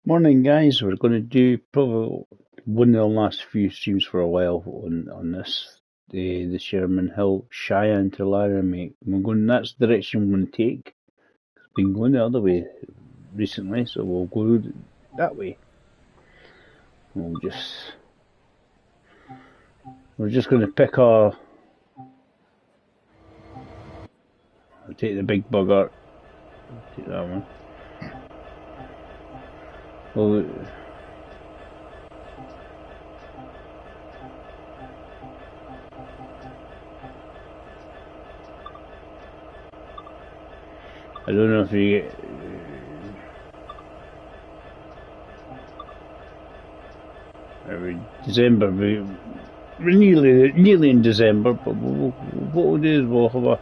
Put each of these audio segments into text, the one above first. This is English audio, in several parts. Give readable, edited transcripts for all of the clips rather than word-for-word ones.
Morning, guys. We're going to do probably one of the last few streams for a while on this, the Sherman Hill, Cheyenne to Laramie. We're going. That's the direction we're going to take. It's been going the other way recently, so we'll go that way. We're just going to pick our. I'll take the big bugger. Take that one. Well, I don't know if you get. December, we're nearly in December, but what we'll do is we'll have a.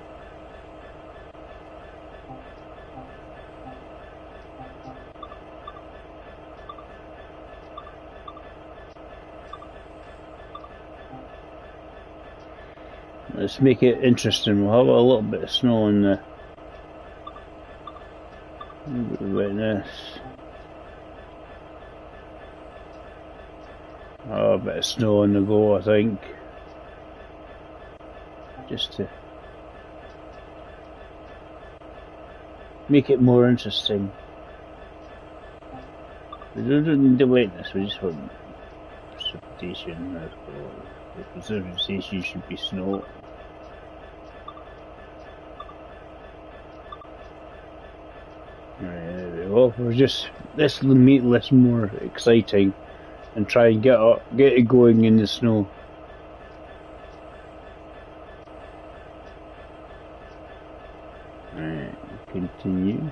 Let's make it interesting. We'll have a little bit of snow on the wetness. Oh, a bit of snow on the go, I think. Just to make it more interesting. We don't need the wetness, we just want precipitation. The precipitation should be snow. Well, we're just let's make this more exciting and try and get it going in the snow. Alright, continue.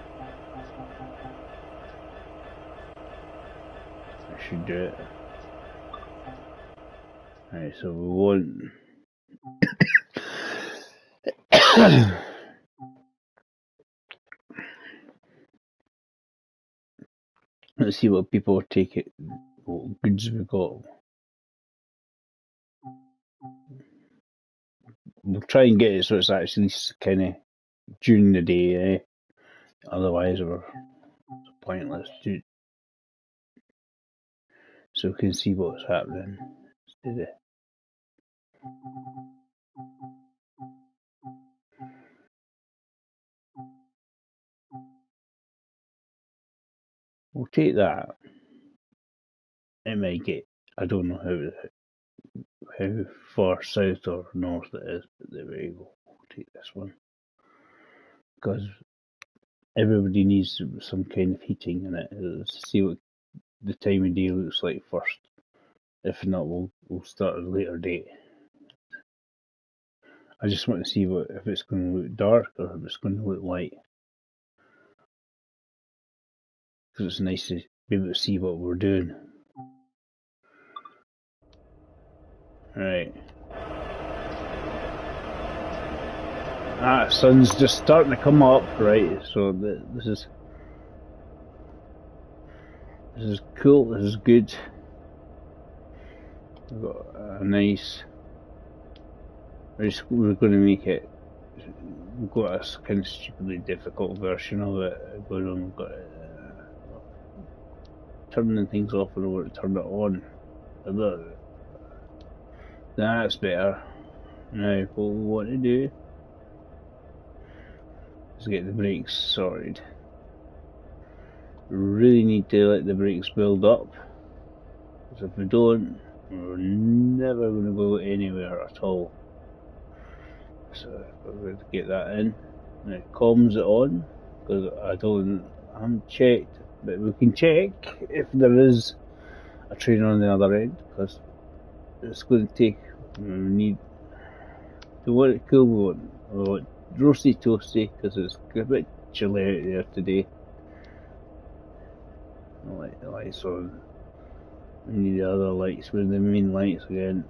I should do it. Alright, so we want let's see what people take it. What goods we got. We'll try and get it so it's actually kind of during the day, eh? Otherwise, we're pointless. So we can see what's happening. We'll take that. It might get. I don't know how far south or north it is, but there we go. We'll take this one because everybody needs some kind of heating in it. Let's see what the time of day looks like first. If not, we'll start at a later date. I just want to see if it's going to look dark or if it's going to look light. Because it's nice to be able to see what we're doing. Right. Sun's just starting to come up, right? So this is cool. This is good. We've got a nice. We're going to make it. We've got a kind of stupidly difficult version of it going on. We've got turning things off when I want to turn it on. That's better. Now, what we want to do is get the brakes sorted. We really need to let the brakes build up, because if we don't, we're never going to go anywhere at all. So we're going to get that in. Now, comms it on, because I haven't checked, but we can check if there is a train on the other end, because it's going to take. We need to want it cool. We want roasty toasty, because it's a bit chilly out there today. I'll light the lights on. We need the other lights with the main lights again.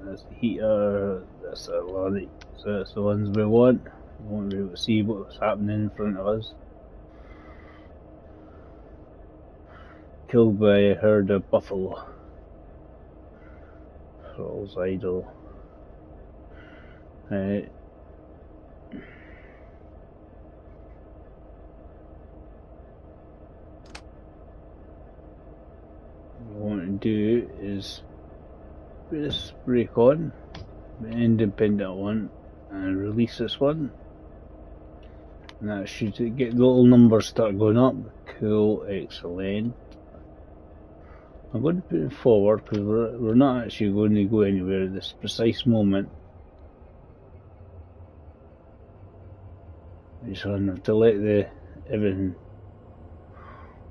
That's the heater, that's the light. So that's the ones we want. We want to be able to see what's happening in front of us. Killed by a herd of buffalo. Throttles idle. Right. do is put this brake on, the independent one, and release this one. And that should get the little numbers start going up. Cool, excellent. I'm going to put it forward because we're not actually going to go anywhere at this precise moment. I just have to let everything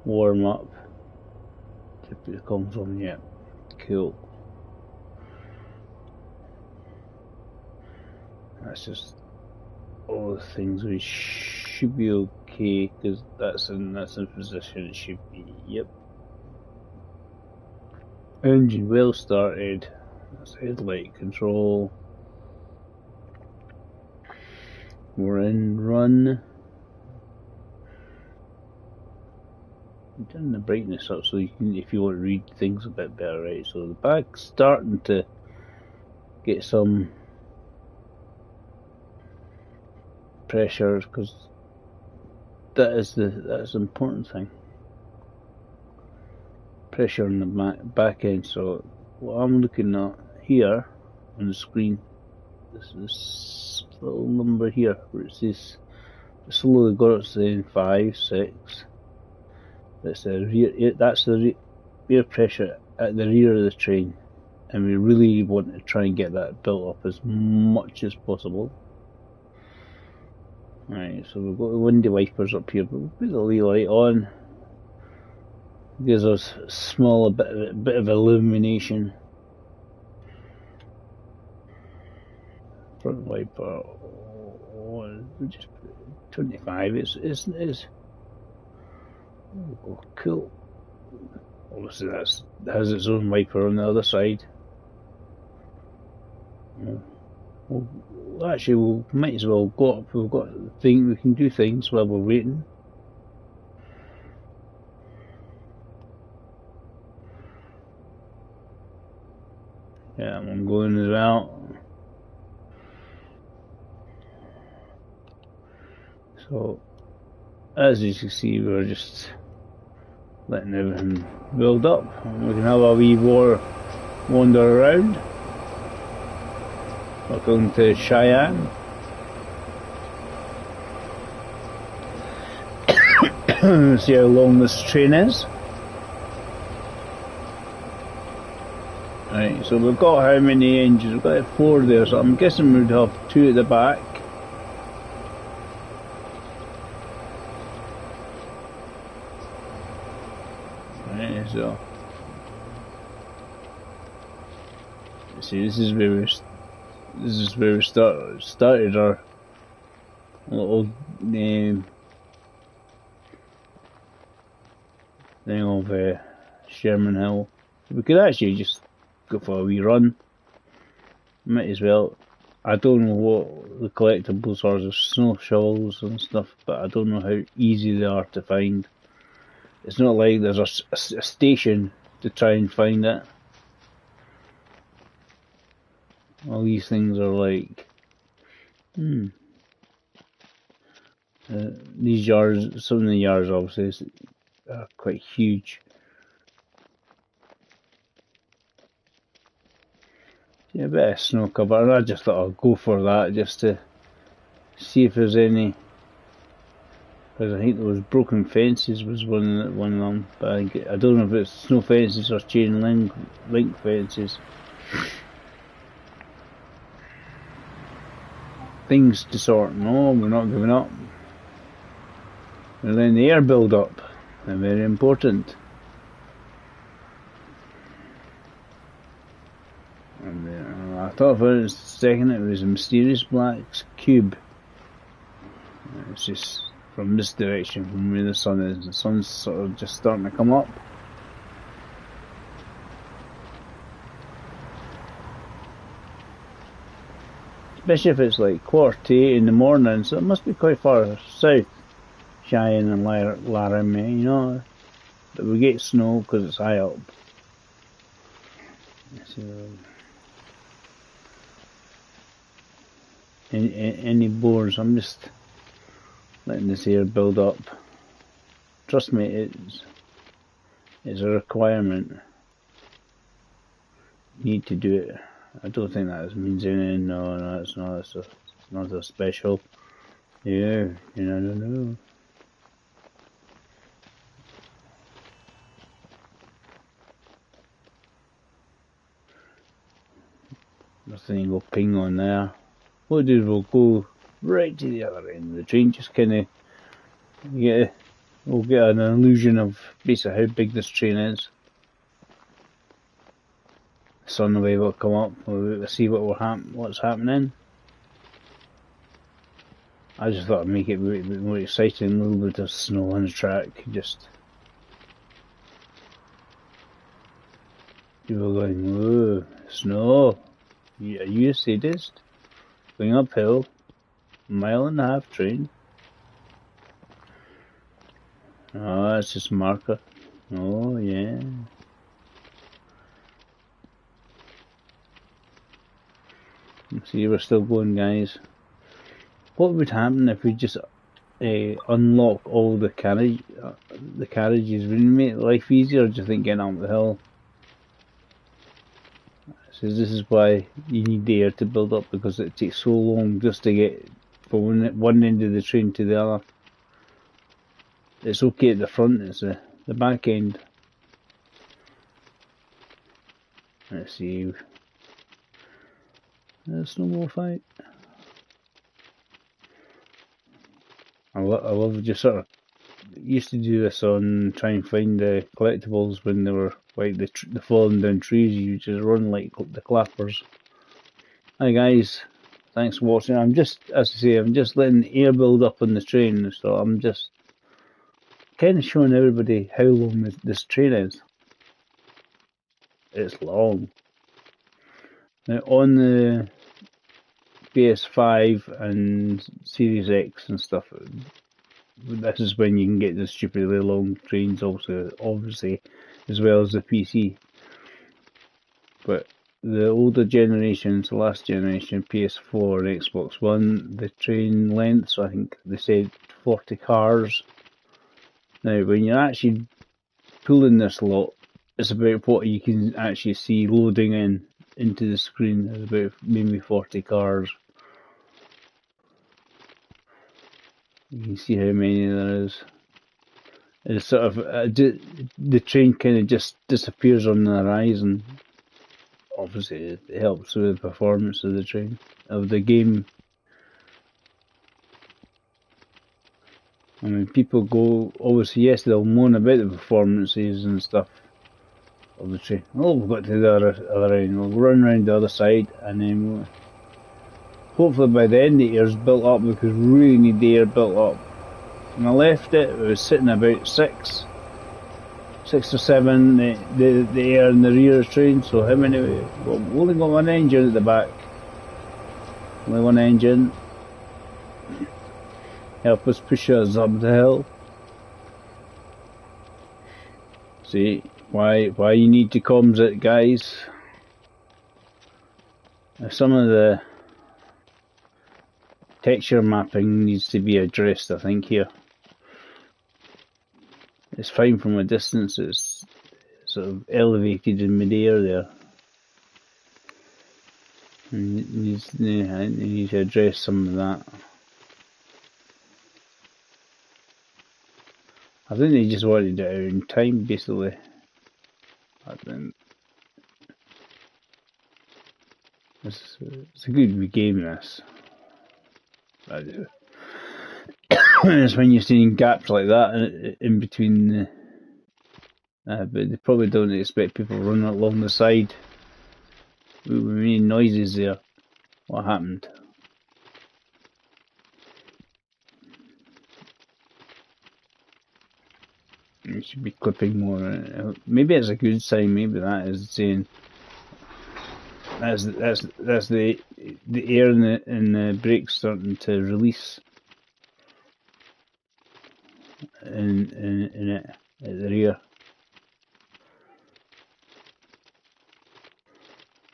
warm up to put the comms on. Yeah, cool. That's just all the things we should be okay because that's in position. It should be. Yep. Engine well started. That's headlight control. We're in run. Turn the brightness up so you can, if you want to read things a bit better, right? So the back's starting to get some pressures because that's the important thing. Pressure on the back end. So what I'm looking at here on the screen, this little number here where it says slowly got up saying 5, 6. That's the rear. That's the air pressure at the rear of the train, and we really want to try and get that built up as much as possible. Right, so we've got the windy wipers up here, but we'll put the lee light on. Gives us a bit of illumination. Front wiper, we just put 25. It's oh, cool. Obviously, that has its own wiper on the other side. Well, actually, we might as well go up. We've got we can do things while we're waiting. Yeah, I'm going as well. So, as you can see, we're just letting everything build up. And we can have a wee wander around. We're going to Cheyenne. See how long this train is. Right, so we've got how many engines? We've got 4 there, so I'm guessing we'd have 2 at the back. Right, so see, this is where we started our little thing of Sherman Hill. We could actually just go for a wee run. Might as well. I don't know what the collectibles are. There's snow shovels and stuff, but I don't know how easy they are to find. It's not like there's a station to try and find it. All these things are like, these yards, some of the yards obviously are quite huge. Yeah, a bit of snow cover, and I just thought I'll go for that just to see if there's any. Because I think there was broken fences was one of them, but I don't know if it's snow fences or chain link fences. Things to sort. No, we're not giving up. We're letting the air build up. They're very important. And I thought for a second it was a mysterious black cube. It's just from this direction, from where the sun is. The sun's sort of just starting to come up. Especially if it's like 7:45 in the morning, so it must be quite far south, Cheyenne and Laramie, you know. But we get snow because it's high up. So, any bores, I'm just letting this air build up. Trust me, it's a requirement. need to do it. I don't think that means anything. No, no, it's not. It's not a special. Yeah, you never know. Nothing will ping on there. What we'll do is we'll go right to the other end of the train, just kind of we'll get an illusion of basically how big this train is. The sun will come up, we'll see what's happening. I just thought I'd make it a bit more exciting, a little bit of snow on the track, just people going, whoa, snow, are you a sadist? Going uphill, mile-and-a-half train. Oh, that's just a marker. Oh, yeah. See, we're still going, guys. What would happen if we just unlock all the carriages? Would it make life easier, do you think, getting up the hill? So this is why you need the air to build up, because it takes so long just to get from one end of the train to the other. It's okay at the front, it's the back end. Let's see. There's no more fight. I love just sort of used to do this on try and find the collectibles when they were like the falling down trees. You just run like the clappers. Hi guys, thanks for watching. I'm just, as I say, I'm just letting the air build up on the train, so I'm just kind of showing everybody how long this train is. It's long. Now on the PS5 and Series X and stuff, this is when you can get the stupidly long trains, also obviously, as well as the PC. But the older generations, the last generation, PS4 and Xbox One, the train lengths, I think they said 40 cars. Now, when you're actually pulling this lot, it's about what you can actually see loading into the screen. It's about maybe 40 cars. You can see how many there is. It's sort of the train kind of just disappears on the horizon. Obviously, it helps with the performance of the train, of the game. I mean, people go, obviously, yes, they'll moan about the performances and stuff of the train. Oh, we've got to the other end. We'll run around the other side, and then we'll, hopefully by the end the air's built up, because we really need the air built up. When I left it, it was sitting about 6 or 7, the air in the rear of the train. So how many? Well, we've only got one engine at the back. Only one engine. Help us push us up the hill. See why you need to comms it, guys. Some of the texture mapping needs to be addressed, I think, here. It's fine from a distance, it's sort of elevated in mid-air there. And you need to address some of that. I think they just wanted it out in time, basically. I think it's a good game, this. It's when you're seeing gaps like that in between but they probably don't expect people running along the side. We were making noises there. What happened? You should be clipping more. Maybe it's a good sign. Maybe that is saying that's the air in the brakes starting to release in it at the rear.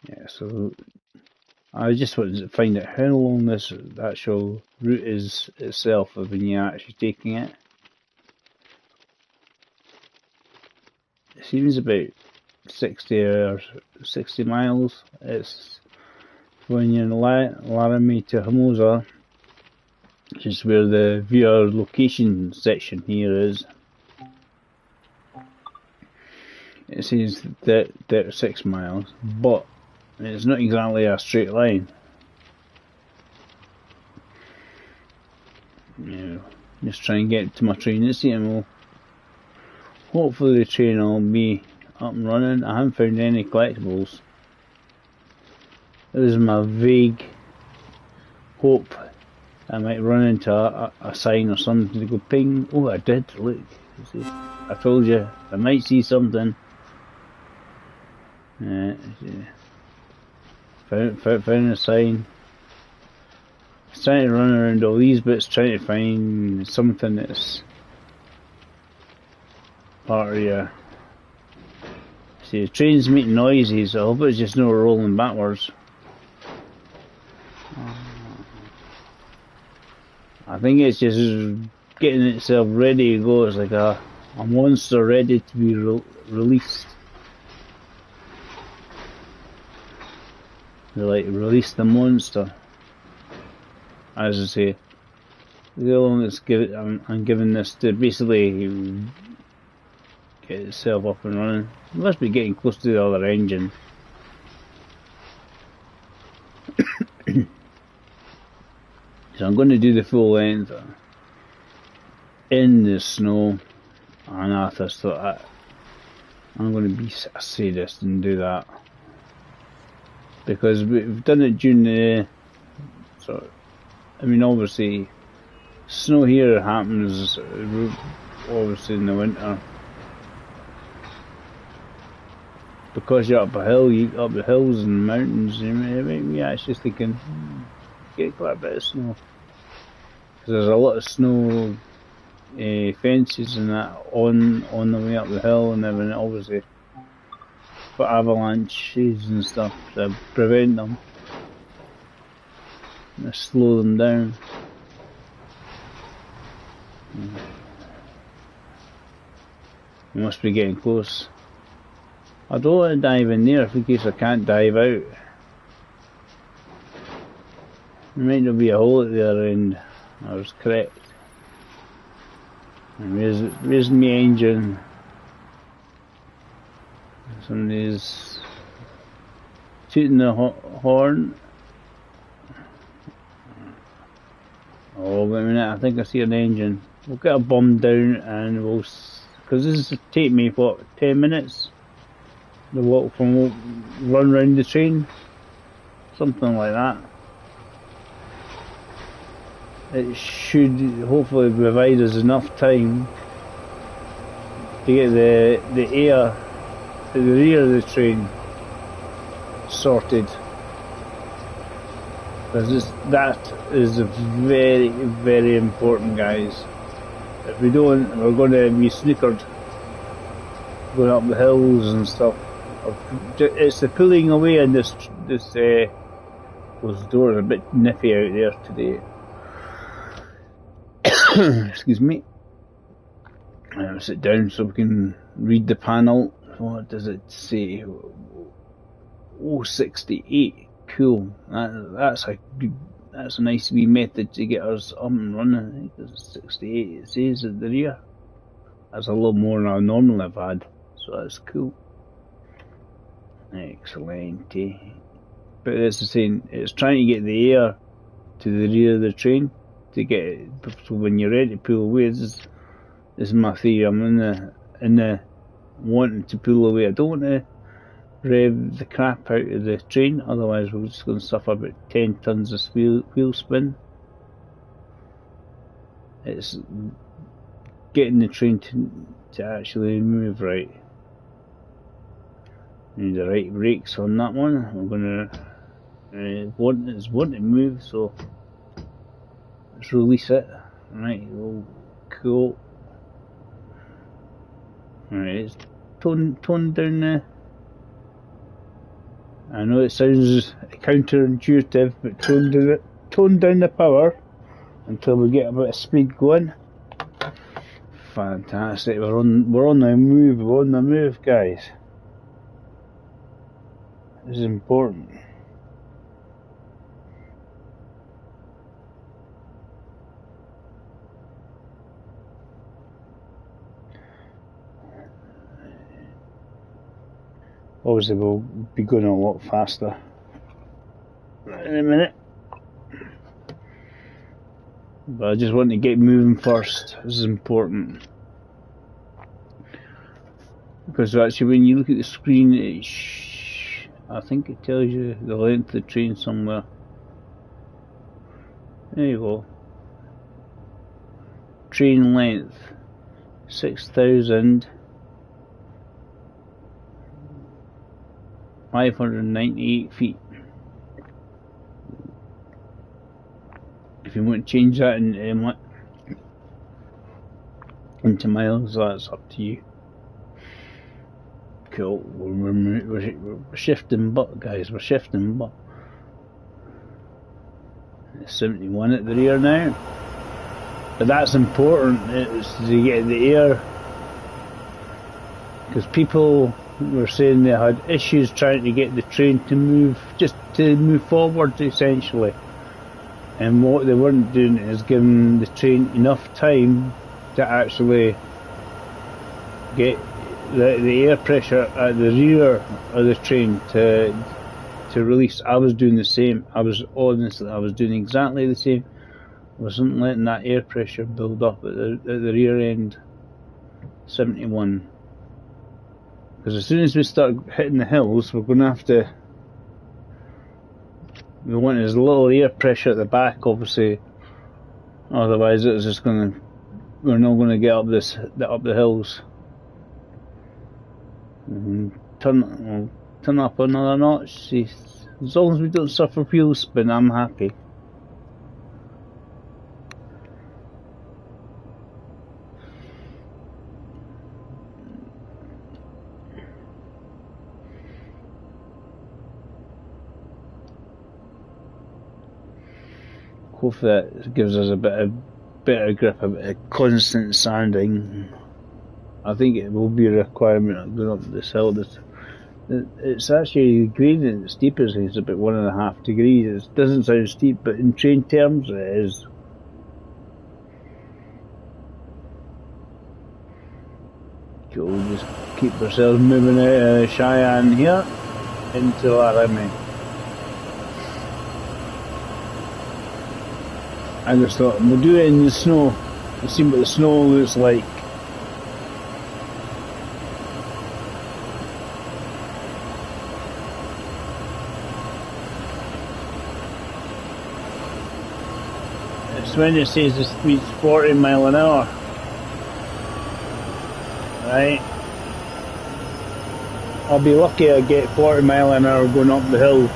Yeah, so I just wanted to find out how long this actual route is itself when you're actually taking it. It seems about 60 or 60 miles. It's when you're in Laramie to Hermosa, which is where the VR location section here is. It says 36 miles, but it's not exactly a straight line. Just try and get to my train this year, and hopefully the train will be up and running. I haven't found any collectibles. This is my vague hope I might run into a sign or something to go ping. Oh, I did, look. See, I told you, I might see something. Found a sign. I was trying to run around all these bits trying to find something that's part of your... See, the train's making noises, so I hope it's just not rolling backwards. I think it's just getting itself ready to go. It's like a monster ready to be released. They like release the monster. As I say, the long it's I'm giving this to basically get itself up and running. It must be getting close to the other engine. So I'm going to do the full length in the snow, and after so I'm going to be a sadist and do that, because we've done it during the I mean, obviously snow here happens obviously in the winter, because you're up a hill, up the hills and mountains. You actually thinking get quite a bit of snow, because there's a lot of snow fences and that on the way up the hill, and everything, obviously for avalanches and stuff to prevent them, to slow them down. We must be getting close. I don't want to dive in there in case I can't dive out. There might not be a hole at the other end. I was correct. And there's my engine. Somebody's tooting the horn. Oh, wait a minute, I think I see an engine. We'll get a bomb down and we'll... Because this will take me, what, 10 minutes? The walk from run round the train? Something like that. It should hopefully provide us enough time to get the air to the rear of the train sorted. Because that is very, very important, guys. If we don't, we're going to be snookered going up the hills and stuff. It's the pulling away, and those doors are a bit nippy out there today. Excuse me. I'll sit down so we can read the panel. What does it say? Oh, 68. Cool. That's a nice wee method to get us up and running. I think it's 68. It says at the rear. That's a lot more than I normally have had, so that's cool. Excellent. But it's the same. It's trying to get the air to the rear of the train to get it, so when you're ready to pull away. This is my theory. I'm in the wanting to pull away. I don't want to rev the crap out of the train, otherwise we're just going to suffer about 10 tons of wheel spin. It's getting the train to actually move right. Need the right brakes on that one. I'm going to want to move, so let's release it. Right, well, cool. Alright, it's tone down the... I know it sounds counterintuitive, but tone down the power until we get a bit of speed going. Fantastic, we're on the move, guys. This is important. Obviously we'll be going a lot faster in a minute. But I just want to get moving first. This is important. Because actually when you look at the screen, I think it tells you the length of the train somewhere. There you go. Train length 6,598 feet. If you want to change that into miles, that's up to you. Cool. We're shifting butt, guys. We're shifting butt. 71 at the rear now. But that's important, is to get the air. Because people were saying they had issues trying to get the train to move, just to move forward essentially. And what they weren't doing is giving the train enough time to actually get the air pressure at the rear of the train to release. I was doing the same. I was doing exactly the same. I wasn't letting that air pressure build up at the rear end. 71. Because as soon as we start hitting the hills, we're going to have to. We want as little air pressure at the back, obviously. Otherwise, it's just going to. We're not going to get up the hills. Turn up another notch. See, as long as we don't suffer wheel spin, I'm happy. Hopefully that gives us a better grip, a bit of constant sanding. I think it will be a requirement of going up this hill. It's actually, the gradient, the steepest is about 1.5 degrees. It doesn't sound steep, but in train terms it is. So we'll just keep ourselves moving out of Cheyenne here into Laramie. I just thought, we'll do it in the snow. We'll see what the snow looks like. It's when it says the speed's 40 miles an hour. Right? I'll be lucky I get 40 miles an hour going up the hill.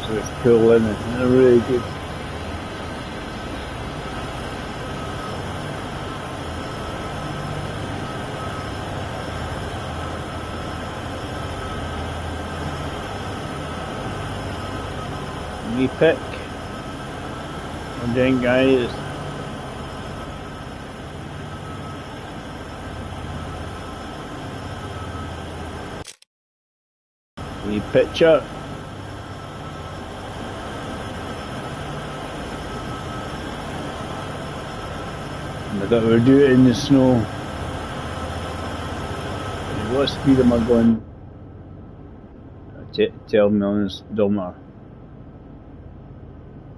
It's cool, isn't it? They're really good. We pick. We're doing, guys. We picture. I thought we were doing it in the snow. What speed am I going? Tell me on this odometer.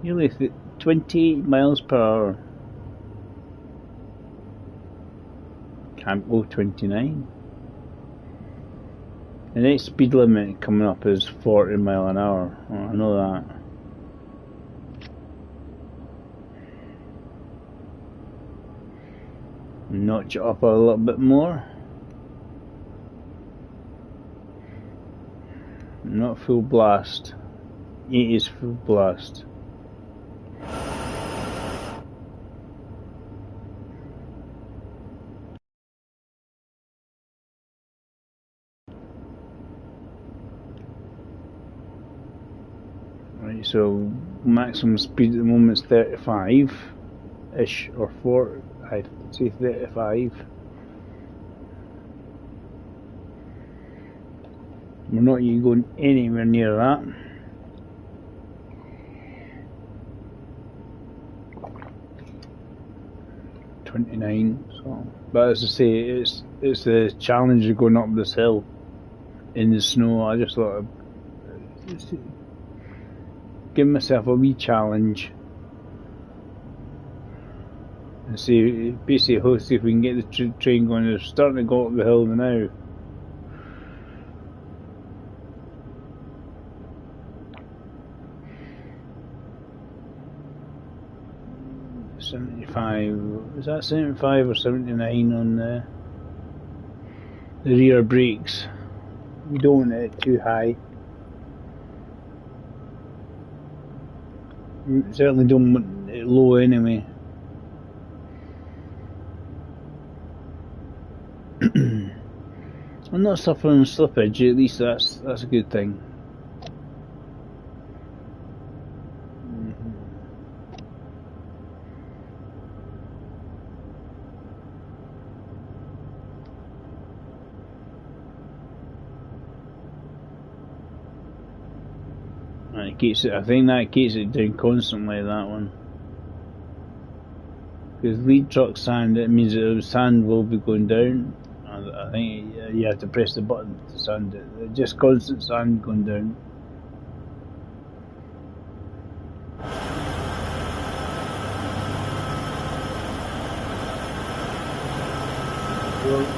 Nearly 28 miles per hour. Can't go 29. The next speed limit coming up is 40 miles an hour. Oh, I know that. Notch it up a little bit more. Not full blast. 80 is full blast. Right, so maximum speed at the moment is 35-ish or 40. I say 35. We're not even going anywhere near that. .29. So, but as I say, it's the challenge of going up this hill in the snow. I just thought I'd give myself a wee challenge and see, basically, see if we can get the train going. It's starting to go up the hill now. .75, is that 75 or 79 on the rear brakes? We don't want it too high. We certainly don't want it low anyway. I'm not suffering slippage, at least that's a good thing. And it keeps it, I think that keeps it down constantly, that one. Because lead truck sand, it means that the sand will be going down. I think you have to press the button to sand it. Just constant sand going down.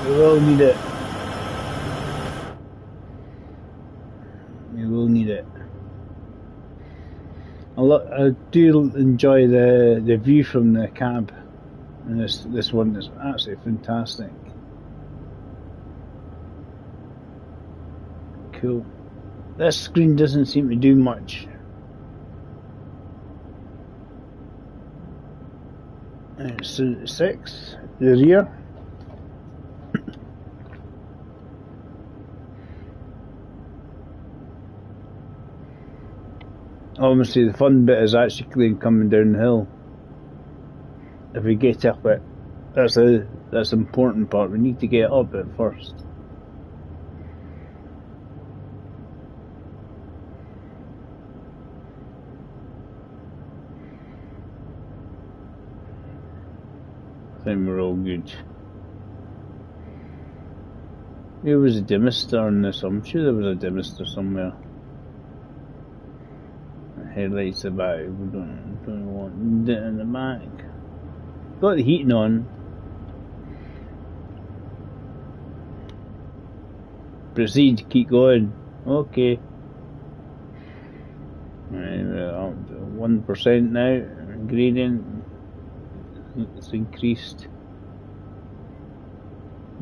We will need it. We will need it. I do enjoy the view from the cab, and this one is absolutely fantastic. Cool. This screen doesn't seem to do much. It's 6, the rear. Obviously the fun bit is actually coming down the hill. If we get up it, that's the important part. We need to get up it first. I think we're all good. There was a demister on this. I'm sure there was a demister somewhere. Headlights about. We don't want it in the back. Got the heating on. Proceed. Keep going. Okay. Right, we're up to 1% now. Gradient. It's increased.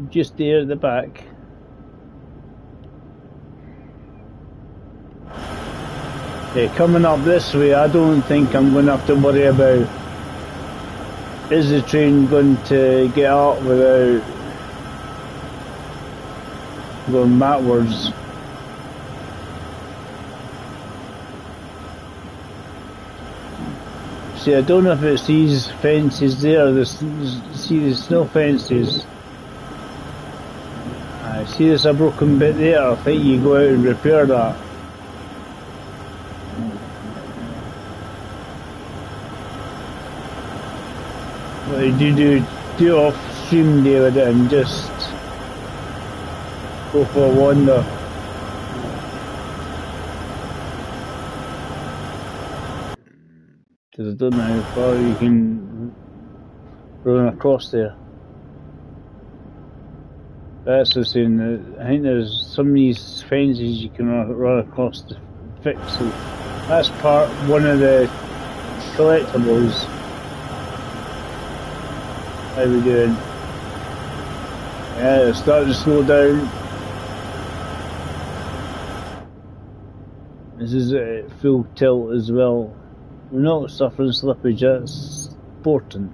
Just there at the back. Coming up this way, I don't think I'm going to have to worry about is the train going to get up without going backwards. See, I don't know if it's these fences there. See the snow fences. I see there's a broken bit there. I think you go out and repair that. What you do off stream, David, and just go for a wander. Because I don't know how far you can run across there. That's the same. I think there's some of these fences you can run across to fix. So that's one of the collectibles. How we doing? Yeah, it's starting to slow down. This is at full tilt as well. We're not suffering slippage, that's important.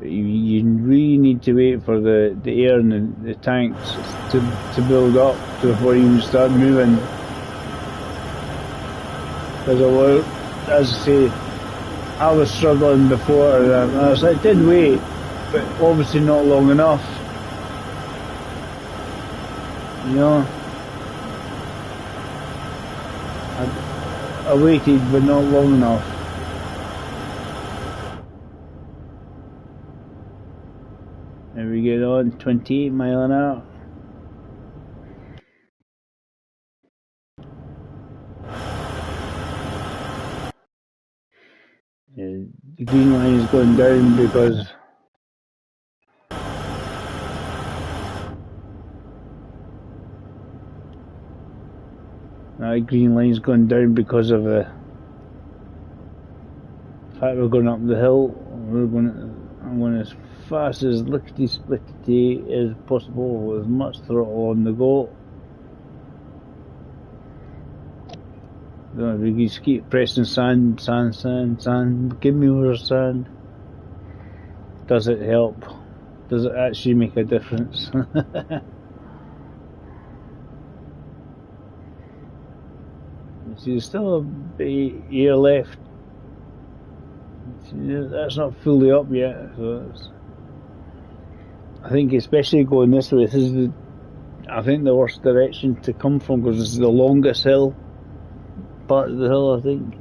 You really need to wait for the air in the tanks to build up before you can start moving. Because as I say, I was struggling before, and I did wait, but obviously not long enough. You know, I waited, but not long enough. There we get on, 28 mile an hour. Yeah, the green line is going down because that green line's going down because of the fact we're going up the hill. I'm going as fast as lickety-splickety as possible with as much throttle on the go. We just keep pressing sand, give me more sand. Does it help? Does it actually make a difference? See, there's still a bit of air left. See, that's not fully up yet. So I think especially going this way, this is I think the worst direction to come from, because this is the longest hill. Part of the hill, I think.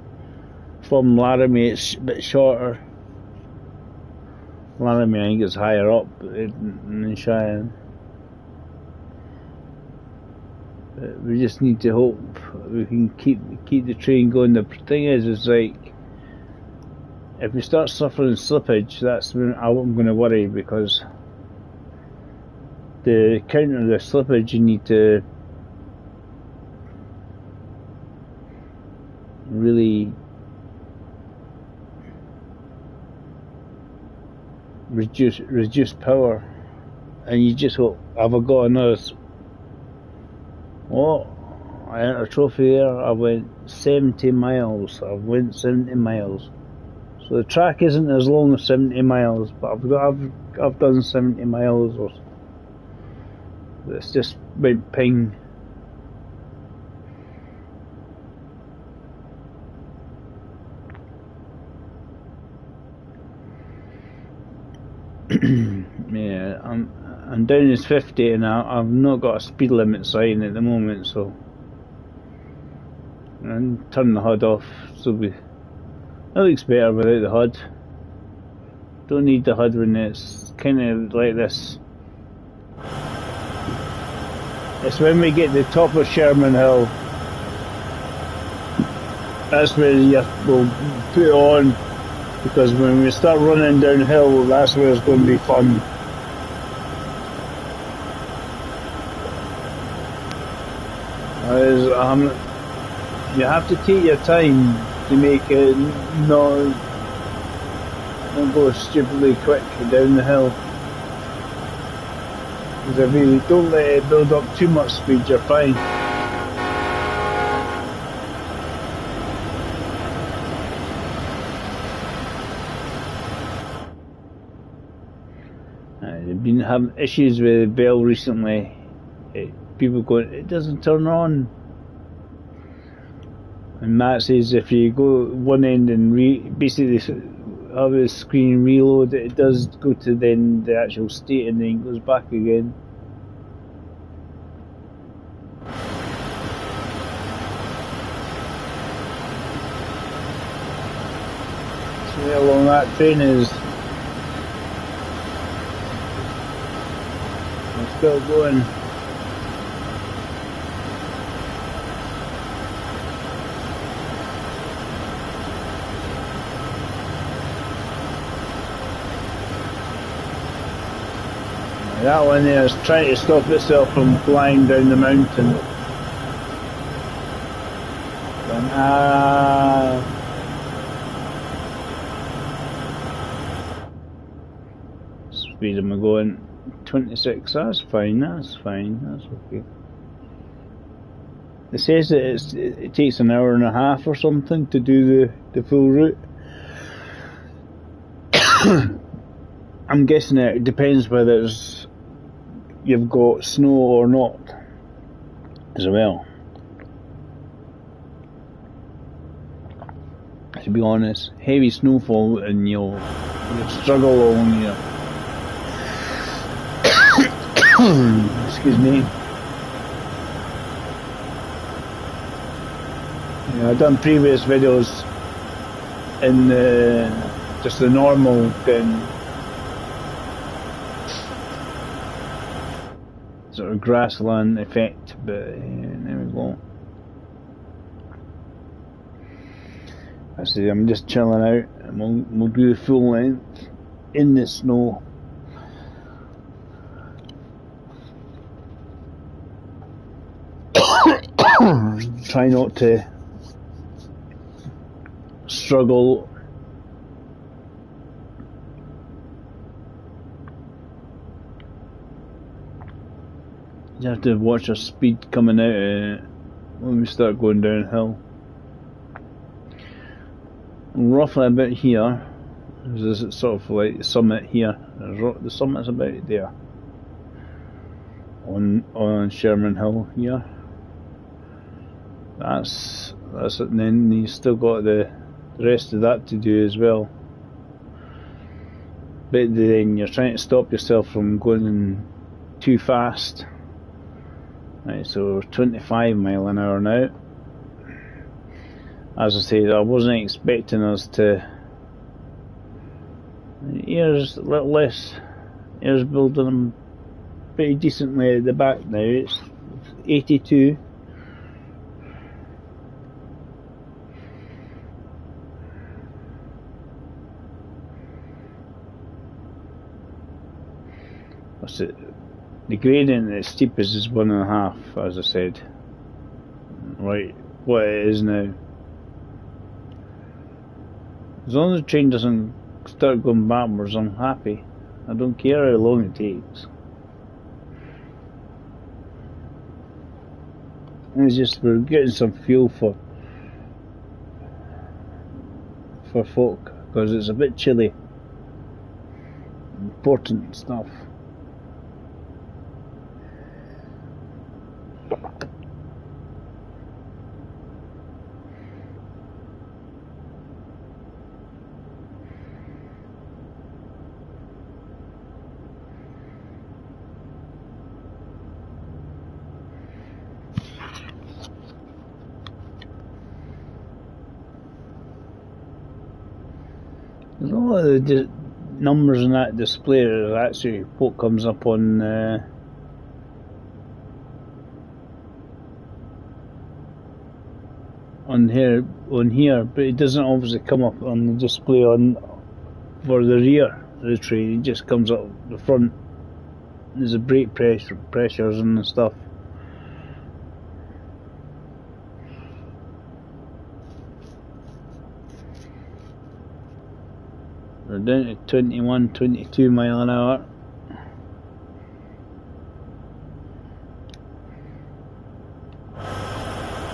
From Laramie, it's a bit shorter. Laramie, I think, is higher up in Cheyenne. But we just need to hope we can keep the train going. The thing is like, if we start suffering slippage, that's when I'm going to worry, because to counter the slippage, you need to really reduce power, and you just hope, have I got another? Oh, I earned a trophy there. I went 70 miles. I went 70 miles. So the track isn't as long as 70 miles, but I've done 70 miles, or it's just went ping. Yeah, I'm down as 50, and I've not got a speed limit sign at the moment, so and turn the HUD off. So it looks better without the HUD. Don't need the HUD when it's kind of like this. It's when we get to the top of Sherman Hill, that's where we'll put it on, because when we start running downhill, that's where it's going to be fun. You have to take your time to make it not go stupidly quick down the hill. Because if you don't let it build up too much speed, you're fine. They've been having issues with the bell recently. People going, it doesn't turn on. And Matt says if you go one end and basically have the screen reload, it does go to then the actual state and then goes back again. See how long that train is. It's still going. That one there is trying to stop itself from flying down the mountain. Speed am I going? 26, that's fine, that's okay. It says that it takes an hour and a half or something to do the full route. I'm guessing it depends whether you've got snow or not as well. To be honest, heavy snowfall and you'll struggle along here. Excuse me. Yeah, I've done previous videos in just the normal sort of grassland effect, but there we go. I see, I'm just chilling out, and we'll do the full length in the snow. Try not to struggle. You have to watch our speed coming out when we start going downhill. Roughly about here, this is sort of like the summit here. The summit's about there on Sherman Hill here. That's it, and then you still got the rest of that to do as well. But then you're trying to stop yourself from going too fast. Right, so 25 mile an hour now. As I said, I wasn't expecting us to. Here's a little less. Here's building them pretty decently at the back now. It's 82. What's it? The gradient at steepest is 1.5, as I said. Right, what it is now. As long as the train doesn't start going backwards, I'm happy. I don't care how long it takes. And it's just we're getting some fuel for folk, because it's a bit chilly. Important stuff. A lot of the numbers in that display are actually what comes up on here, but it doesn't obviously come up on the display for the rear of the train. It just comes up the front. There's a brake pressures and stuff. We're down to 21, 22 mile an hour.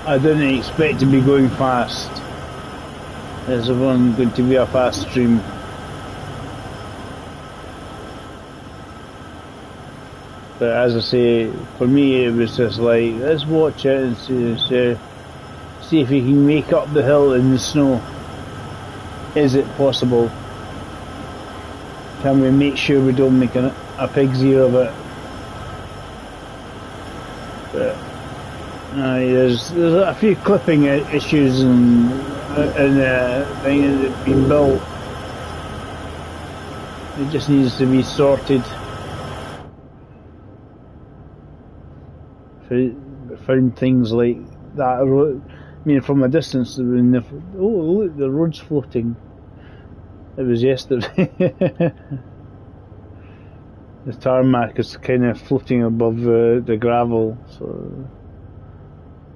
I didn't expect to be going fast. There's one going to be a fast stream. But as I say, for me it was just like, let's watch it and see if we can make up the hill in the snow. Is it possible? Can we make sure we don't make a pig's ear of it? But there's a few clipping issues and things that have been built. It just needs to be sorted. Found things like that. I mean, from a distance, oh look, the road's floating. It was yesterday. The tarmac is kind of floating above the gravel, so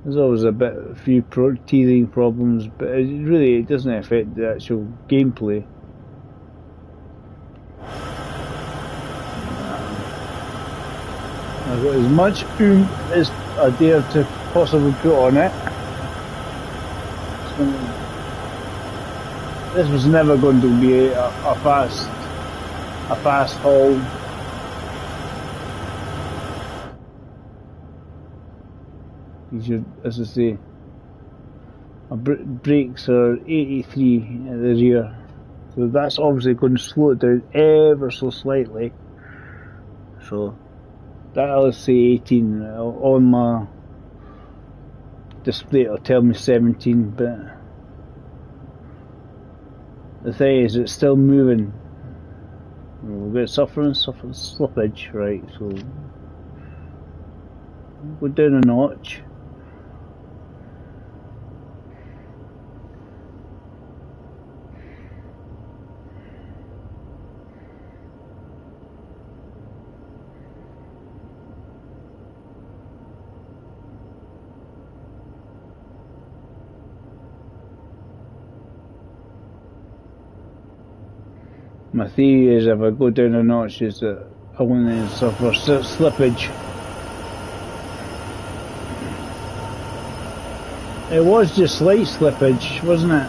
there's always a few teething problems, but it doesn't affect the actual gameplay. I've got as much oomph as I dare to possibly put on it. This was never going to be a fast a fast haul. You should, as I say, my brakes are 83 at the rear, so that's obviously going to slow it down ever so slightly. So that'll say 18 on my display. It'll tell me 17, but the thing is, it's still moving. We're suffering slippage, right? So go down a notch. My theory is if I go down a notch is that I won't then suffer slippage. It was just slight slippage, wasn't it?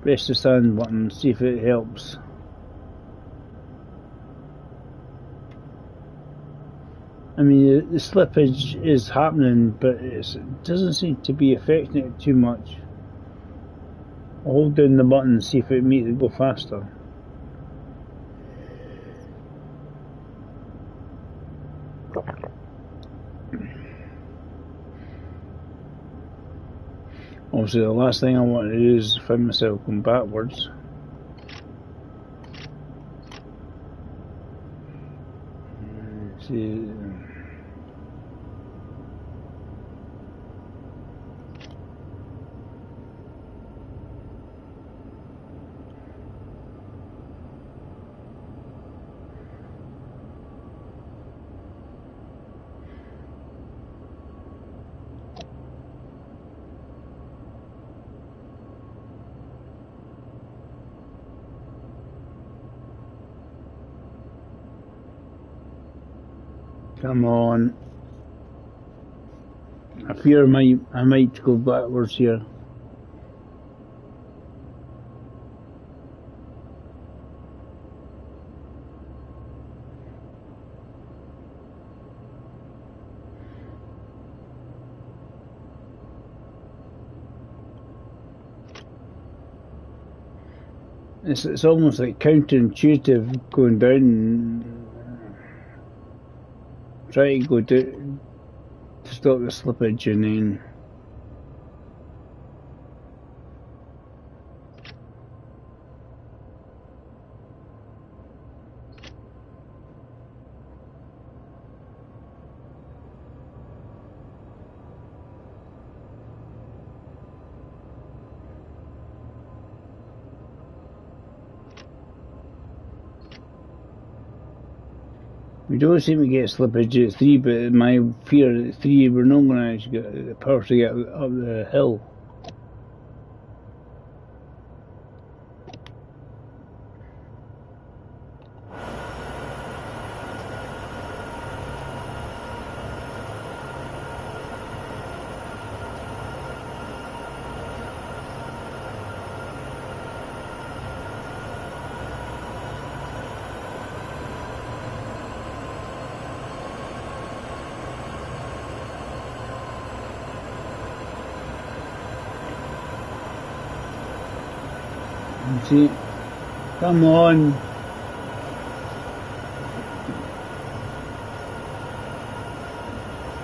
Press the sound button, see if it helps. I mean, the slippage is happening, but it doesn't seem to be affecting it too much. I'll hold down the button and see if it makes it go faster. Obviously, the last thing I want to do is find myself going backwards. See. Come on. I fear I might go backwards here. It's almost like counterintuitive going down. Try to go to stop the slippage and then we don't seem to get slippage at 3, but my fear at 3 we're not going to actually get the power to get up the hill. See, come on.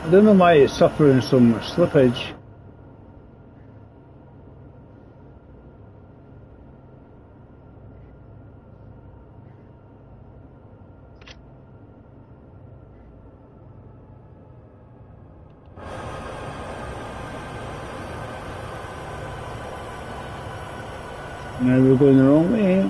I don't know why it's suffering so much slippage. Now we're going the wrong way.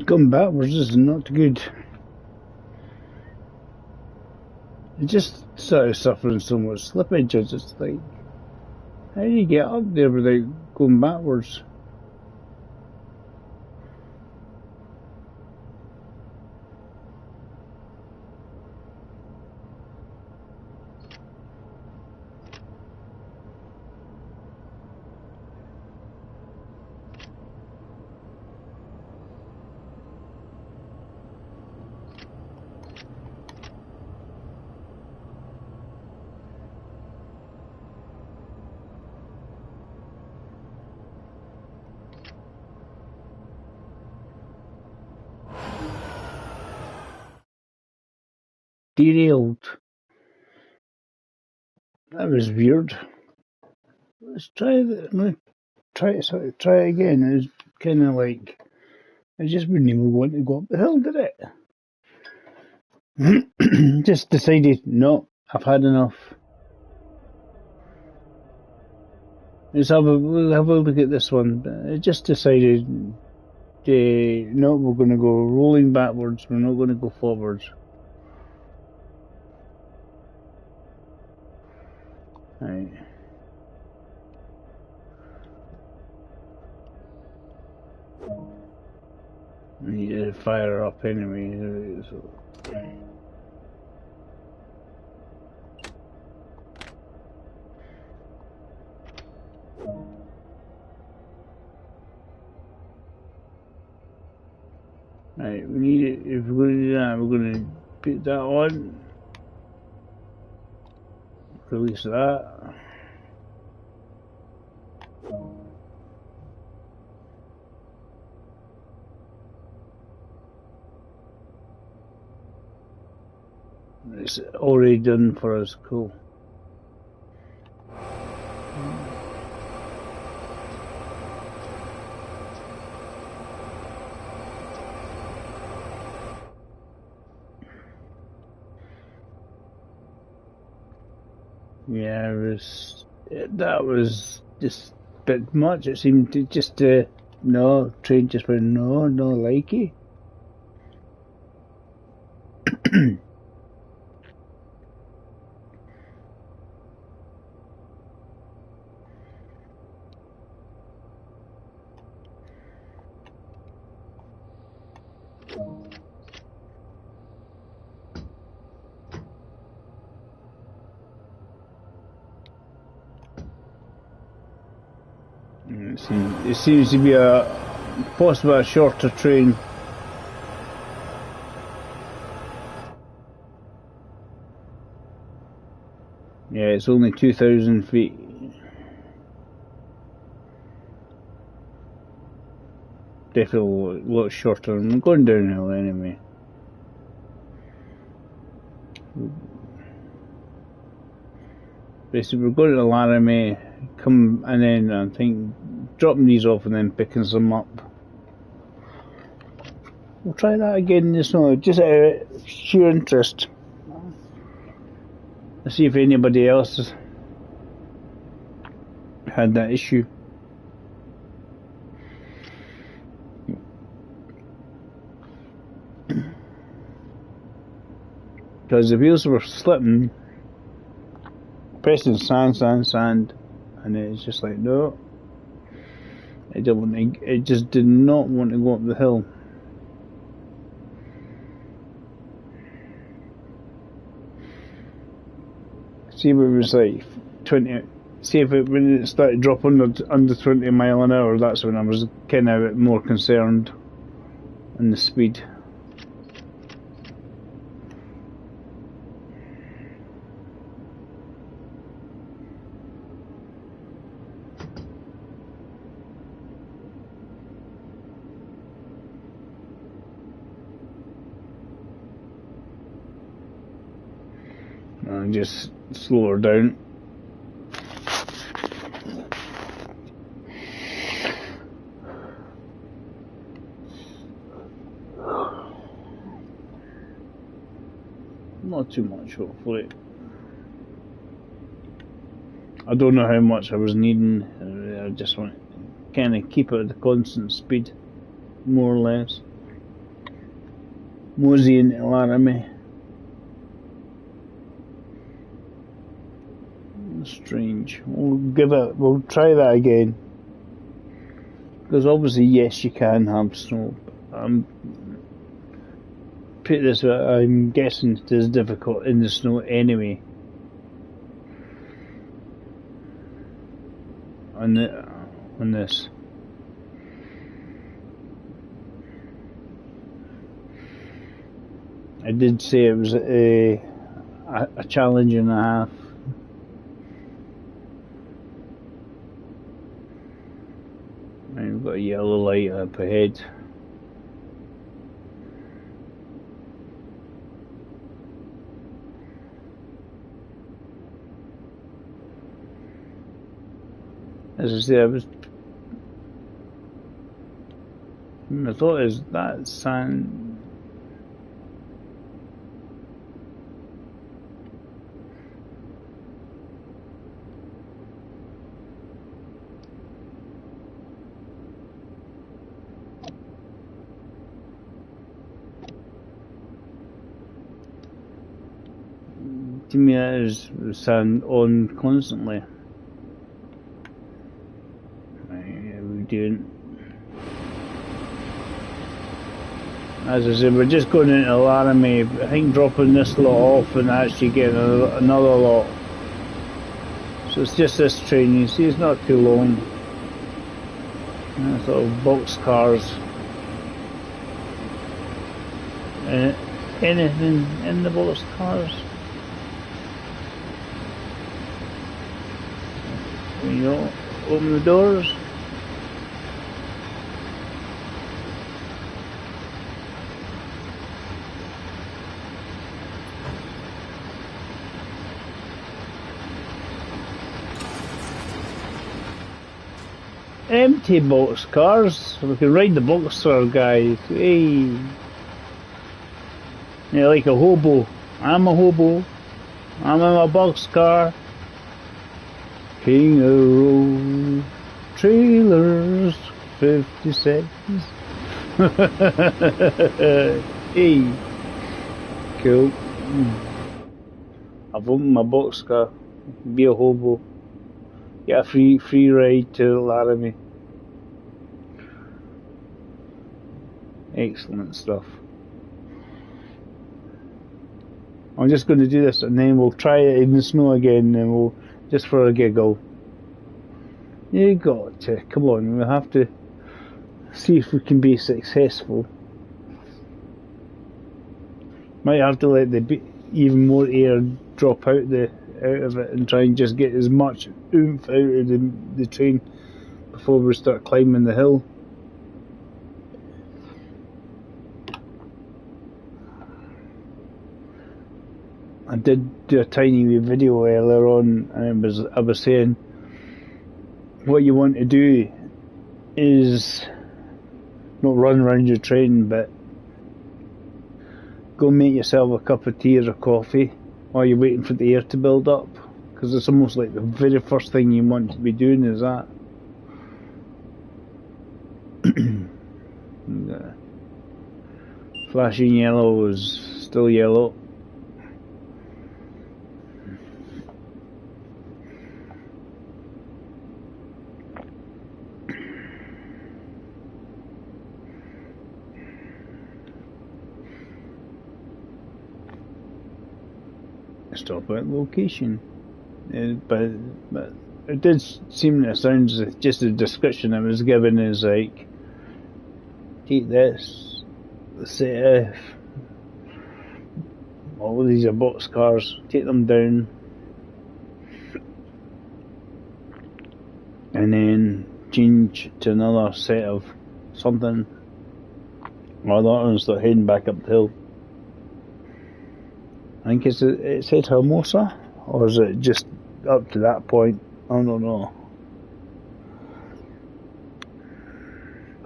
Going backwards is not good. It just started suffering so much slippage. I just like, how do you get up there without going backwards? Derailed. That was weird. Let's try that. I'm gonna try it again. It was kind of like I just wouldn't even want to go up the hill, did it? Just decided, no, I've had enough. We'll have a look at this one. I just decided, no, we're going to go rolling backwards. We're not going to go forwards. Right. We need to fire up anyway. So. Right, we need it. If we're going to do that, we're going to put that on. Release that. It's already done for us. Cool. Yeah, that was just a bit much. It seemed to just no, train just went no likey. It seems to be possibly a shorter train. Yeah, it's only 2,000 feet. Definitely a lot shorter. I'm going downhill anyway. Basically, we're going to Laramie, and then I think dropping these off and then picking some up. We'll try that again just now, just out of sheer interest. Let's see if anybody else has had that issue. Because the wheels were slipping, pressing sand, and it's just like, no, it just did not want to go up the hill. See if it was like 20, see if when it started dropping under 20 mile an hour, that's when I was kind of a bit more concerned in the speed. And just slow her down. Not too much, hopefully. I don't know how much I was needing. I just want to kind of keep it at a constant speed, more or less. mosey into Laramie. Strange. We'll try that again. Because obviously, yes, you can have snow. Put it this way, I'm guessing it is difficult in the snow anyway. On this. I did say it was a challenge and a half. And we've got a yellow light up ahead. As I say, my thought is that sand. To me, that is sand on constantly. We're doing. As I said, we're just going into Laramie. I think dropping this lot off and actually getting another lot. So it's just this train. You see, it's not too long. Sort of box cars. Anything in the box cars? You know, open the doors. Empty box cars. We can ride the box car, guys. Hey, you're like a hobo. I'm a hobo. I'm in my box car. King of Road Trailers 56. Hey, cool. I've opened my box car. Be a hobo. Get a free ride to Laramie. Excellent stuff. I'm just going to do this and then we'll try it in the snow again and we'll just for a giggle. You got to, come on, we'll have to see if we can be successful. Might have to let even more air drop out of it and try and just get as much oomph out of the train before we start climbing the hill. I did do a tiny wee video earlier on, and I was saying what you want to do is not run around your train, but go make yourself a cup of tea or a coffee while you're waiting for the air to build up, because it's almost like the very first thing you want to be doing is that. Flashing yellow is still yellow. Stop at location, but it did seem that it sounds just the description I was given is like, take this, set all of these are box cars, take them down, and then change to another set of something, or the other ones start heading back up the hill. I think it said Hermosa, or is it just up to that point? I don't know.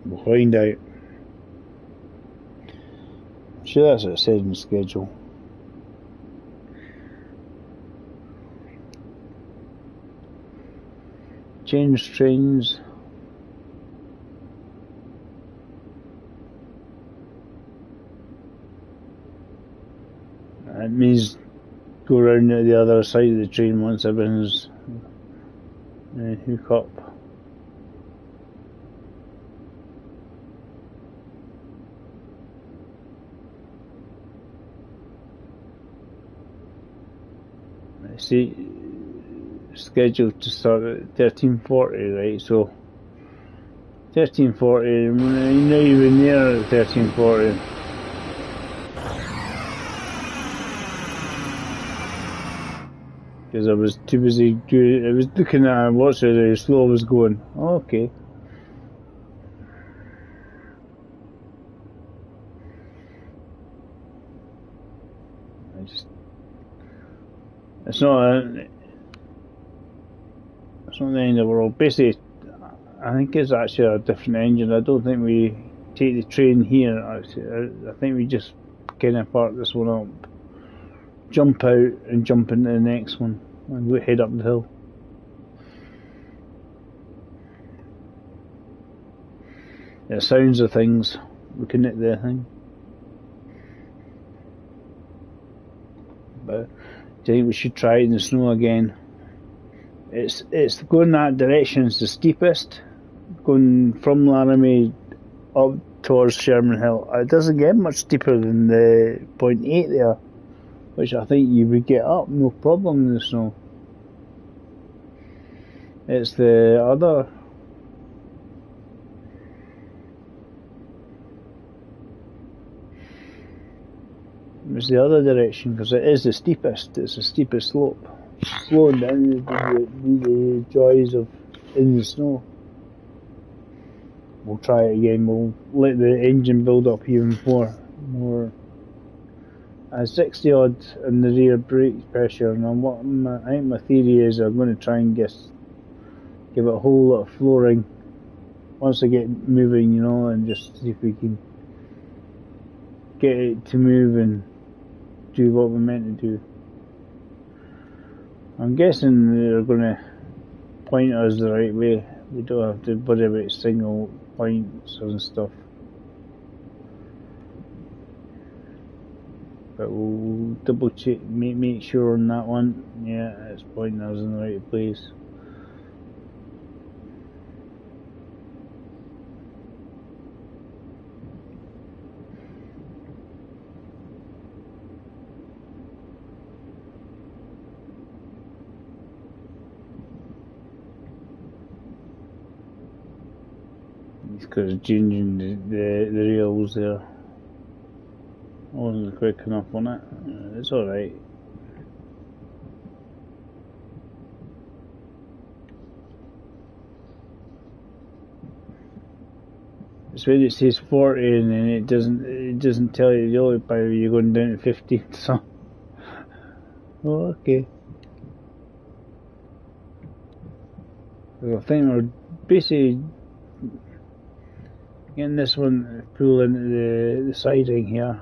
We'll find out. I'm sure that's what it said in the schedule. Change trains. It means go round to the other side of the train once everything's hook up. See, scheduled to start at 13:40, right? So 13:40. Now you're in there at 13:40. Because I was too busy I was looking at watch how slow I was going. Oh, okay. It's not the end of the world. Basically, I think it's actually a different engine. I don't think we take the train here. I think we just kind of park this one up, jump out and jump into the next one and we head up the hill. The sounds of things, looking at the thing. But I think we should try it in the snow again. It's going that direction. It's the steepest, going from Laramie up towards Sherman Hill. It doesn't get much steeper than the 0.8 there, which I think you would get up no problem in the snow. It's the other. It's the other direction because it is the steepest. It's the steepest slope. Slowing down the joys of in the snow. We'll try it again. We'll let the engine build up even more. 60 odd in the rear brake pressure, and I think my theory is I'm going to try and give it a whole lot of flooring once I get moving, and just see if we can get it to move and do what we're meant to do. I'm guessing they're going to point us the right way. We don't have to worry about single points and stuff. But we'll double check, make sure on that one. Yeah, it's pointing us in the right place. Because changing the rails there. I wasn't quick enough on it. It's alright. It's when it says 40 and then it doesn't tell you the only power you're going down to 15. So oh, okay. I think we're basically getting this one pull into the siding here,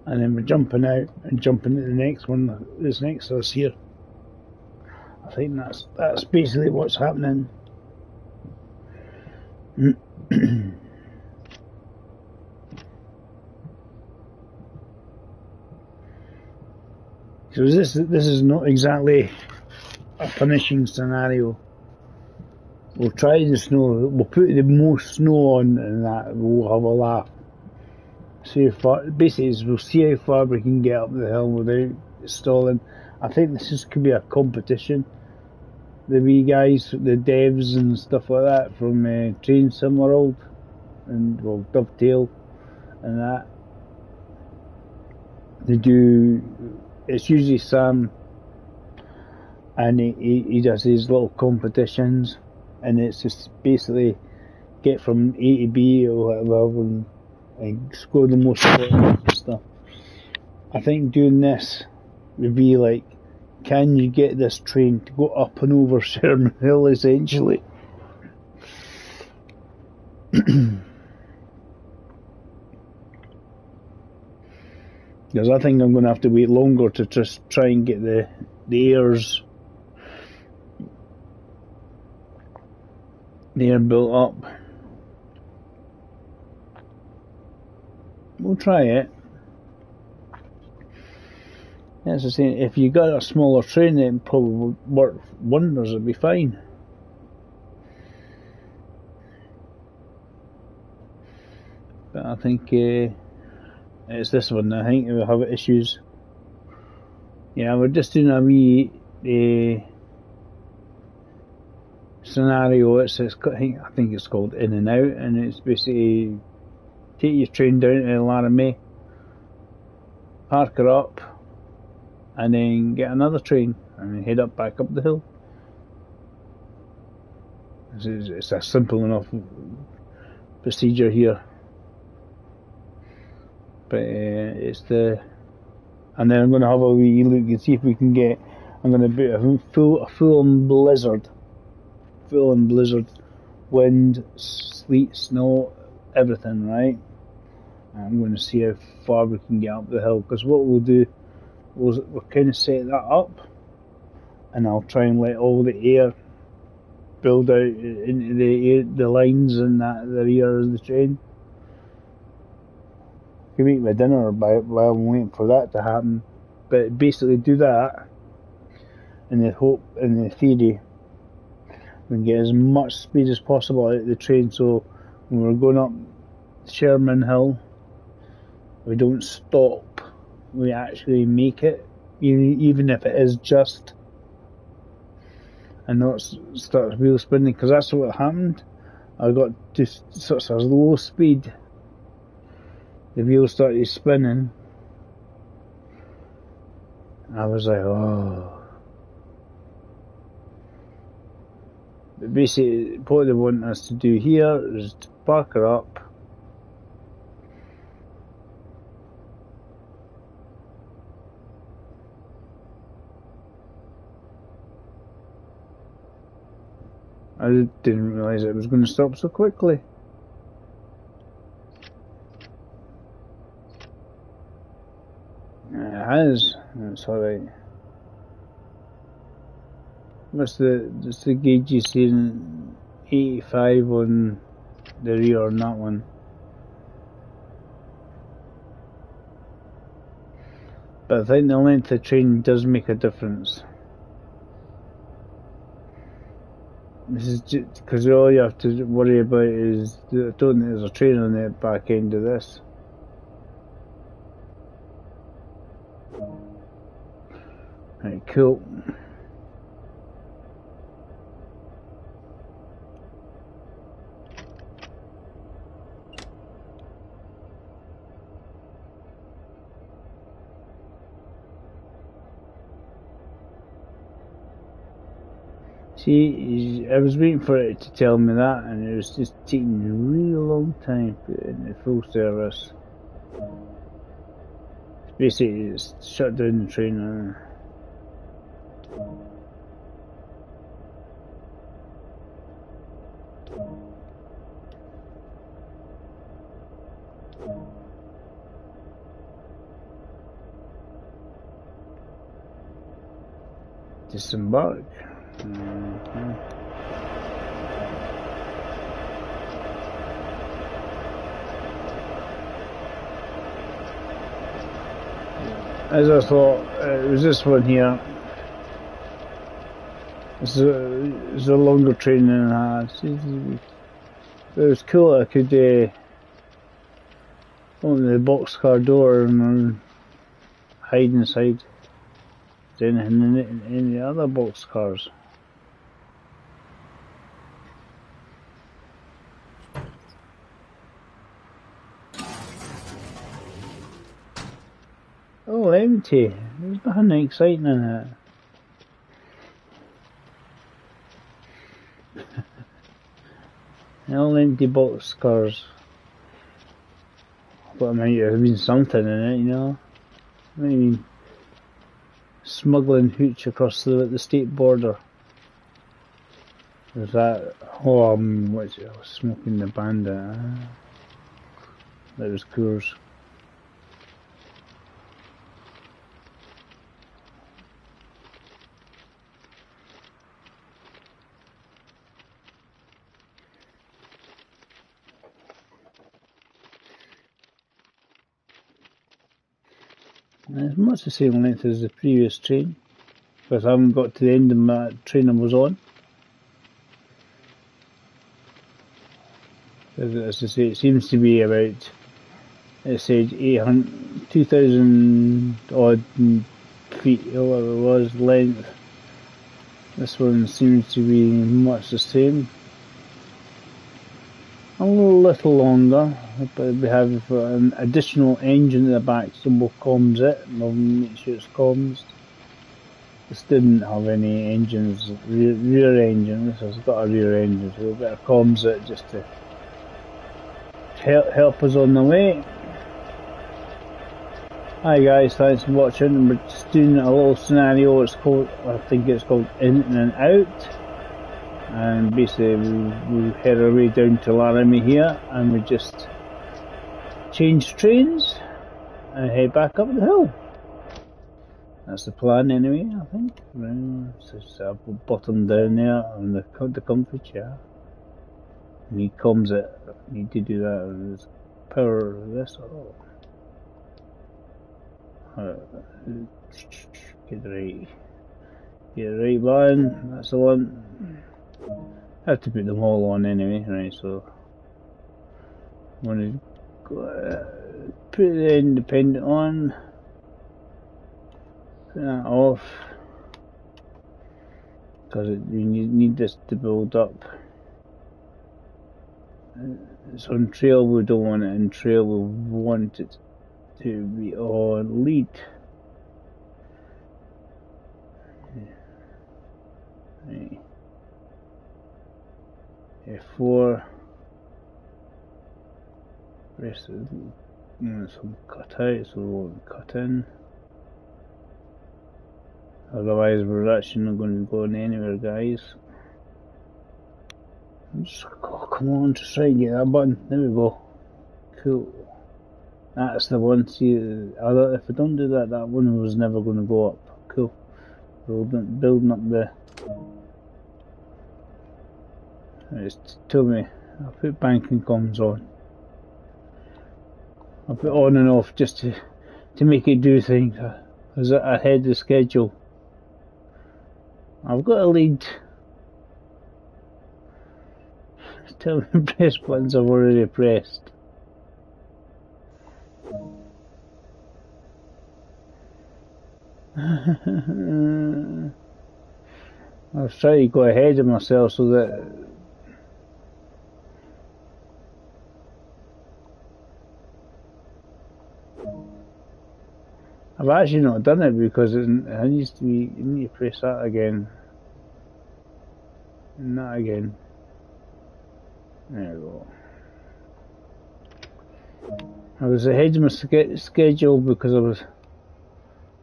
and then we're jumping out and jumping into the next one that's next to us here. I think that's basically what's happening. So this is not exactly a finishing scenario. We'll try the snow. We'll put the most snow on, and that we'll have a laugh. See how far. Basically, we'll see how far we can get up the hill without stalling. I think this could be a competition. The wee guys, the devs and stuff like that from Train Sim World and Dovetail and that. They do. It's usually Sam, and he does these little competitions. And it's just basically get from A to B or whatever and score the most points and stuff. I think doing this would be like, can you get this train to go up and over Sherman Hill essentially? Because I think I'm going to have to wait longer to just try and get the airs. They are built up. We'll try it. That's the same. If you got a smaller train, it probably would work wonders. It'd be fine. But I think it's this one. I think we'll have issues. Yeah, we're just doing a wee scenario. I think it's called In and Out, and it's basically take your train down to Laramie, park it up, and then get another train and then head back up the hill. It's a simple enough procedure here, but it's the. And then I'm going to have a wee look and see if we can get. I'm going to put a full-on blizzard, wind, sleet, snow, everything, right? And I'm going to see how far we can get up the hill. Because what we'll do, we'll kind of set that up, and I'll try and let all the air build out into the lines and that the rear of the train. I can make my dinner while I'm waiting for that to happen, but basically do that in the theory, we can get as much speed as possible out of the train. So when we're going up Sherman Hill, we don't stop. We actually make it, even if it is just, and not start wheel spinning. Because that's what happened. I got to such a low speed. The wheel started spinning. I was like, oh. But basically, what they want us to do here is to park her up. I didn't realise it was going to stop so quickly. It has. That's alright. What's the gauge you saying? 85 on the rear on that one. But I think the length of the train does make a difference. This is just because all you have to worry about is I don't think there's a train on the back end of this. Right, cool. See, I was waiting for it to tell me that, and it was just taking a really long time in the full service. Basically, it's shut down the train now. Disembark. As I thought, it was this one here. It's a longer train than I had. It was cool. I could open the boxcar door and hide inside. Than in any other boxcars. Oh, empty. There's nothing exciting in it. All empty boxcars. But I mean, there's been something in it, you know. I mean, smuggling hooch across the state border. There's that. Oh, what's it? I was smoking the bandit. That was Coors. It's much the same length as the previous train, because I haven't got to the end of my train I was on. As I say, it seems to be about, it said 2,000 odd feet, or whatever it was, length. This one seems to be much the same. A little longer, but we have an additional engine at the back, so we'll comms it, and we'll make sure it's comms. This didn't have any engines, rear engine. This has got a rear engine, so we better comms it just to help us on the way. Hi guys, thanks for watching. We're just doing a little scenario. It's called, I think it's called In and Out. And basically we head our way down to Laramie here, and we just change trains and head back up the hill. That's the plan anyway, I think. So it's bottom down there on the comfy chair. And he comes it. Need to do that with his power of this. Get the right button. That's the one. I have to put them all on anyway, right? So I'm going to put the independent on, put that off, because you need this to build up. It's on trail, we don't want it in trail, we want it to be on lead. Right. F4, rest of some cut out, so we won't cut in. Otherwise we're actually not going to be going anywhere, guys. Just, oh, come on, just try and get that button. There we go. Cool. That's the one. See, if I don't do that, that one was never going to go up. Cool. Building up the. Just tell me. I'll put banking comms on. I'll put on and off just to make it do things. Is it ahead of the schedule? I've got a lead. Tell me press buttons I've already pressed. I was trying to go ahead of myself so that I've actually not done it because it needs to be. You need to press that again, and that again. There we go. I was ahead of my schedule because I was.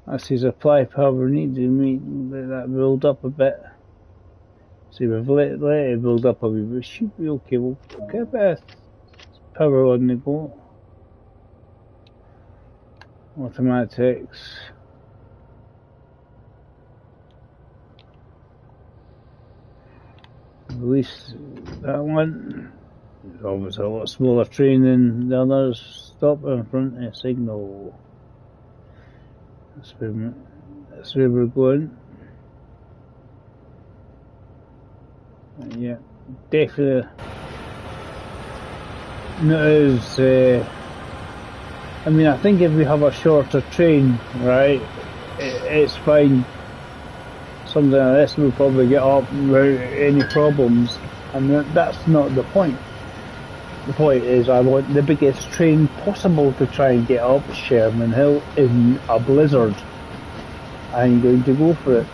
That says apply power. We need to let that build up a bit. See, we've let it build up a wee bit. We should be okay. We'll get a bit of power on the go. Automatics. Release that one. It's obviously a lot smaller train than the others. Stop in front of signal. That's where we're going. Yeah, definitely not as. I mean, I think if we have a shorter train, right, it's fine. Something like this will probably get up without any problems, and that's not the point. The point is I want the biggest train possible to try and get up Sherman Hill in a blizzard. I'm going to go for it.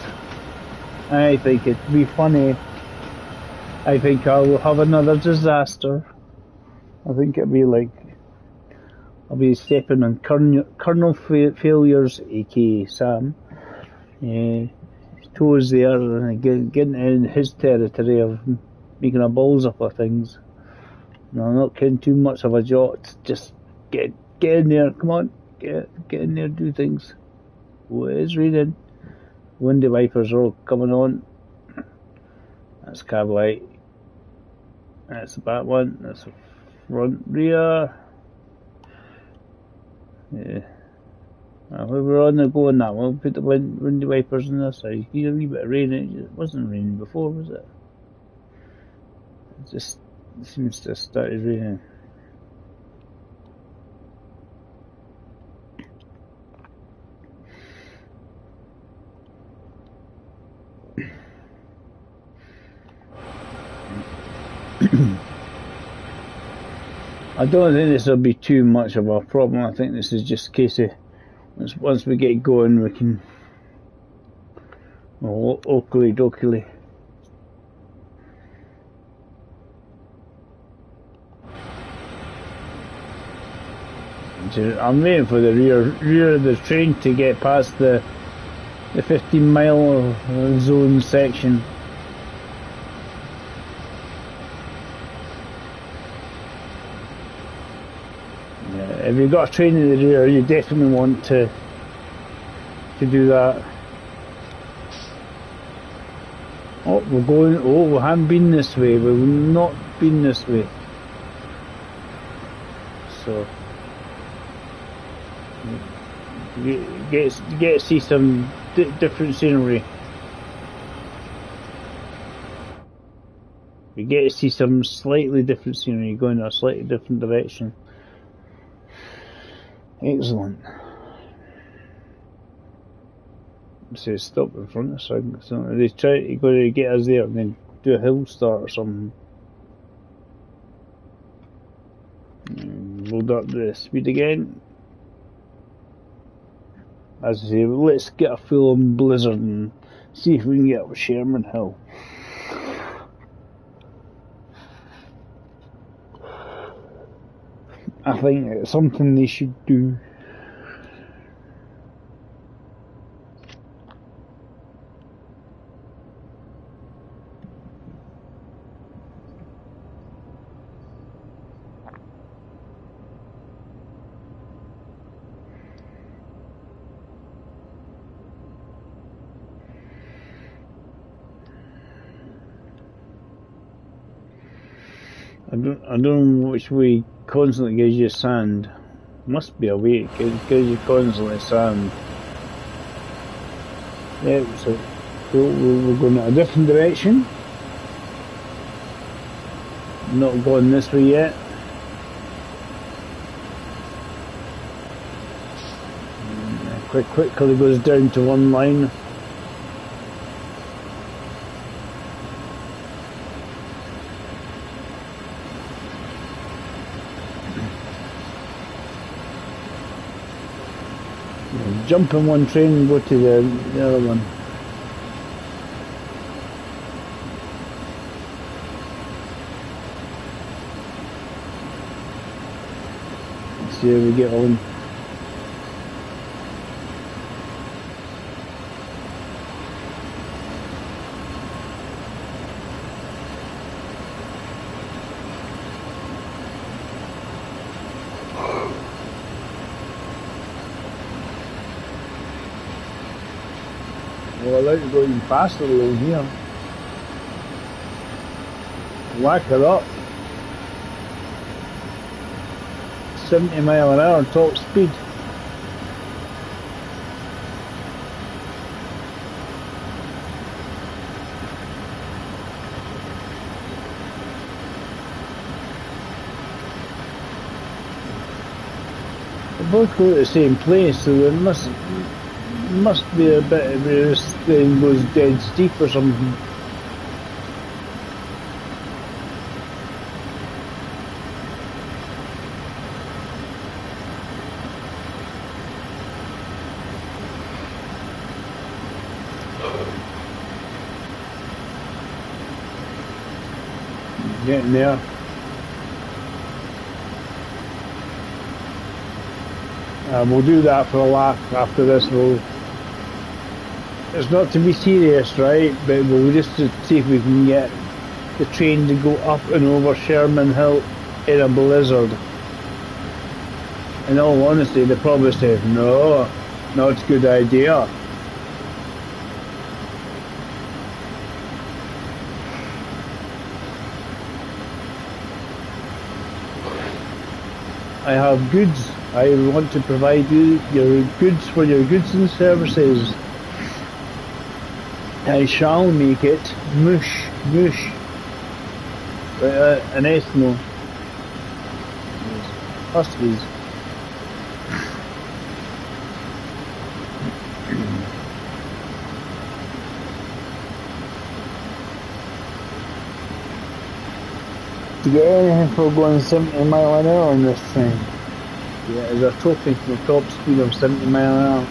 I think it'd be funny. I think I will have another disaster. I think it'll be like I'll be stepping on Colonel Failures, aka Sam, toes there and getting in his territory of making a balls up of things. No, not getting too much of a jot. Just get in there. Come on, get in there. Do things. Oh, it is raining. Windy wipers are all coming on. That's cab light. That's the back one. That's the front rear. Yeah. We were on the go on that one. We'll put the windy wipers on this side. You get a wee bit of rain. It wasn't raining before, was it? It just seems to have started raining. I don't think this will be too much of a problem. I think this is just a case of once we get going, we can oakley dokley. I'm waiting for the rear of the train to get past the 15-mile zone section. If you've got a train in the rear, you definitely want to do that. Oh, we're going. Oh, we haven't been this way. We've not been this way. So get to see some different scenery. We get to see some slightly different scenery, going in a slightly different direction. Excellent. So stop in front of us. So they try to go to get us there and then do a hill start or something. Load up the speed again. As I say, let's get a full on blizzard and see if we can get up Sherman Hill. I think it's something they should do. I don't know which way constantly gives you sand. Must be a way it gives you constantly sand. Yeah, so we're going in a different direction. Not going this way yet. Quickly goes down to one line. Jump in one train and go to the other one. Let's see how we get on. Well, I'd like to go even faster over here. Whack it up. 70 mile an hour top speed. They both go to the same place, so there must be a bit of this thing goes dead steep or something. Getting there. We'll do that for a laugh after this. It's not to be serious, right? But we'll just to see if we can get the train to go up and over Sherman Hill in a blizzard. In all honesty, they probably said, no, not a good idea. I have goods. I want to provide you your goods for your goods and services. I shall make it mush, mush. An Eskimo. Huskies. To get anything for going 70 mile an hour on this thing. Yeah, there's a trophy for the top speed of 70 mile an hour.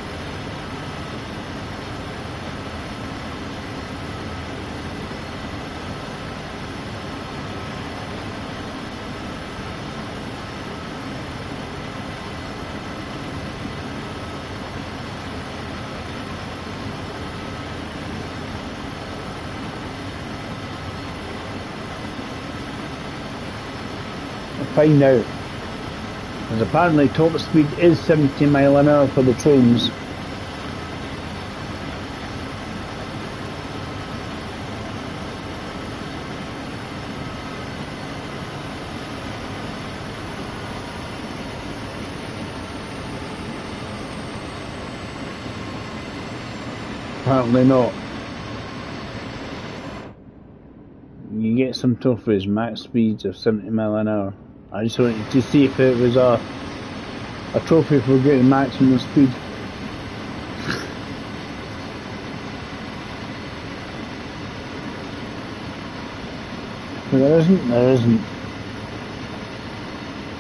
Find out. Because apparently top speed is 70 mile an hour for the trains. Apparently not. You get some trophies, max speeds of 70 mile an hour. I just wanted to see if it was a trophy for getting maximum speed. But there isn't.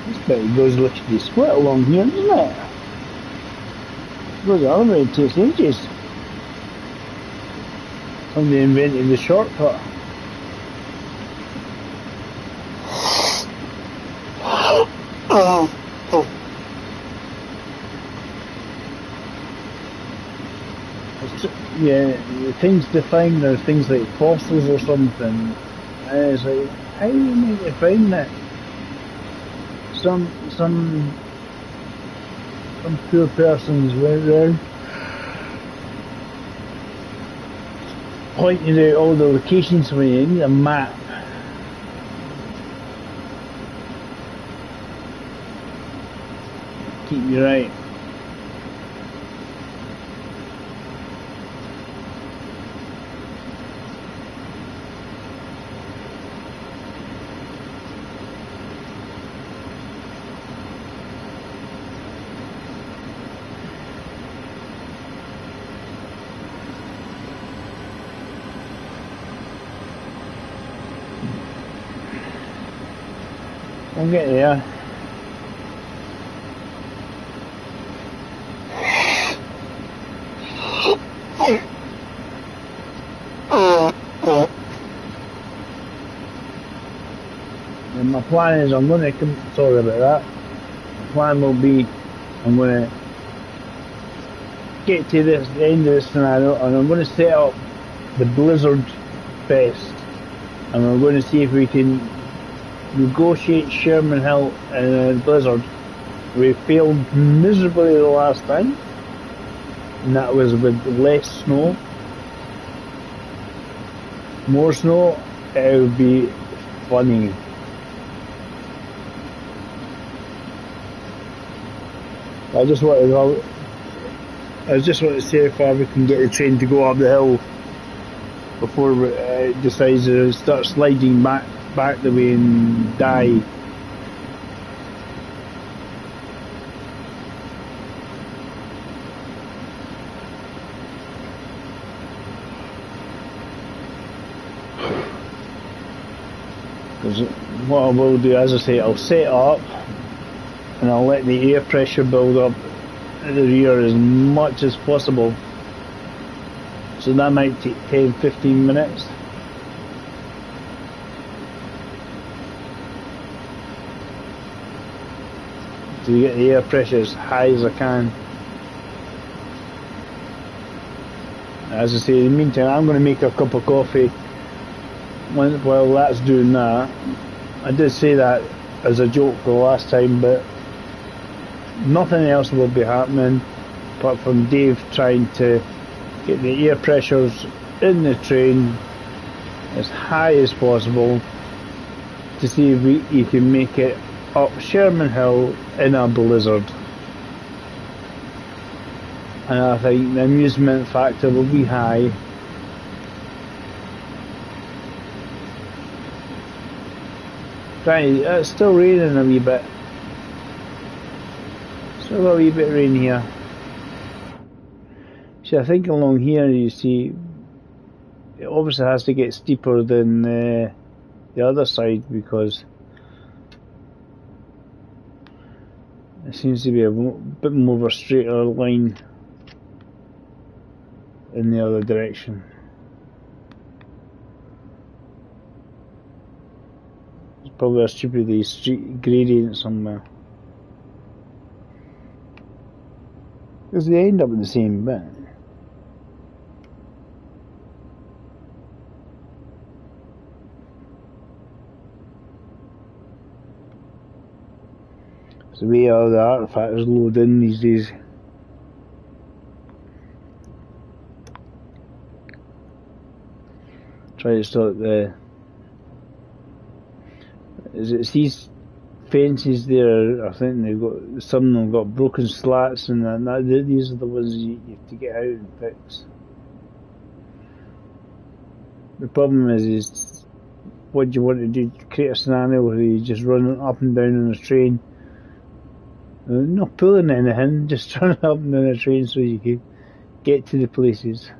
This bit goes literally split along here, doesn't it? It goes the other way, it takes ages. Somebody invented the shortcut. Yeah, things to find are things like fossils or something. And it's like, how do you make it find that? Some poor persons went round pointing out all the locations for you. You need a map. Keep you right. I'll get there. And my plan is I'm going to come, sorry about that. My plan will be I'm going to get to the end of this scenario and I'm going to set up the Blizzard Fest and we're going to see if we can negotiate Sherman Hill and Blizzard. We failed miserably the last time, and that was with less snow. More snow, it would be funny. I just want to see how far we can get the train to go up the hill before it decides to start sliding back the way and die. Because what I will do, as I say, I'll set up and I'll let the air pressure build up in the rear as much as possible. So that might take 10-15 minutes. To get the air pressure as high as I can. As I say, in the meantime, I'm going to make a cup of coffee while that's doing that. I did say that as a joke the last time, but nothing else will be happening apart from Dave trying to get the air pressures in the train as high as possible to see if he can make it up Sherman Hill in a blizzard. And I think the amusement factor will be high. Right, it's still raining a wee bit. Still a wee bit of rain here. See, I think along here, you see, it obviously has to get steeper than the other side, because it seems to be a bit more of a straighter line in the other direction. There's probably a stupidly street gradient somewhere. Because they end up in the same bit. It's the way all the artifacts load in these days. Try to start it's these fences there. I think they've got, some of them have got broken slats, and these are the ones you have to get out and fix. The problem is what do you want to do? Create a scenario where you just run up and down on a train, not pulling anything, just running up and down a train so you can get to the places.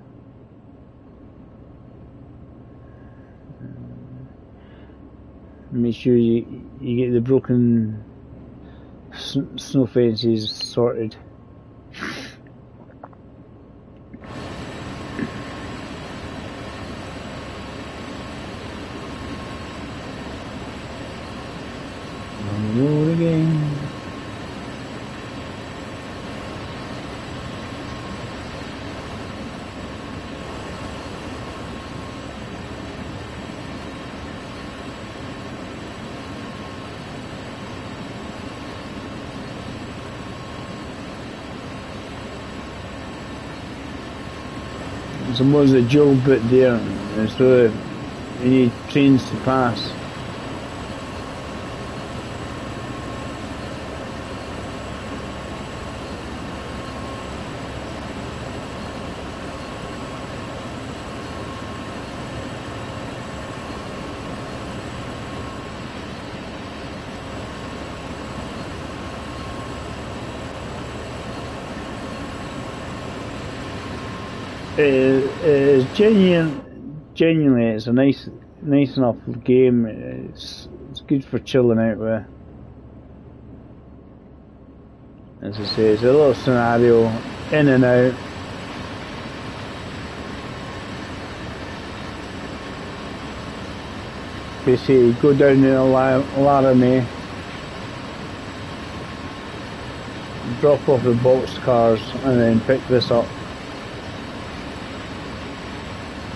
Make sure you get the broken snow fences sorted. On the road again. There was a dual bit there, and so you need trains to pass. It's genuinely, it's a nice enough game. It's good for chilling out with. As I say, it's a little scenario, in and out. Basically, go down to Laramie, drop off the box cars, and then pick this up.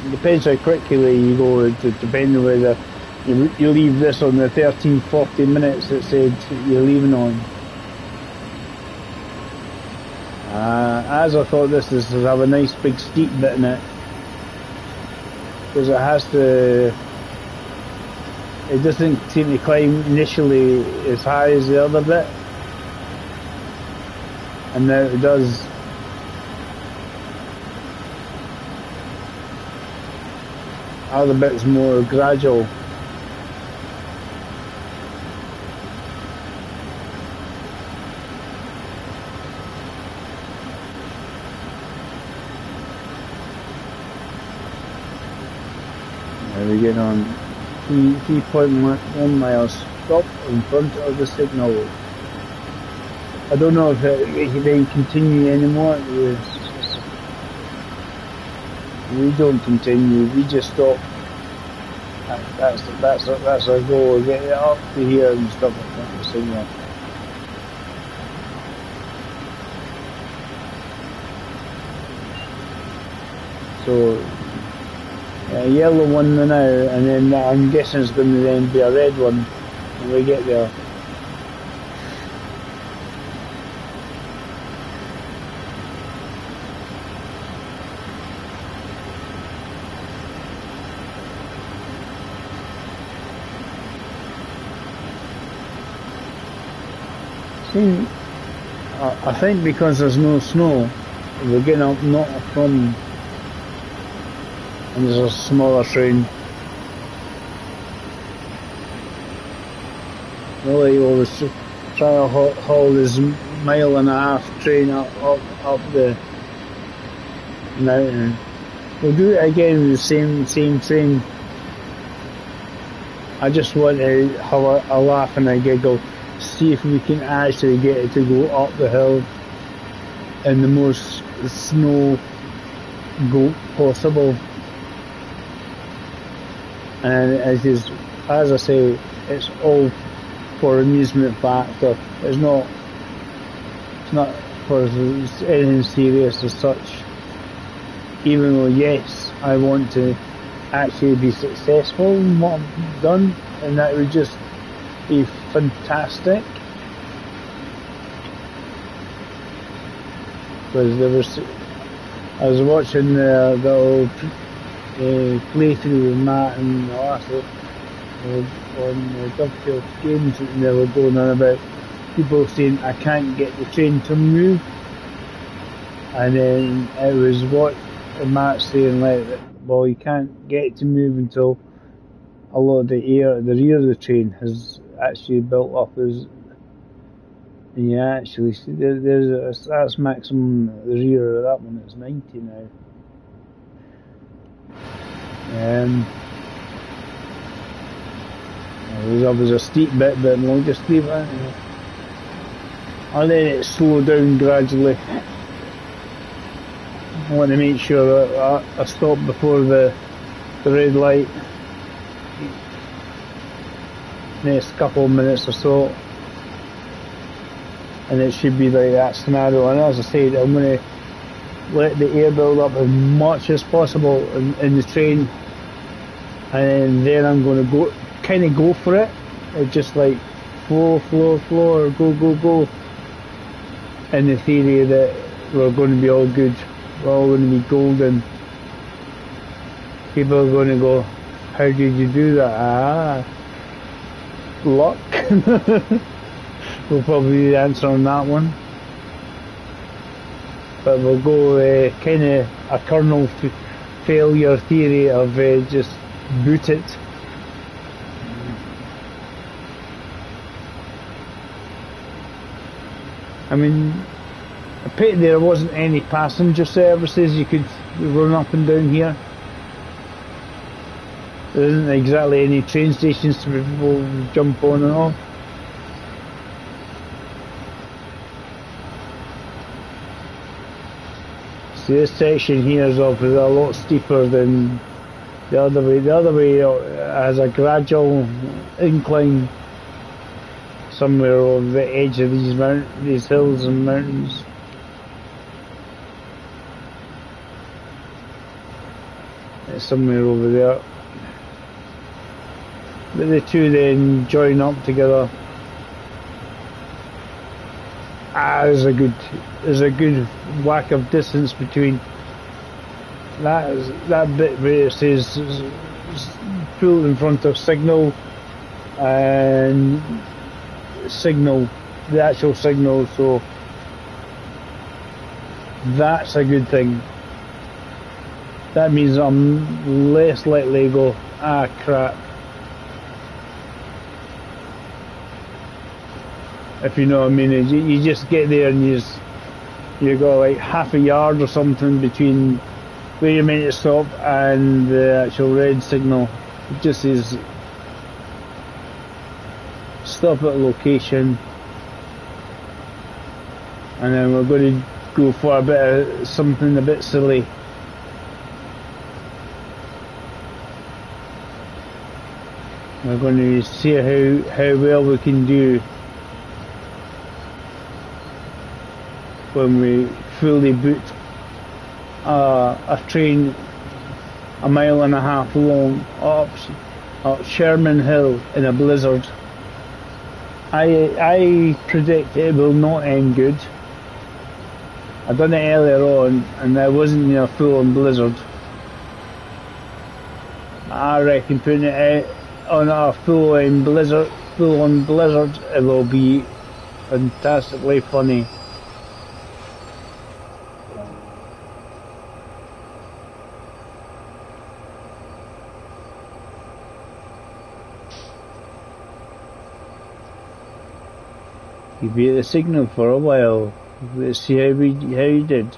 It depends how quickly you go. It depends on whether you leave this on the 13:40 minutes that said you're leaving on. As I thought, this does have a nice big steep bit in it, because it has to. It doesn't seem to climb initially as high as the other bit, and now it does. Other bit's more gradual. There we get on 3.1 miles. Stop in front of the signal. I don't know if they continue anymore. We don't continue, we just stop. That's our goal, get it up to here and stop in front of the signal. So, a yellow one now, and then I'm guessing it's going to then be a red one when we get there. See, I think because there's no snow, we're getting up not from, and there's a smaller train. Really, we'll try to haul this mile-and-a-half train up the mountain. We'll do it again with the same train. I just want to have a laugh and a giggle, see if we can actually get it to go up the hill in the most snow go possible. And as I say, it's all for amusement factor. It's not for anything serious as such. Even though, yes, I want to actually be successful in what I've done, and that would just be fantastic. Because I was watching the old playthrough with Matt and Alaska on the Dovetail Games, and they were going on about people saying, I can't get the train to move, and then it was what Matt's saying, like, well, you can't get it to move until a lot of the air at the rear of the train has actually built up. Yeah, actually, that's maximum at the rear of that one. It's 90 now. There was a steep bit, but we'll just leave it. I'll let it slow down gradually. I want to make sure that I stop before the red light. Next couple of minutes or so, and it should be like that scenario. And as I said, I'm going to let the air build up as much as possible in the train, and then I'm going to go for it. It's just like flow, or go, in the theory that we're going to be all good. We're all going to be golden. People are going to go, how did you do that? Luck. Will probably be the answer on that one. But we'll go kind of a kernel failure theory of just boot it. I mean, a pity there wasn't any passenger services you could run up and down here. There isn't exactly any train stations for people to jump on and off. See, this section here is obviously a lot steeper than the other way. The other way has a gradual incline somewhere over the edge of these hills and mountains. It's somewhere over there. But the two then join up together. There's a good whack of distance between that bit where it says pull in front of signal and signal, the actual signal, so that's a good thing. That means I'm less likely to go, crap. If you know what I mean, you just get there and you got like half a yard or something between where you're meant to stop and the actual red signal. It just says stop at location, and then we're going to go for a bit of something a bit silly. We're going to see how well we can do when we fully boot a train a mile and a half long up Sherman Hill in a blizzard. I predict it will not end good. I done it earlier on and I wasn't in a full-on blizzard. I reckon putting it out on a full-on blizzard, it will be fantastically funny. You beat the signal for a while. Let's see how you did.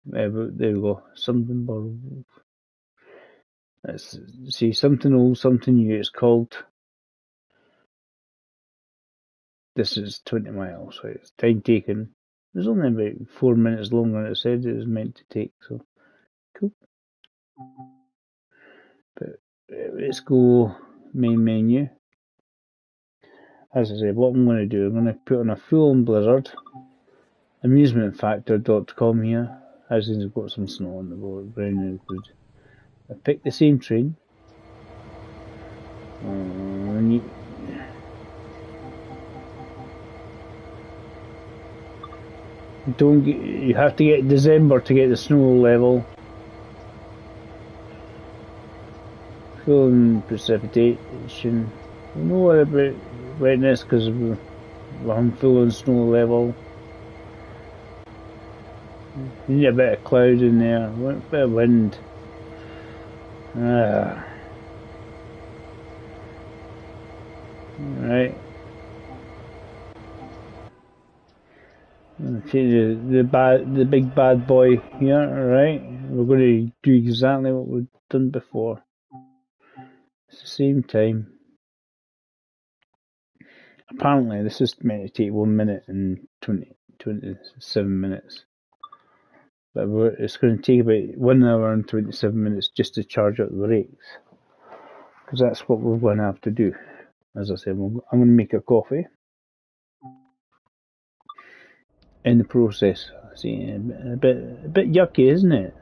There we go. Something borrowed. Let's see, something old, something new. It's called. This is 20 miles. Right? It's time taken. It was only about 4 minutes longer than it said it was meant to take. So cool. But let's go main menu. As I said, what I'm going to do, I'm going to put on a full-on blizzard. Amusementfactor.com here. As in, I've got some snow on the board. Brown good. I picked the same train. You have to get December to get the snow level. Full precipitation. We know what about wetness because we're on full on snow level. You need a bit of cloud in there, a bit of wind. Right. Okay, the big bad boy here, alright? We're going to do exactly what we've done before. It's the same time. Apparently this is meant to take 1 minute and 27 minutes. But it's going to take about 1 hour and 27 minutes just to charge up the brakes. Because that's what we're going to have to do. As I said, I'm going to make a coffee. In the process. See, a bit yucky, isn't it?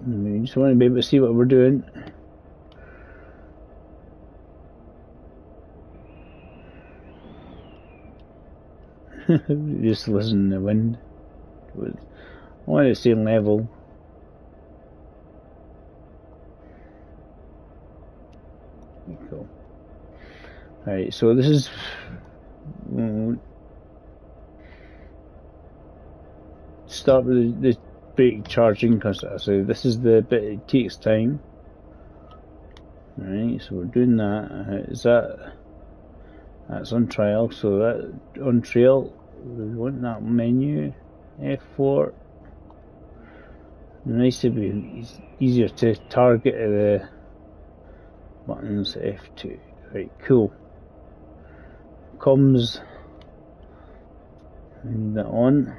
We just want to be able to see what we're doing. Just listen to the wind. I want it to stay level. Cool. Alright, so this is start with the brake charging because so this is the bit it takes time. Alright, so we're doing that. That's on trial, so that on trail we want that menu F4. Nice to be easier to target the buttons F2. Right, cool. Comms and that on.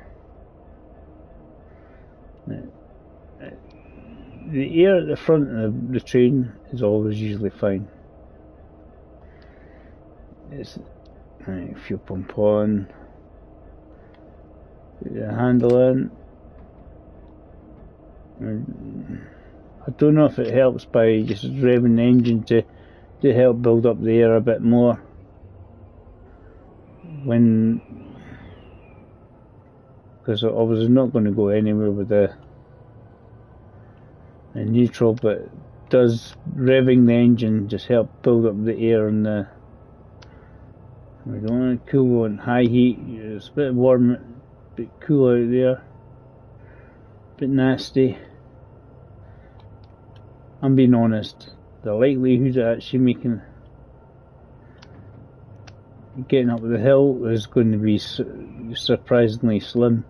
The air at the front of the train is always usually fine. It's right, fuel pump on. Put the handle in. I don't know if it helps by just revving the engine to help build up the air a bit more. Because I was not going to go anywhere with the neutral, but does revving the engine just help build up the air in the. We don't want to cool on high heat. It's a bit warm, a bit cool out there, a bit nasty. I'm being honest. The likelihood of actually getting up the hill is going to be surprisingly slim.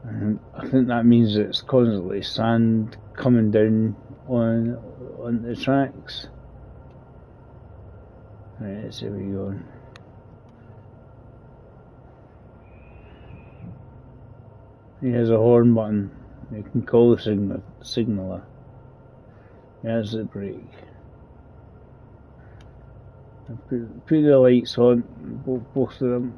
And I think that means it's constantly sand coming down on the tracks. Right, let's see where we're going. Here's a horn button. You can call the signaller. There's the brake. Put the lights on, both of them.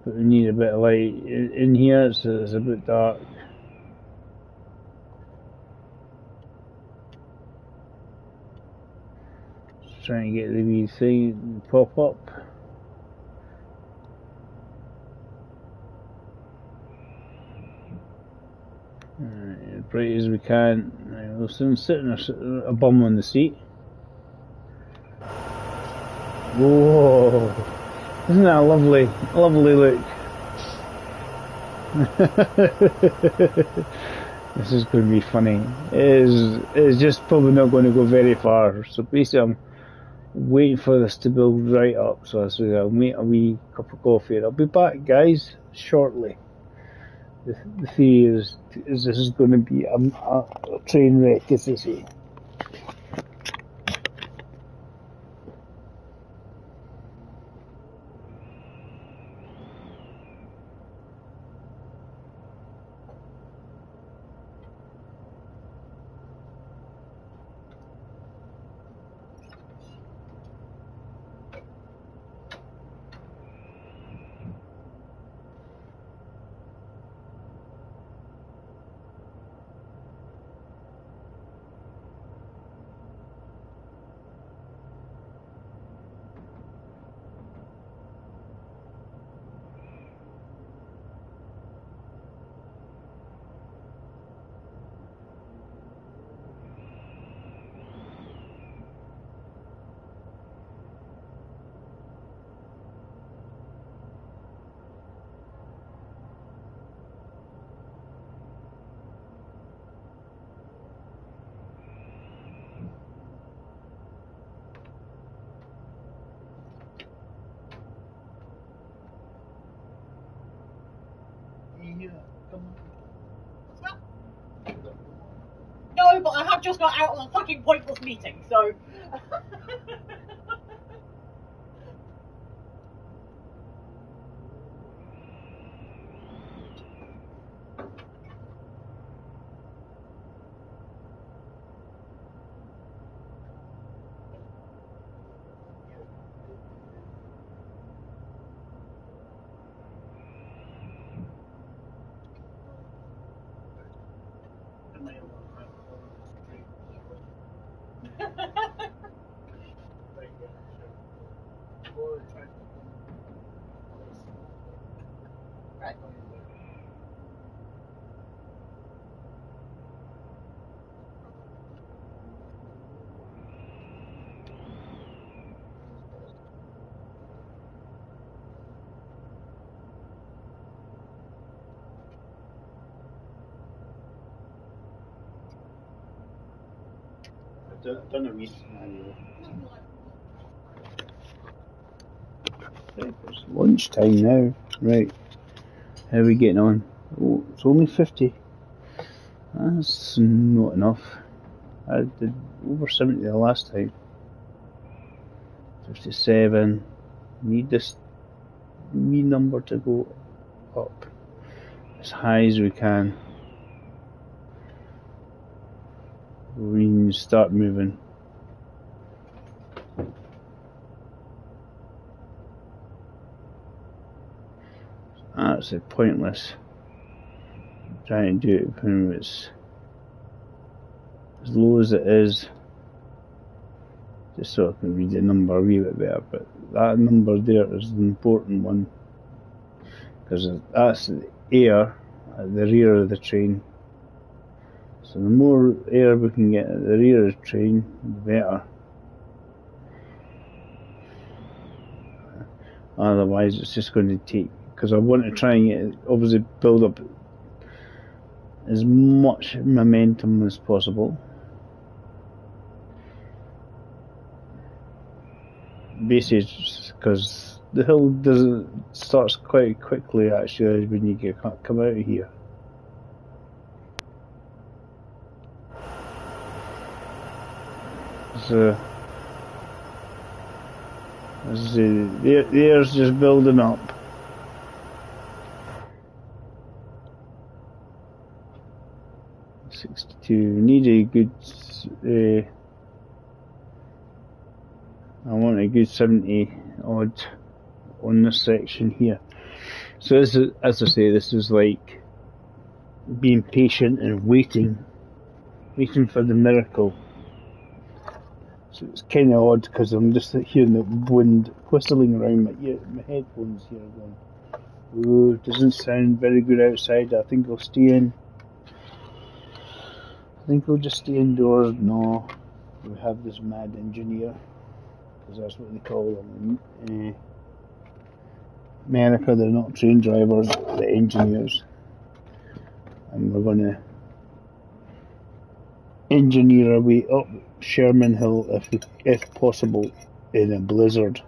But we need a bit of light in here, so it's a bit dark. trying to get the wee thing to pop up. As bright as we can. We'll soon sit in a bum on the seat. Whoa! Isn't that a lovely look? This is going to be funny. It's just probably not going to go very far. So basically I'm waiting for this to build right up. So I said I'll make a wee cup of coffee and I'll be back, guys, shortly. The theory is this is going to be a train wreck, as they say. No, but I have just got out of a fucking pointless meeting, so... Right. I've done a wee scenario. Right, it's lunchtime now. Right, how are we getting on? Oh, it's only 50. That's not enough. I did over 70 the last time. 57. Need this wee number to go up as high as we can. We can start moving. That's pointless. Trying to do it when it's as low as it is, just so I can read the number a wee bit better. But that number there is the important one, because that's the air at the rear of the train. So the more air we can get at the rear of the train, the better. Otherwise it's just going to take, because I want to try and get, obviously build up as much momentum as possible. Basically, because the hill starts quite quickly actually when you come out of here. So, as I say, the air's just building up. We need a good, I want a good 70 odd on this section here. So this is, as I say, this is like being patient and waiting for the miracle. So it's kind of odd because I'm just hearing the wind whistling around my headphones here going, ooh, it doesn't sound very good outside. I think I'll stay in. I think we'll just stay indoors. No, we have this mad engineer, because that's what they call them in America. They're not train drivers, they're engineers. And we're going to engineer our way up Sherman Hill if possible in a blizzard.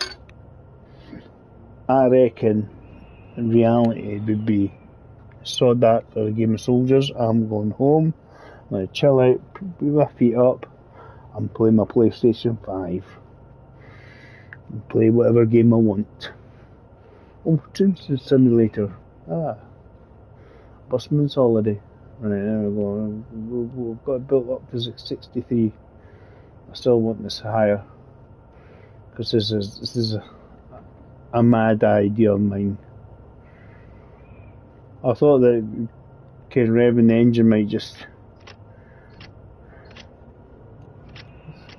I reckon in reality it would be sod that for a game of soldiers. I'm going home, I'm going to chill out, put my feet up, and play my PlayStation 5. And play whatever game I want. Oh, Train Simulator. Busman's Holiday. Right, there we go. We've got it built up to 63. I still want this higher, because this is a mad idea of mine. I thought that revving the engine might just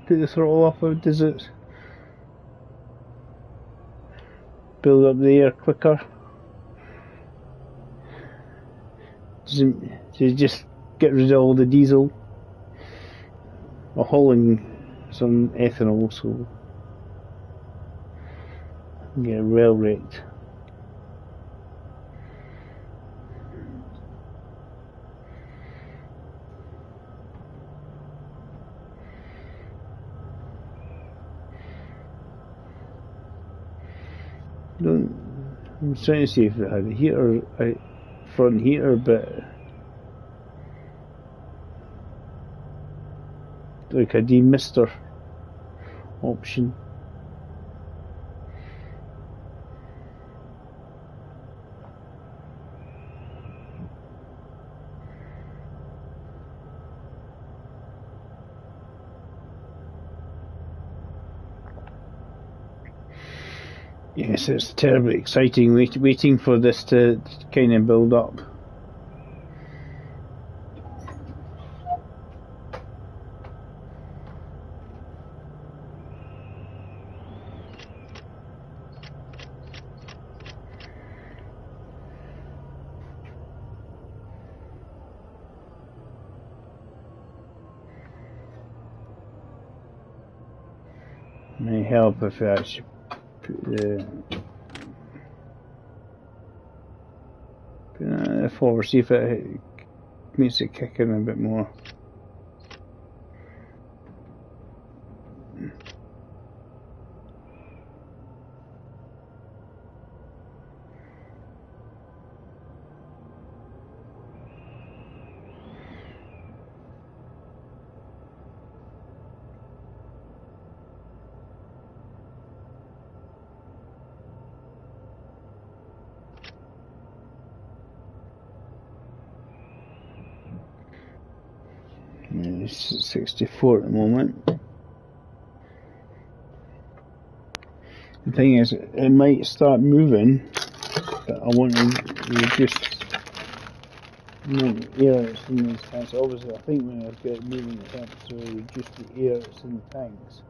put the throttle off. Or does it build up the air quicker? Does it just get rid of all the diesel? We're hauling some ethanol, so get rail rate. I'm trying to see if it had a heater, front heater, but like a demister option. Yes, it's terribly exciting waiting for this to kind of build up. It may help if I actually put the forward, see if it makes it kick in a bit more. It's at 64 at the moment. The thing is, it might start moving, but I want to reduce the air that's in these tanks. Obviously, I think when I get it moving, it helps to reduce the air that's in the tanks.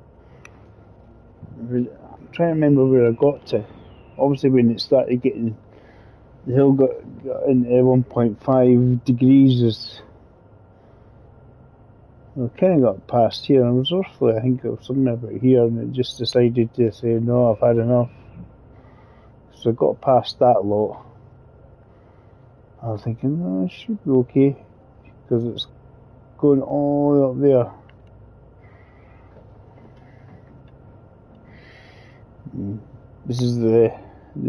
I'm trying to remember where I got to. Obviously, when it started getting, the hill got into 1.5 degrees. I kind of got past here, and I was roughly, I think it was somewhere about here, and it just decided to say, no, I've had enough. So I got past that lot. I was thinking, no, it should be okay, because it's going all the way up there. This is the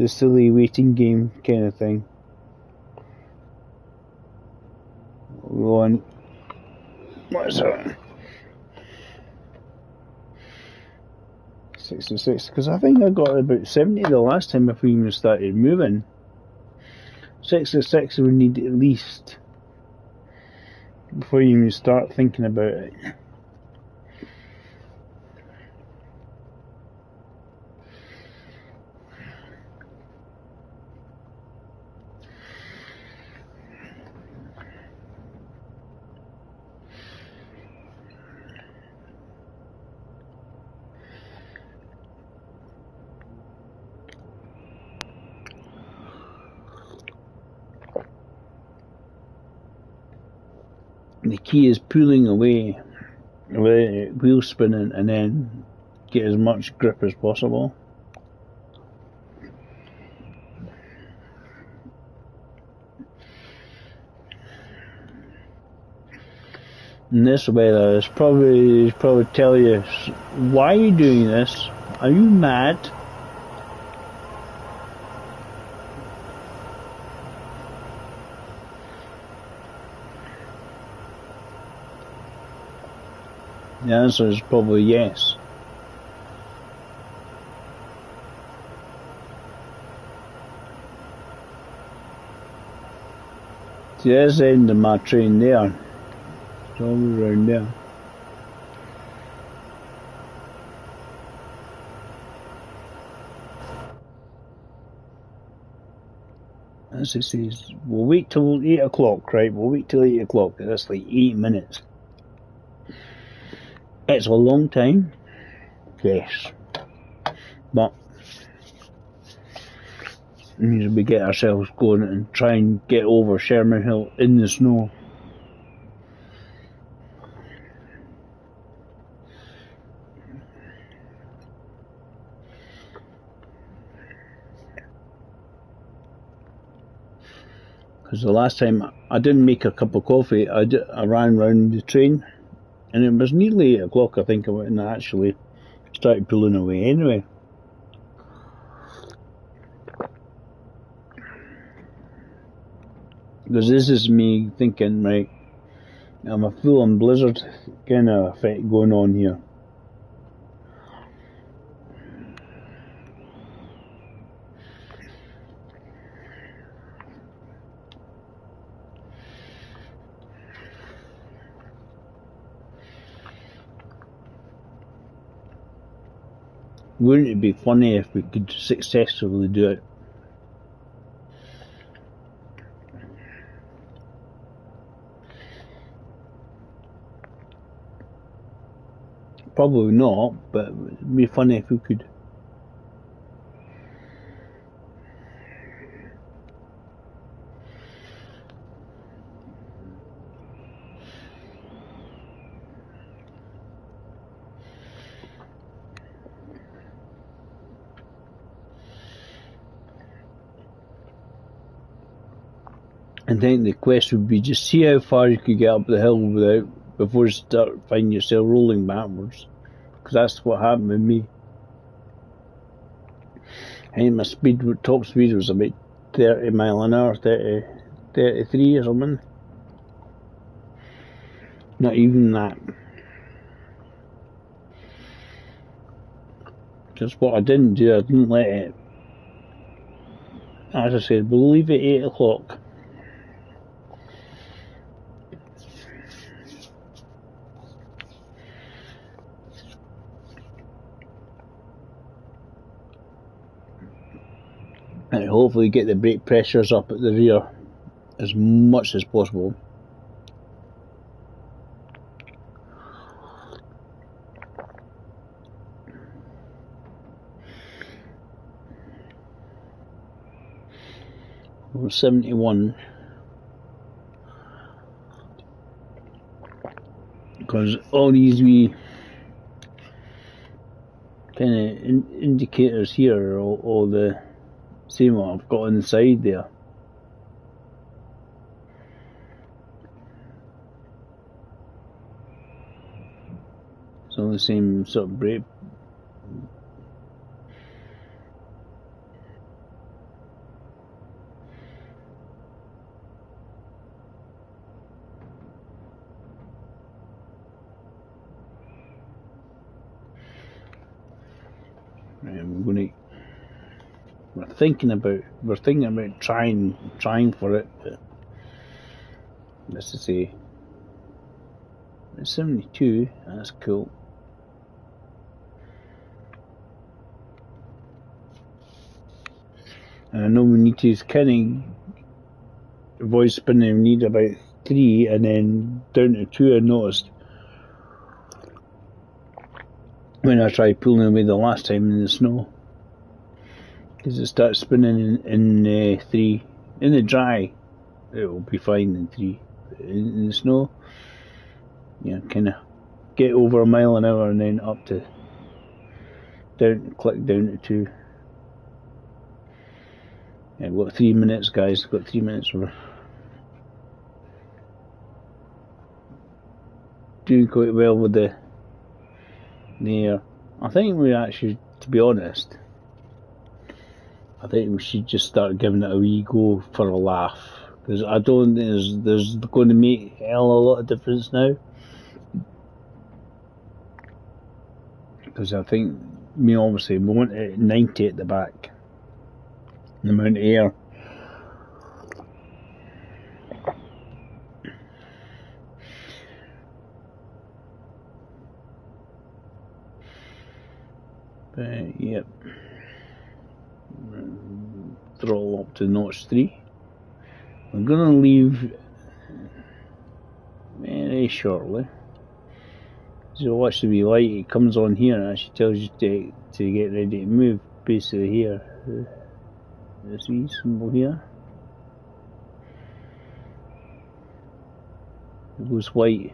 silly waiting game kind of thing. Go on. What is that? 66, because I think I got about 70 the last time if we even started moving. 66 we need at least before you even start thinking about it. The key is pulling away with wheel spinning and then get as much grip as possible. In this weather, it's probably tell you, why are you doing this? Are you mad? The answer is probably yes. See, there's the end of my train there. It's all around there. As it says, we'll wait till 8 o'clock, right? We'll wait till 8 o'clock. That's like 8 minutes. It's a long time. Yes. But we get ourselves going and try and get over Sherman Hill in the snow. Because the last time I didn't make a cup of coffee, I ran round the train, and it was nearly 8 o'clock, I think, when I actually started pulling away anyway. Because this is me thinking, right, I'm a full-on blizzard kind of effect going on here. Wouldn't it be funny if we could successfully do it? Probably not, but it'd be funny if we could. And then the quest would be just see how far you could get up the hill before you start finding yourself rolling backwards. Because that's what happened with me. I think my top speed was about 30 mile an hour, 33 or something. Not even that. Because what I didn't do, I didn't let it. As I said, we'll leave it 8 o'clock. And hopefully get the brake pressures up at the rear as much as possible. We're 71. Because all these wee kind of indicators here are all the same what I've got on the side there. It's all the same sort of brake. We're thinking about trying for it, but let's just say it's 72. That's cool. And I know we need to kind of avoid spinning. We need about 3 and then down to 2. I noticed when I tried pulling away the last time in the snow. Because it starts spinning in 3. In the dry, it will be fine in 3. In the snow, you know, kind of get over a mile an hour and then up to down, click down to 2. Yeah, we've got 3 minutes, guys. We've got 3 minutes. We're doing quite well with the air. I think we actually, to be honest, I think we should just start giving it a wee go for a laugh, because I don't think there's going to make hell a lot of difference now. Because I think, obviously we want it at 90 at the back, the amount of air. But, yep. Throttle up to notch 3. I'm gonna leave very shortly. So watch the wee light, it comes on here and actually tells you to get ready to move. Basically here, this wee symbol here, it goes white.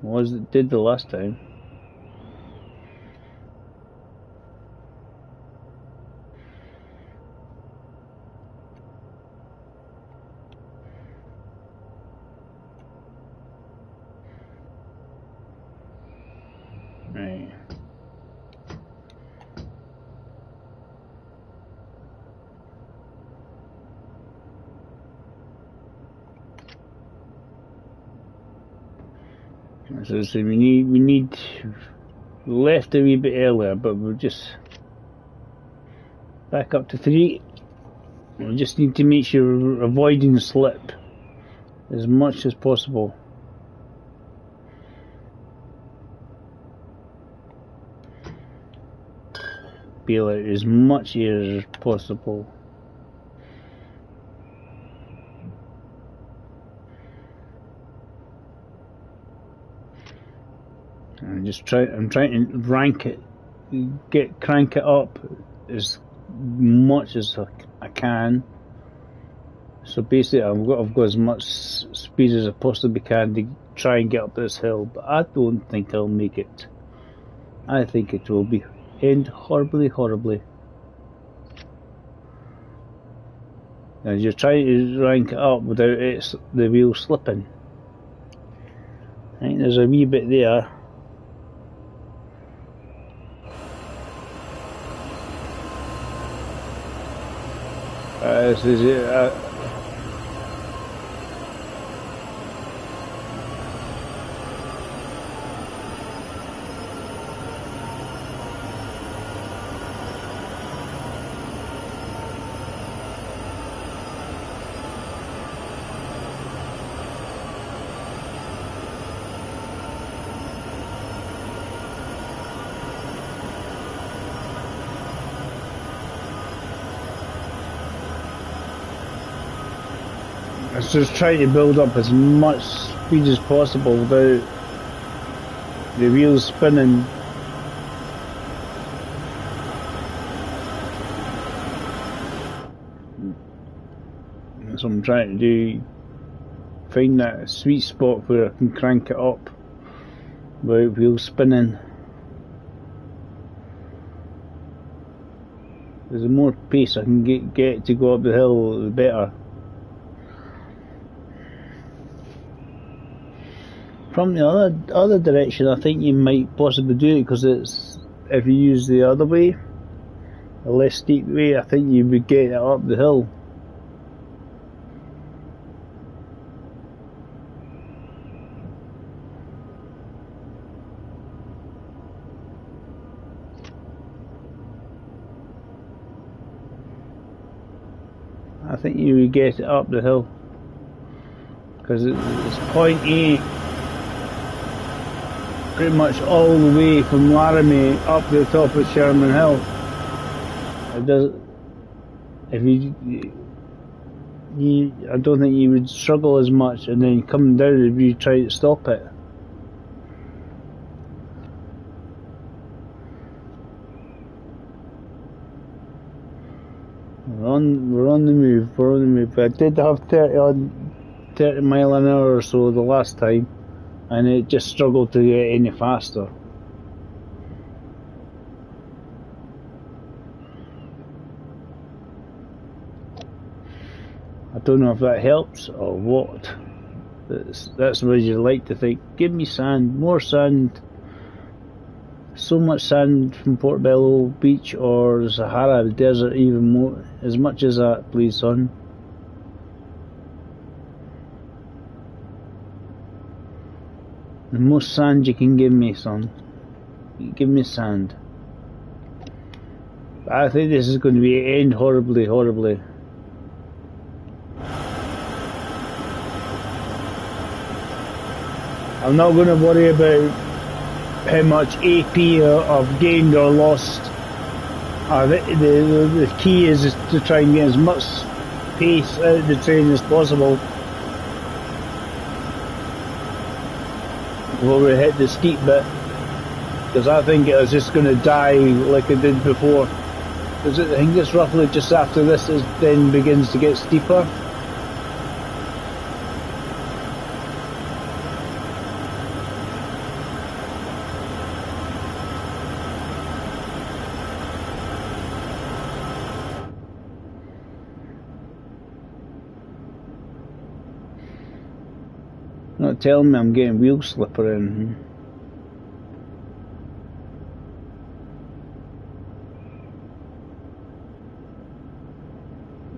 What was it did the last time? Right. So we need left a wee bit earlier, but we'll just back up to 3. We just need to make sure we're avoiding slip as much as possible. Bail out as much air as possible. I'm trying to rank it, crank it up as much as I can. So basically, I've got as much speed as I possibly can to try and get up this hill. But I don't think I'll make it. I think it will end horribly, horribly. And you're trying to rank it up without the wheel slipping. I think there's a wee bit there. This is it. It's just trying to build up as much speed as possible without the wheels spinning. That's what I'm trying to do. Find that sweet spot where I can crank it up without wheels spinning. The more pace I can get to go up the hill, the better. From the other direction, I think you might possibly do it, because it's, if you use the other way, the less steep way, I think you would get it up the hill. I think you would get it up the hill, because it's point A. Pretty much all the way from Laramie up to the top of Sherman Hill. It does. If I don't think you would struggle as much, and then coming down if you try to stop it. We're on the move. I did have 30 odd 30 mile an hour or so the last time, and it just struggled to get any faster. I don't know if that helps or what. That's what you like to think. Give me sand, more sand. So much sand from Portobello Beach or Sahara Desert, even more, as much as that, please, son. The most sand you can give me, son. Give me sand. I think this is going to end horribly, horribly. I'm not going to worry about how much AP I've gained or lost. The key is to try and get as much pace out of the train as possible before we hit the steep bit, because I think it was just going to die like it did before. Because I think it's roughly just after this it then begins to get steeper. Not telling me I'm getting wheel slipper in.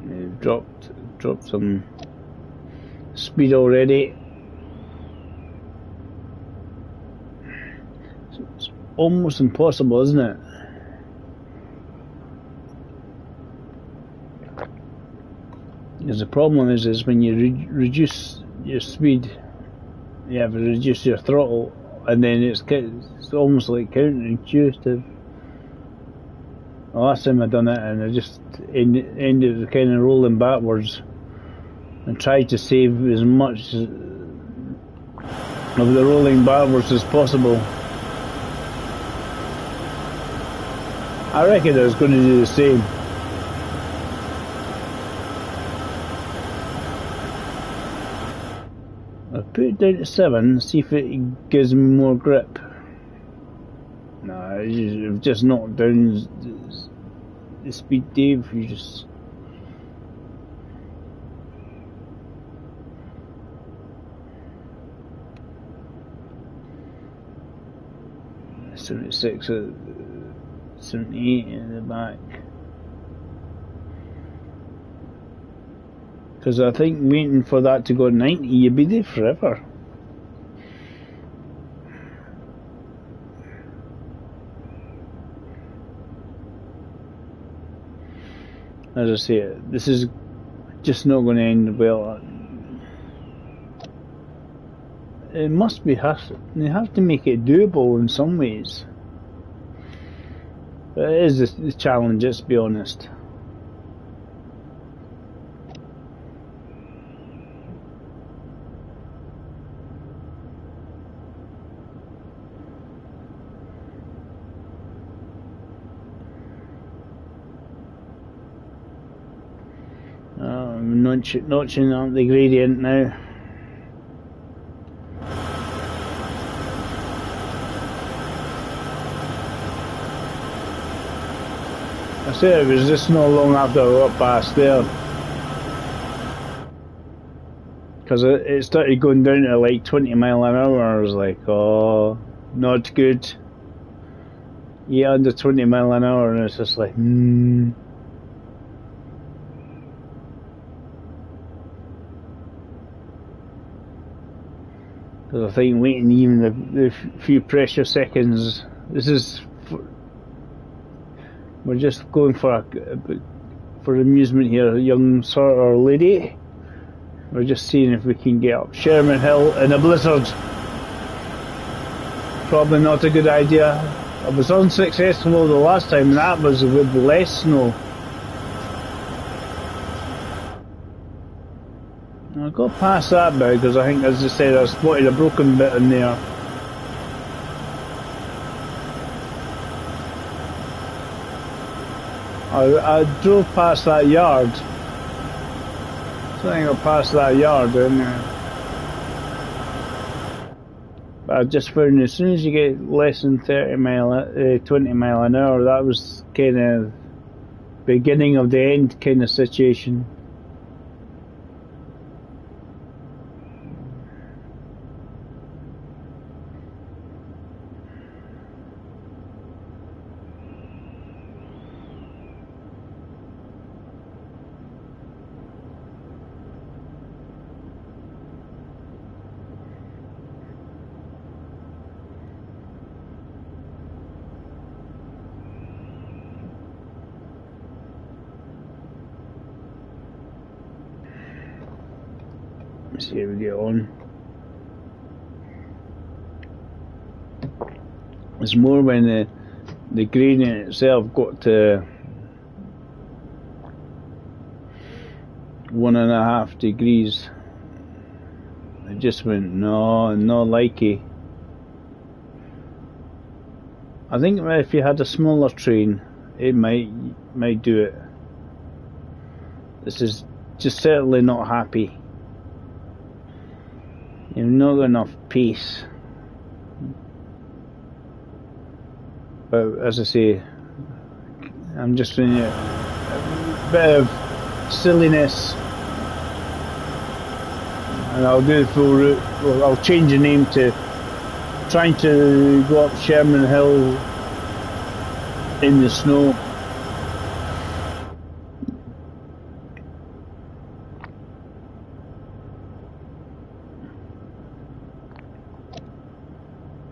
They've dropped some speed already. It's almost impossible, isn't it? Because the problem is when you reduce your speed, you have to reduce your throttle, and then it's almost like counterintuitive. The last time I done it, and I just ended kind of rolling backwards, and tried to save as much of the rolling backwards as possible. I reckon I was going to do the same. I'll put it down to 7, see if it gives me more grip. Nah, I've just knocked down the speed, Dave. You just... .76 at 78 in the back. Because I think waiting for that to go 90, you'd be there forever. As I say, this is just not going to end well. It must be they have to make it doable in some ways. But it is the challenge, let's be honest. I'm notching up the gradient now. I said it was just not long after I got past there, because it started going down to like 20 mile an hour. I was like, oh, not good. Yeah, under 20 mile an hour, and it's just like, Because I think waiting even the few pressure seconds, we're just going for amusement here, young sir or lady. We're just seeing if we can get up Sherman Hill in a blizzard. Probably not a good idea. I was unsuccessful the last time, and that was with less snow. I got past that bit because I think, as I said, I spotted a broken bit in there. I drove past that yard, So I got past that yard, and but I just found as soon as you get less than 20 mile an hour, that was kind of beginning of the end kind of situation. Let's see how we get on. It's more when the gradient itself got to 1.5 degrees. I just went, no, not likey. I think if you had a smaller train, it might do it. This is just certainly not happy. You've not got enough pace. But as I say, I'm just feeling a bit of silliness. And I'll do the full route. Well, I'll change the name to trying to go up Sherman Hill in the snow.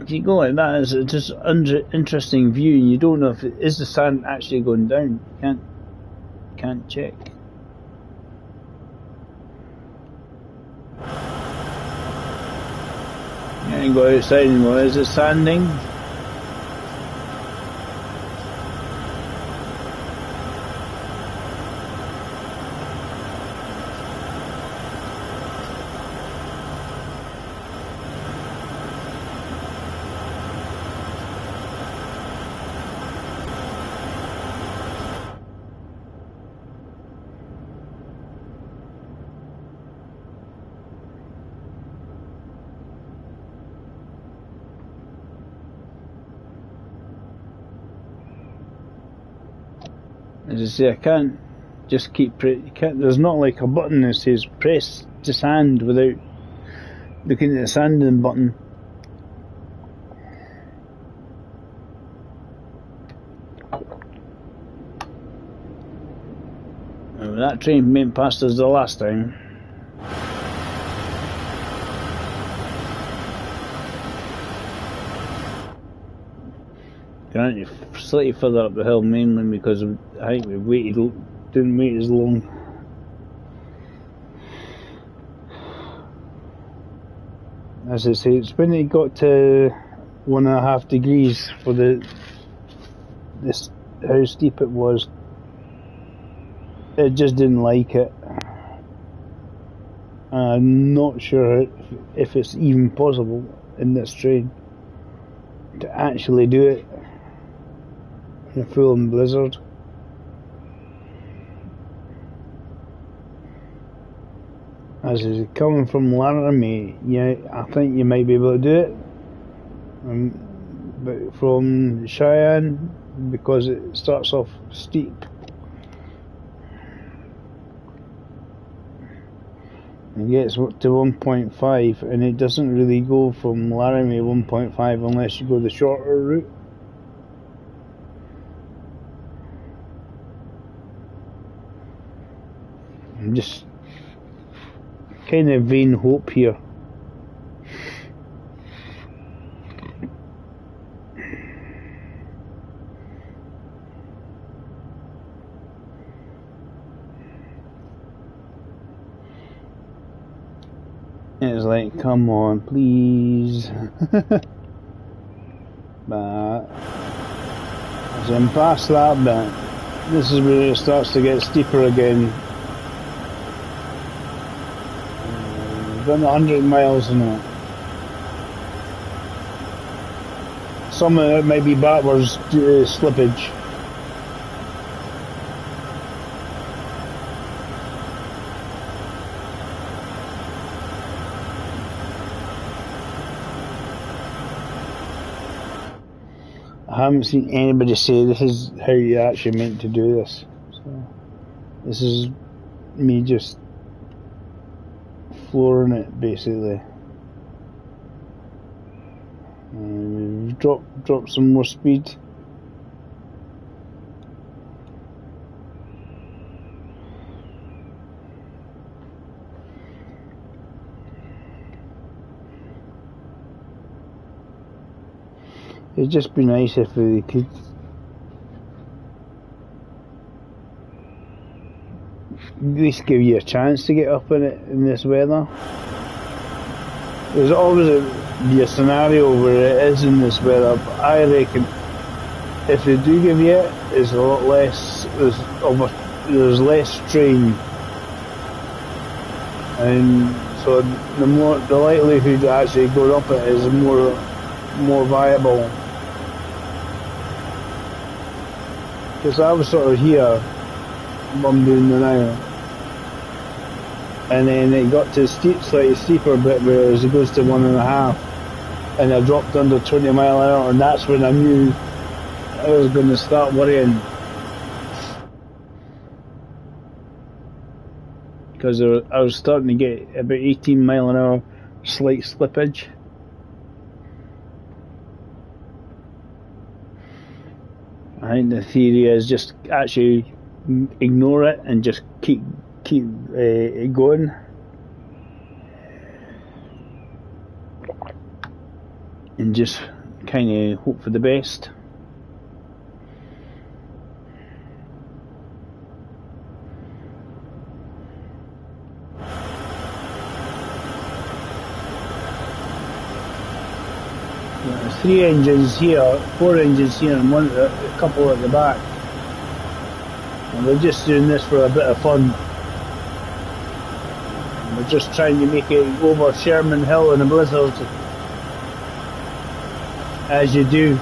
If you go like that, it's just interesting view, and you don't know if is the sand actually going down. You can't check. You ain't go outside anymore. Is it sanding? As I say, I can't just keep. There's not like a button that says press to sand without looking at the sanding button. Well, that train went past us the last time. Granted, slightly further up the hill, mainly because I think we didn't wait as long. As I say, it's when it got to 1.5 degrees for this how steep it was. It just didn't like it. I'm not sure if it's even possible in this train to actually do it in a full blizzard. As is coming from Laramie, yeah, I think you might be able to do it. But from Cheyenne, because it starts off steep. It gets up to 1.5, and it doesn't really go from Laramie 1.5 unless you go the shorter route. I'm just kind of vain hope here. It's like, come on, please. But as I'm past that bit, this is where it starts to get steeper again. Done 100 miles an hour. Some of it might be backwards due to slippage. I haven't seen anybody say this is how you actually meant to do this. So this is me just flooring it basically. And we've dropped some more speed. It'd just be nice if we could at least give you a chance to get up in it in this weather. There's always be a scenario where it is in this weather, but I reckon if they do give you it, it's a lot less. There's less strain, and so the likelihood of actually going up it is more viable. Because I was sort of here, what I'm doing now, and then it got to slightly steeper bit where it goes to 1.5, and I dropped under 20 mile an hour, and that's when I knew I was going to start worrying. Because I was starting to get about 18 mile an hour slight slippage. I think the theory is just actually ignore it and just keep it going. And just kind of hope for the best. There's 3 engines here, 4 engines here, and a couple at the back. And we're just doing this for a bit of fun. And we're just trying to make it over Sherman Hill in a blizzard, as you do.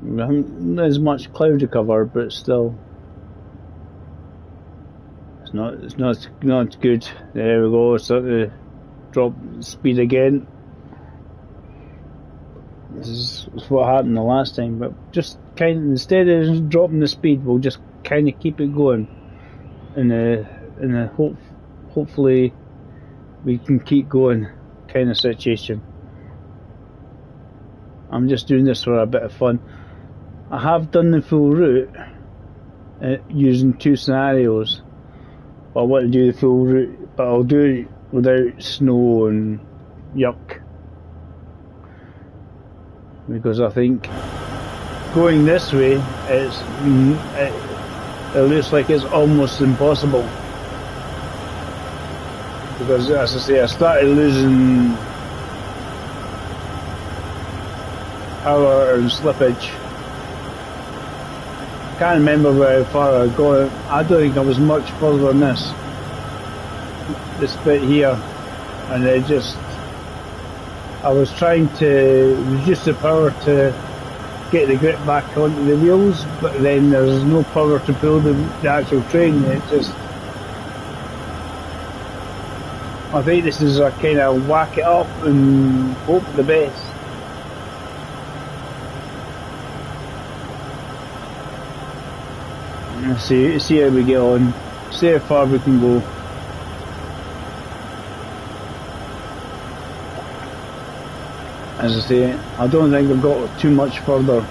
Not as much cloud to cover, but still, it's not good. There we go. So drop speed again. This is what happened the last time, but just kind of, instead of dropping the speed, we'll just kind of keep it going. Hopefully we can keep going kind of situation. I'm just doing this for a bit of fun. I have done the full route using 2 scenarios. I want to do the full route, but I'll do it without snow and yuck, because I think going this way it looks like it's almost impossible, because as I say, I started losing power and slippage. I can't remember how far I got. I don't think I was much further than this bit here, and I was trying to reduce the power to get the grip back onto the wheels, but then there's no power to pull the actual train. I think this is a kind of whack it up and hope for the best. Let's see how we get on, see how far we can go. As I say, I don't think I've got too much further,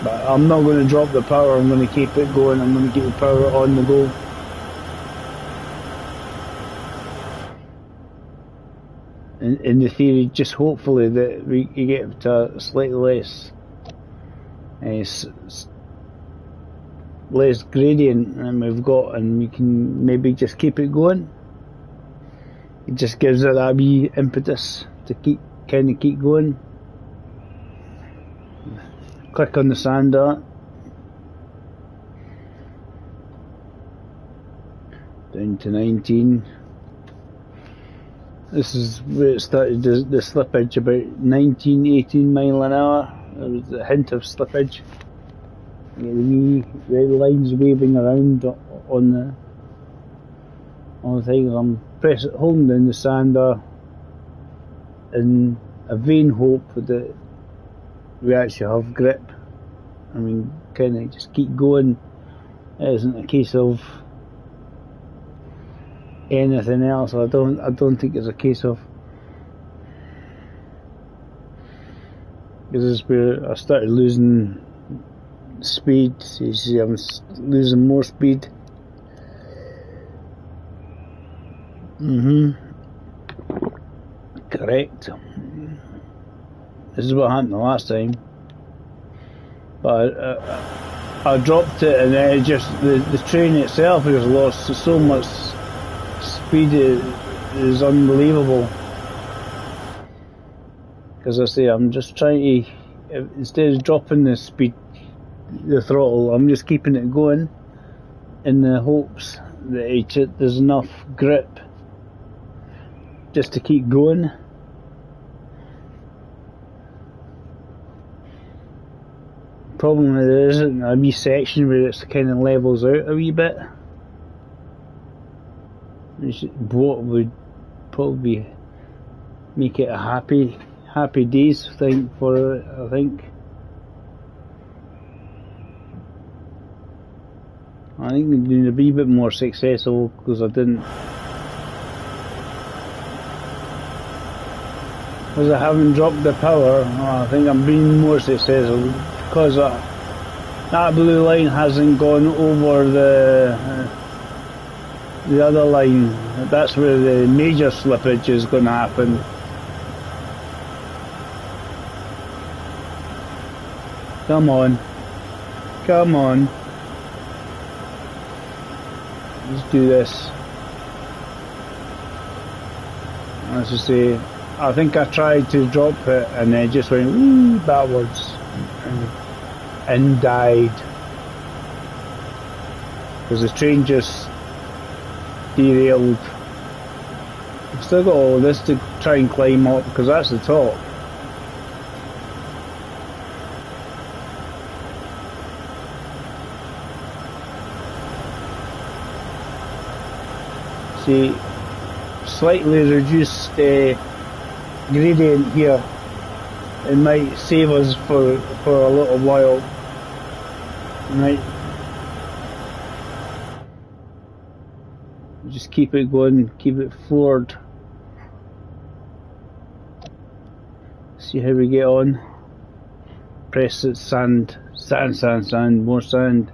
but I'm not going to drop the power. I'm going to keep it going. I'm going to keep the power on the go. In the theory, just hopefully that we get to slightly less gradient than we've got, and we can maybe just keep it going. It just gives it that wee impetus to keep going. Click on the sand dart. Down to 19. This is where it started, the slippage, about 18 mile an hour. There was a hint of slippage. You get the wee red lines waving around on the thing. I'm holding down the sander and a vain hope that we actually have grip. I mean, kind of just keep going. It isn't a case of anything else. I don't think it's a case of. This is where I started losing speed. You see, I'm losing more speed. Correct. This is what happened the last time. But I dropped it, and then it just the train itself has lost so much speed. It is unbelievable. Because I say, I'm just trying to, instead of dropping the speed, the throttle, I'm just keeping it going in the hopes that there's enough grip just to keep going. Problem is there isn't a wee section where it kind of levels out a wee bit. What would probably make it a happy days thing for it, I think. I think we've been a wee bit more successful because I haven't dropped the power. I think I'm being more successful because that blue line hasn't gone over the other line. That's where the major slippage is going to happen. Come on. Let's do this. As I say, I think I tried to drop it and it just went wee backwards and died. Because the train just derailed. I've still got all this to try and climb up because that's the top. See, slightly reduced gradient here. It might save us for a little while. Right. Just keep it going, keep it forward. See how we get on. Press it, sand, more sand.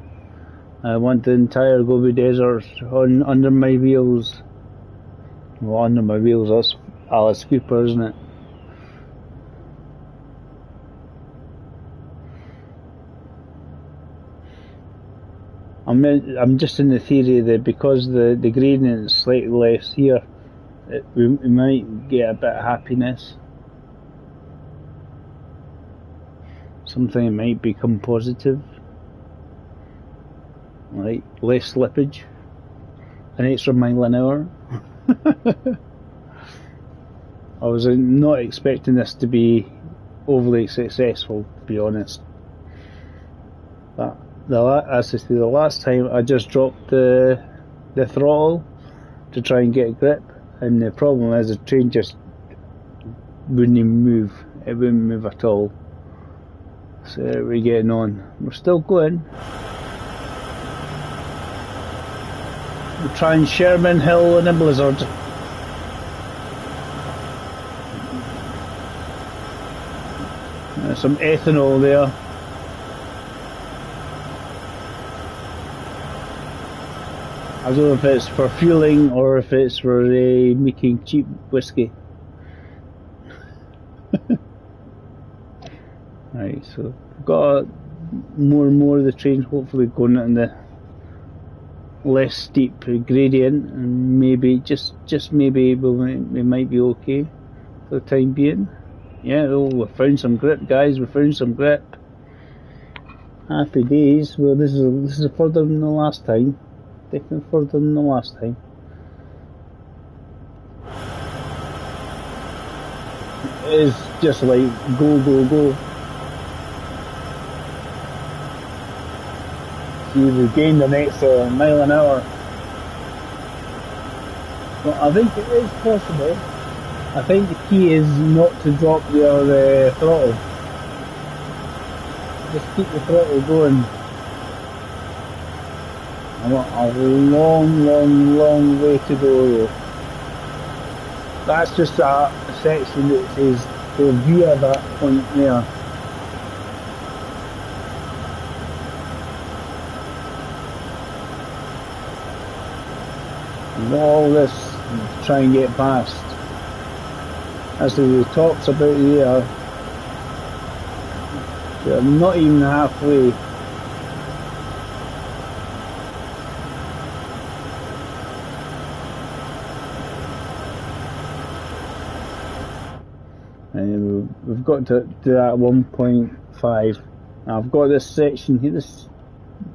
I want the entire Gobi Desert under my wheels. Well, under my wheels, that's Alice Cooper, isn't it? I'm just in the theory that because the gradient is slightly less here, we might get a bit of happiness. Something might become positive. Like less slippage, an extra mile an hour. I was not expecting this to be overly successful, to be honest. But as I say, the last time I just dropped the throttle to try and get grip, and the problem is the train just wouldn't even move. It wouldn't move at all. So we're getting on. We're still going. We're trying Sherman Hill in a blizzard. There's some ethanol there. I don't know if it's for fueling or if it's for making cheap whiskey. Right, so we've got more and more of the train hopefully going in the less steep gradient, and maybe just maybe we might be okay for the time being. Yeah, oh, we found some grip, guys. We found some grip. Happy days. Well, this is further than the last time. Definitely further than the last time. It is just like go. See, we've gained an extra mile an hour. Well, I think it is possible I think the key is not to drop your throttle. Just keep the throttle going. I want a long way to go though. That's just a section that says go via that point there. And all this to try and get past. As the top's about here, so I'm not even halfway. And we've got to that 1.5. I've got this section here. This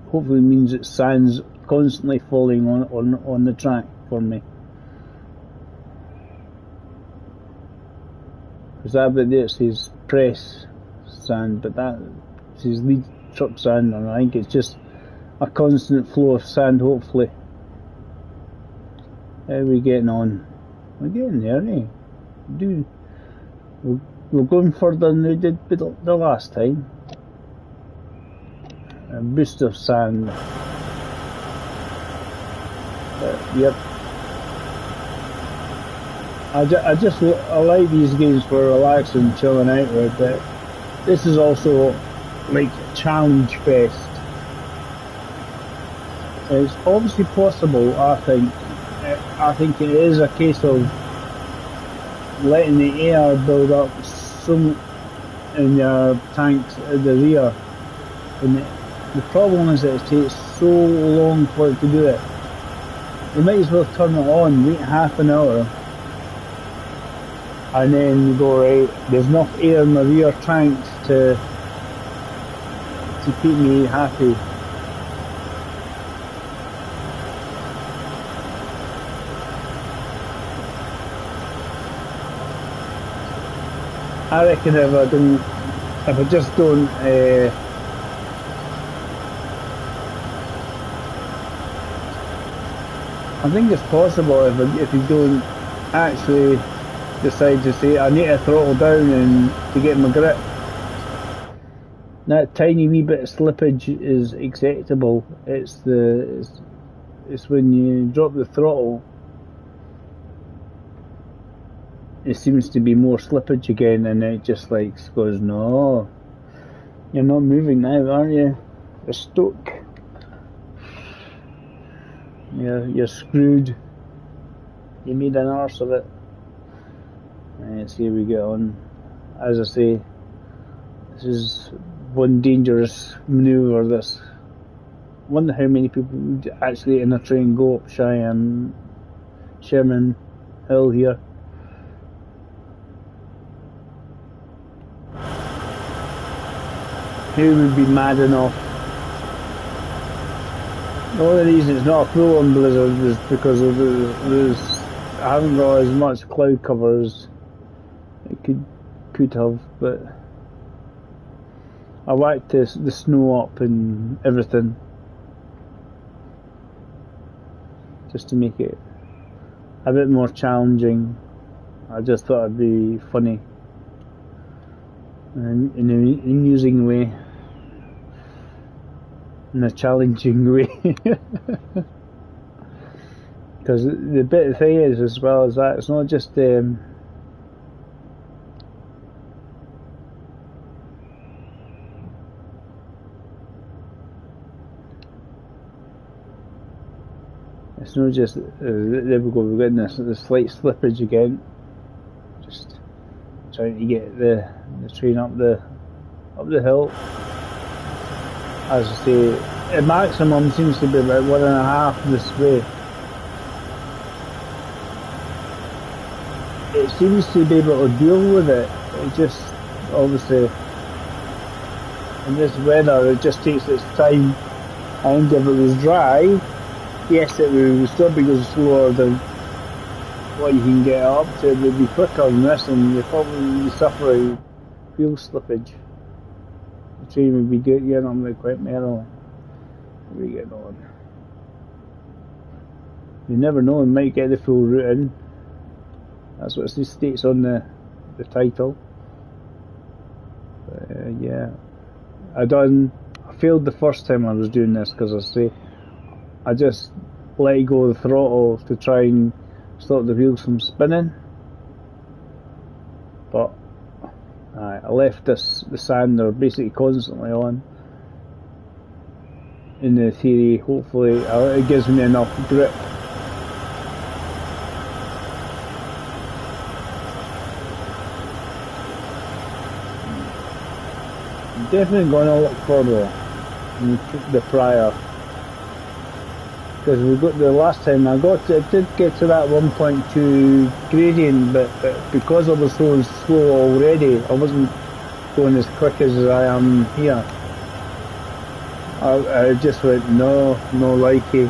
hopefully means that sand's constantly falling on the track for me. Because that bit there says press sand, but that says lead truck sand, and I think it's just a constant flow of sand, hopefully. How are we getting on? We're getting there, eh? We're going further than we did the last time. A boost of sand. Yep. I like these games for relaxing, chilling out with, but this is also like challenge fest. It's obviously possible, I think. I think it is a case of letting the air build up some in your tanks at the rear. And the problem is that it takes so long for it to do it. You might as well turn it on, wait half an hour, and then you go, right, there's enough air in my rear tanks to keep me happy. I reckon if I just don't I think it's possible if you don't actually decide to say I need to throttle down and to get my grip. That tiny wee bit of slippage is acceptable. It's when you drop the throttle, it seems to be more slippage again, and it just like goes, no, you're not moving now, are you? You're stuck. You're screwed. You made an arse of it. Let's see how we get on. As I say, this is one dangerous manoeuvre. This. I wonder how many people would actually in a train go up Cheyenne, Sherman Hill here. Who would be mad enough? The only reason it's not a full-on blizzard is because of I haven't got as much cloud cover as it could have, but I whacked the snow up and everything just to make it a bit more challenging. I just thought it'd be funny in an amusing way. In a challenging way. Because the bit of thing is, as well as that, it's not just it's not just there we go, we're getting this slight slippage again. Just trying to get the train up the hill. As I say, the maximum seems to be about 1.5 this way. It seems to be able to deal with it. It just, obviously, in this weather, it just takes its time. And if it was dry, yes, it would still be going slower than what you can get up to. It would be quicker than this, and you'd probably be suffering fuel slippage. The train would be getting on like quite merrily. We get on. You never know, we might get the full route in. That's what it states on the title. Yeah, I failed the first time I was doing this because I just let go of the throttle to try and stop the wheels from spinning. But I left the sander basically constantly on. In the theory, hopefully it gives me enough grip. Definitely going a lot further than the prior, because we got the last time I did get to that 1.2 gradient, but because I was so slow already, I wasn't going as quick as I am here. I just went no likey.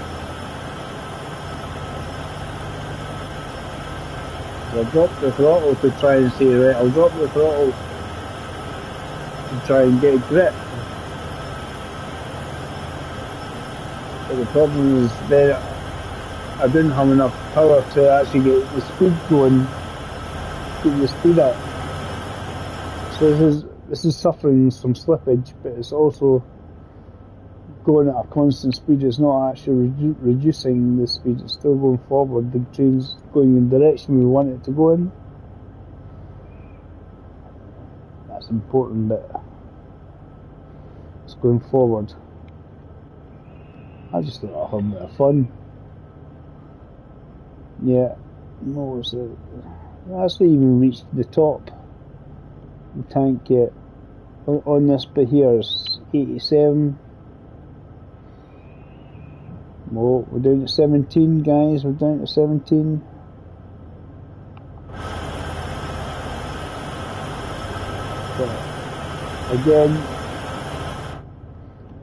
So I dropped the throttle to try and say, right, I'll drop the throttle to try and get grip. But the problem is then I didn't have enough power to actually get the speed going, get the speed up. So this is suffering some slippage, but it's also going at a constant speed. It's not actually reducing the speed, it's still going forward. The train's going in the direction we want it to go in. That's important bit. It's going forward. I just thought I'd have a bit of fun. Yeah, no, it's I hasn't even reached the top the tank yet. On this bit here it's 87. Well, we're down to 17, guys. We're down to 17. But again,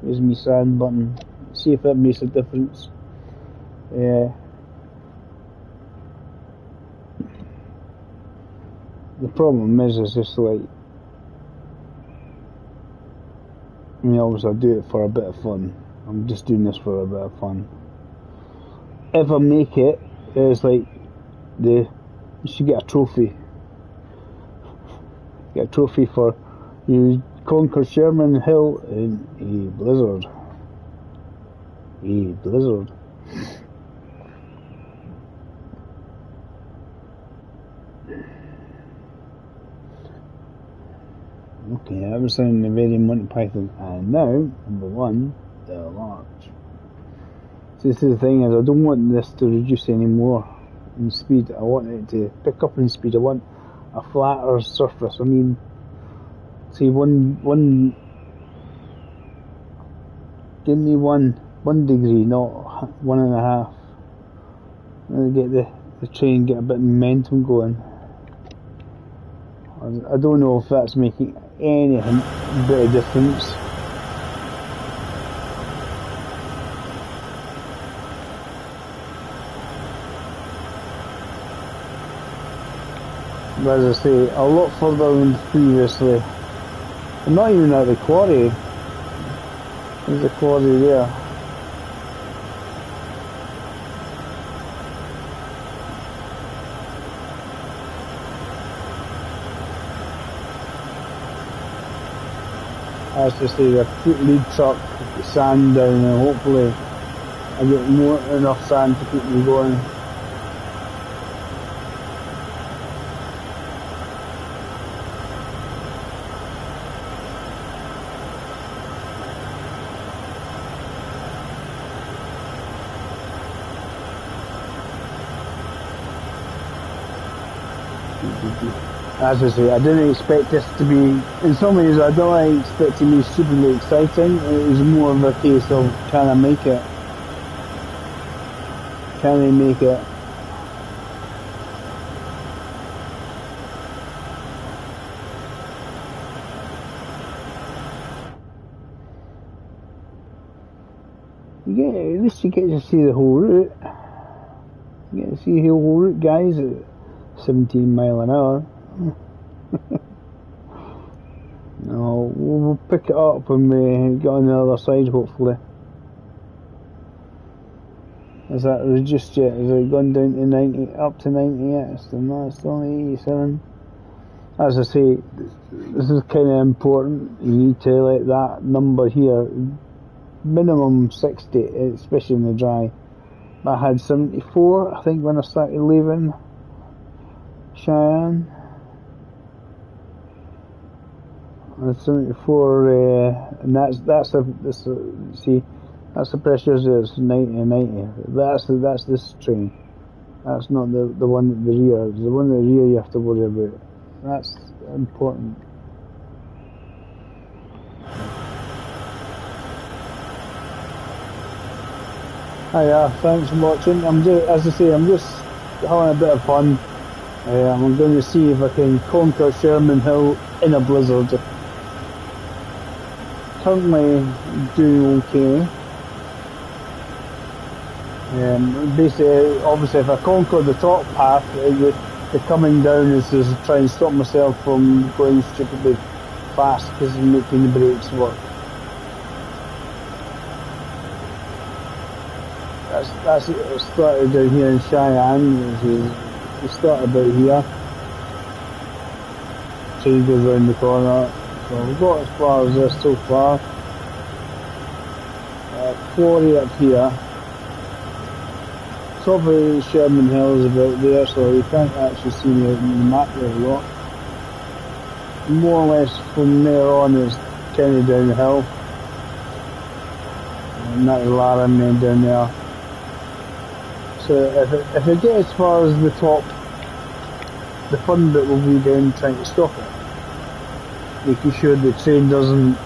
there's my sand button. See if that makes a difference. Yeah. The problem is just like, I mean, obviously I do it for a bit of fun. I'm just doing this for a bit of fun. If I make it, it's like you should get a trophy. Get a trophy for you conquer Sherman Hill in a blizzard. A blizzard. Okay, that was sounding very Monty Python. And now, number one, the large. So this is the thing, is I don't want this to reduce any more in speed. I want it to pick up in speed. I want a flatter surface. I mean, say one give me one degree, not 1.5. And get the train, get a bit of momentum going. I don't know if that's making any bit of difference. But as I say, a lot further than previously. I'm not even at the quarry. There's a quarry there. As I say, the lead truck, the sand down, and hopefully I get enough sand to keep me going. As I say, I didn't expect this to be, in some ways I don't expect it to be superly exciting. It was more of a case of, can I make it? Can I make it? At least you get to see the whole route. You get to see the whole route, guys, at 17 mile an hour. No, we'll pick it up when we get on the other side, hopefully. Is that reduced yet? Has it gone down to 90, up to 90 yet? It's still only 87. As I say, this is kind of important. You need to let that number here, minimum 60, especially in the dry. I had 74, I think, when I started leaving Cheyenne. And 74, and that's see, that's the pressures there. It's 90 and 90. That's this train. That's not the one at the rear. The one at the rear you have to worry about. That's important. Hiya, thanks for watching. As I say, I'm just having a bit of fun. I'm going to see if I can conquer Sherman Hill in a blizzard. Currently doing okay. Basically, obviously, if I conquer the top path, the coming down is to try and stop myself from going stupidly fast because I'm making the brakes work. That's it. Started down here in Cheyenne. We start about here. Train goes round the corner. So we've got as far as this so far. Quarry up here. Top of Sherman Hill is about there, so you can't actually see me out on the map there a lot. More or less from there on is kind of down the hill. And that's Laramie down there. So if I get as far as the top, the fun bit will be down trying to stop it. Making sure the train doesn't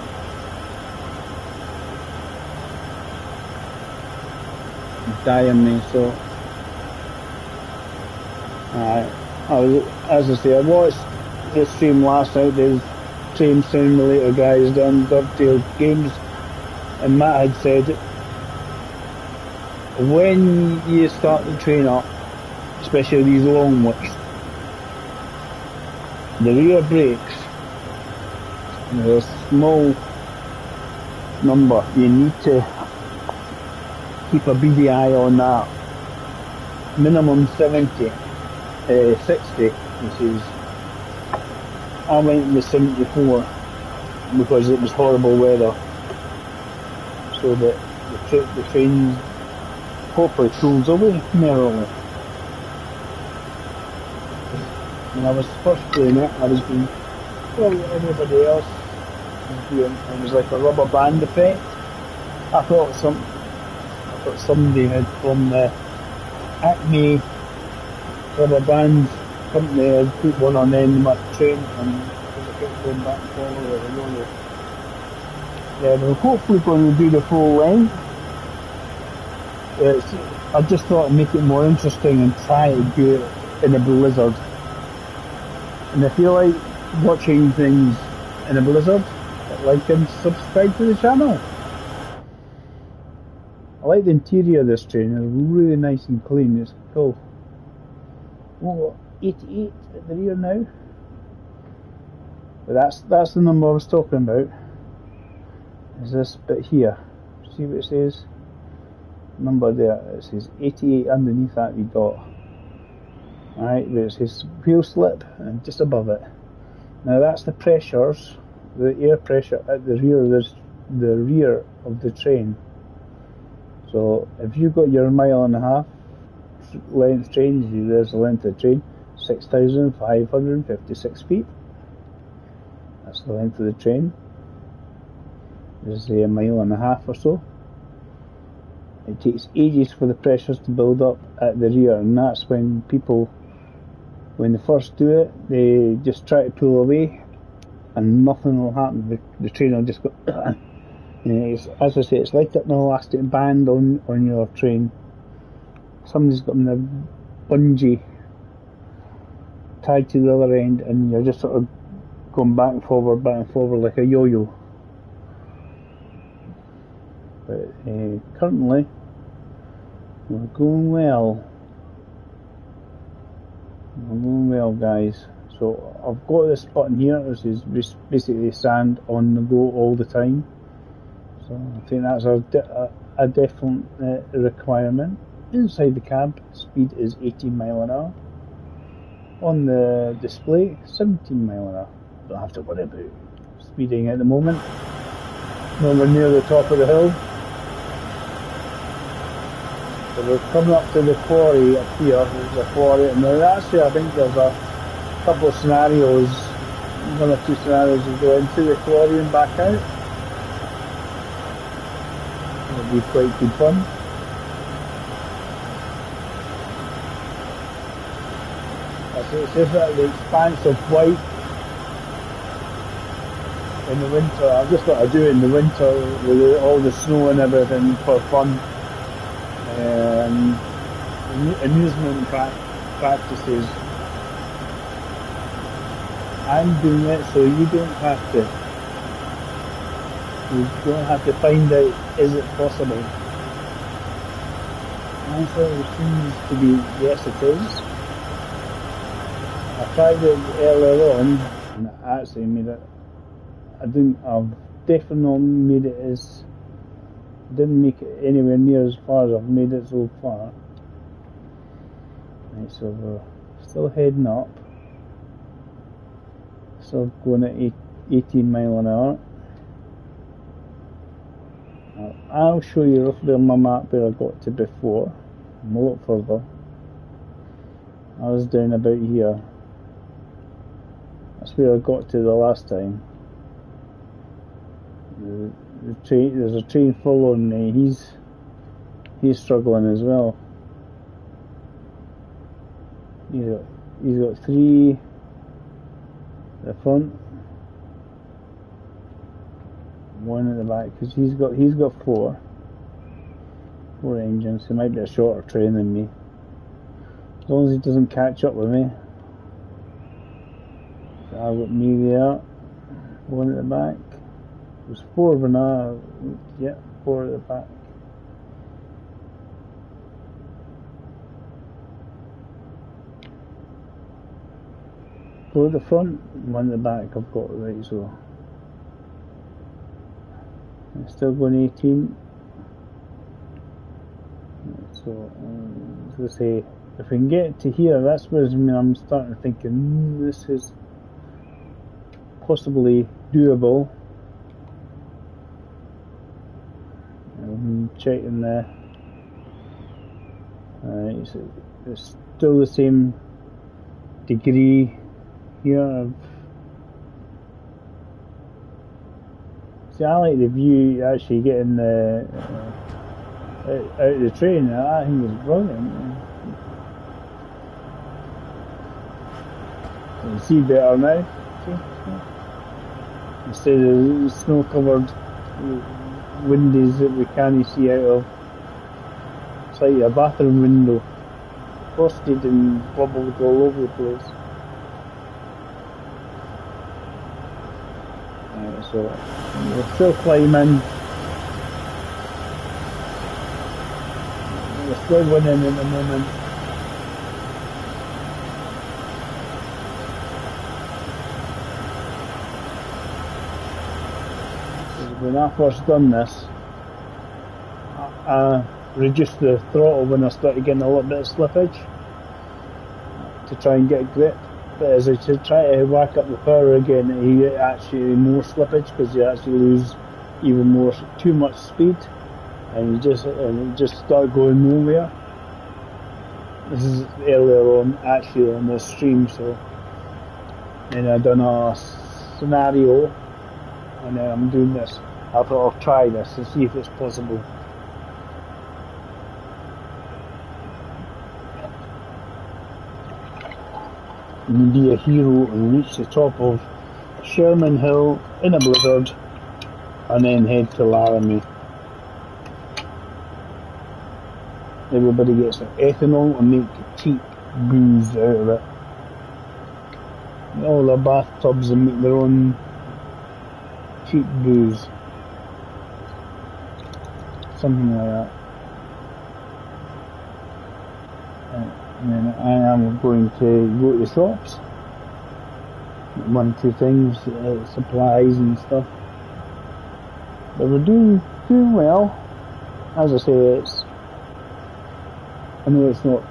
die on me, so as I say, I watched the stream last night, the Train Simulator guys done Dovetail Games, and Matt had said when you start the train up, especially these long ones, the rear brakes, there's a small number, you need to keep a beady eye on that. Minimum 60, which is, I went with 74 because it was horrible weather, so that the train hopefully cools away merrily. When I was first doing it, I was doing, well, everybody else was doing, it was like a rubber band effect. I thought somebody had from the Acme rubber band company had put one on the end of my train, and because I kept going back and forward, yeah, we're hopefully going to do the full length. I just thought I'd make it more interesting and try to do it in a blizzard. And if you like watching things in a blizzard, like and subscribe to the channel. I like the interior of this train, it's really nice and clean, it's cool. Oh, 88 at the rear now. But that's the number I was talking about. Is this bit here. See what it says? Number there, it says 88 underneath that wee dot. Alright, but it says wheel slip and just above it. Now that's the pressures, the air pressure at the rear of the rear of the train. So if you've got your 1.5 length train, there's the length of the train, 6,556 feet. That's the length of the train. There's a 1.5 miles or so. It takes ages for the pressures to build up at the rear, and that's when people, when they first do it, they just try to pull away and nothing will happen. The train will just go as I say, it's like an elastic band on your train. Somebody's got a bungee tied to the other end, and you're just sort of going back and forward like a yo-yo. But currently we're going well. We're going well, guys. So I've got this button here, which is basically sand on the go all the time. So I think that's a definite requirement. Inside the cab, speed is 18 mile an hour. On the display, 17 mile an hour. Don't have to worry about speeding at the moment. Nowhere near the top of the hill. So we're coming up to the quarry up here. There's a quarry, and actually I think there's a couple of scenarios, one or two scenarios to go into the quarry and back out. It'll be quite good fun. It's just that the expanse of white in the winter. I just thought I'd do it in the winter with all the snow and everything for fun. Amusement practices. I'm doing it so you don't have to. You don't have to find out, is it possible? The answer seems to be yes, it is. I tried it earlier on and I actually made it. I've definitely not made it as. Didn't make it anywhere near as far as I've made it so far. Right, so we're still heading up. Still going at 18 mile an hour. I'll show you roughly on my map where I got to before. I'm a lot further. I was down about here. That's where I got to the last time. There's a train following me. He's struggling as well. He's got 3 at the front, 1 at the back, because he's got 4 engines. He might be a shorter train than me. As long as he doesn't catch up with me. So I've got me there, 1 at the back. There's 4 of them now. Yeah, 4 at the back. Go at the front, 1 at the back I've got, right, so I'm still going 18. So, as I say, if we can get to here, that's where I'm starting thinking, this is possibly doable. I'm checking there. It's still the same degree here. See, I like the view actually getting the out of the train. I think it's brilliant. You can see better now. See? Instead of the snow-covered windows that we can't see out of. It's like a bathroom window, frosted and bubbled all over the place. Right, so we're still climbing. We're still winning at the moment. When I first done this, I reduced the throttle when I started getting a little bit of slippage to try and get grip. But as I try to whack up the power again, you get actually more slippage because you actually lose even more, too much speed, and you just start going nowhere. This is earlier on, actually on the stream, so and I done a scenario, and then I'm doing this. I thought I'll try this and see if it's possible. You can be a hero and reach the top of Sherman Hill in a blizzard and then head to Laramie. Everybody gets their ethanol and make cheap booze out of it. All their bathtubs and make their own cheap booze. Something like that. And then I am going to go to the shops. 1 or 2 things, supplies and stuff. But we're doing well. As I say, know it's not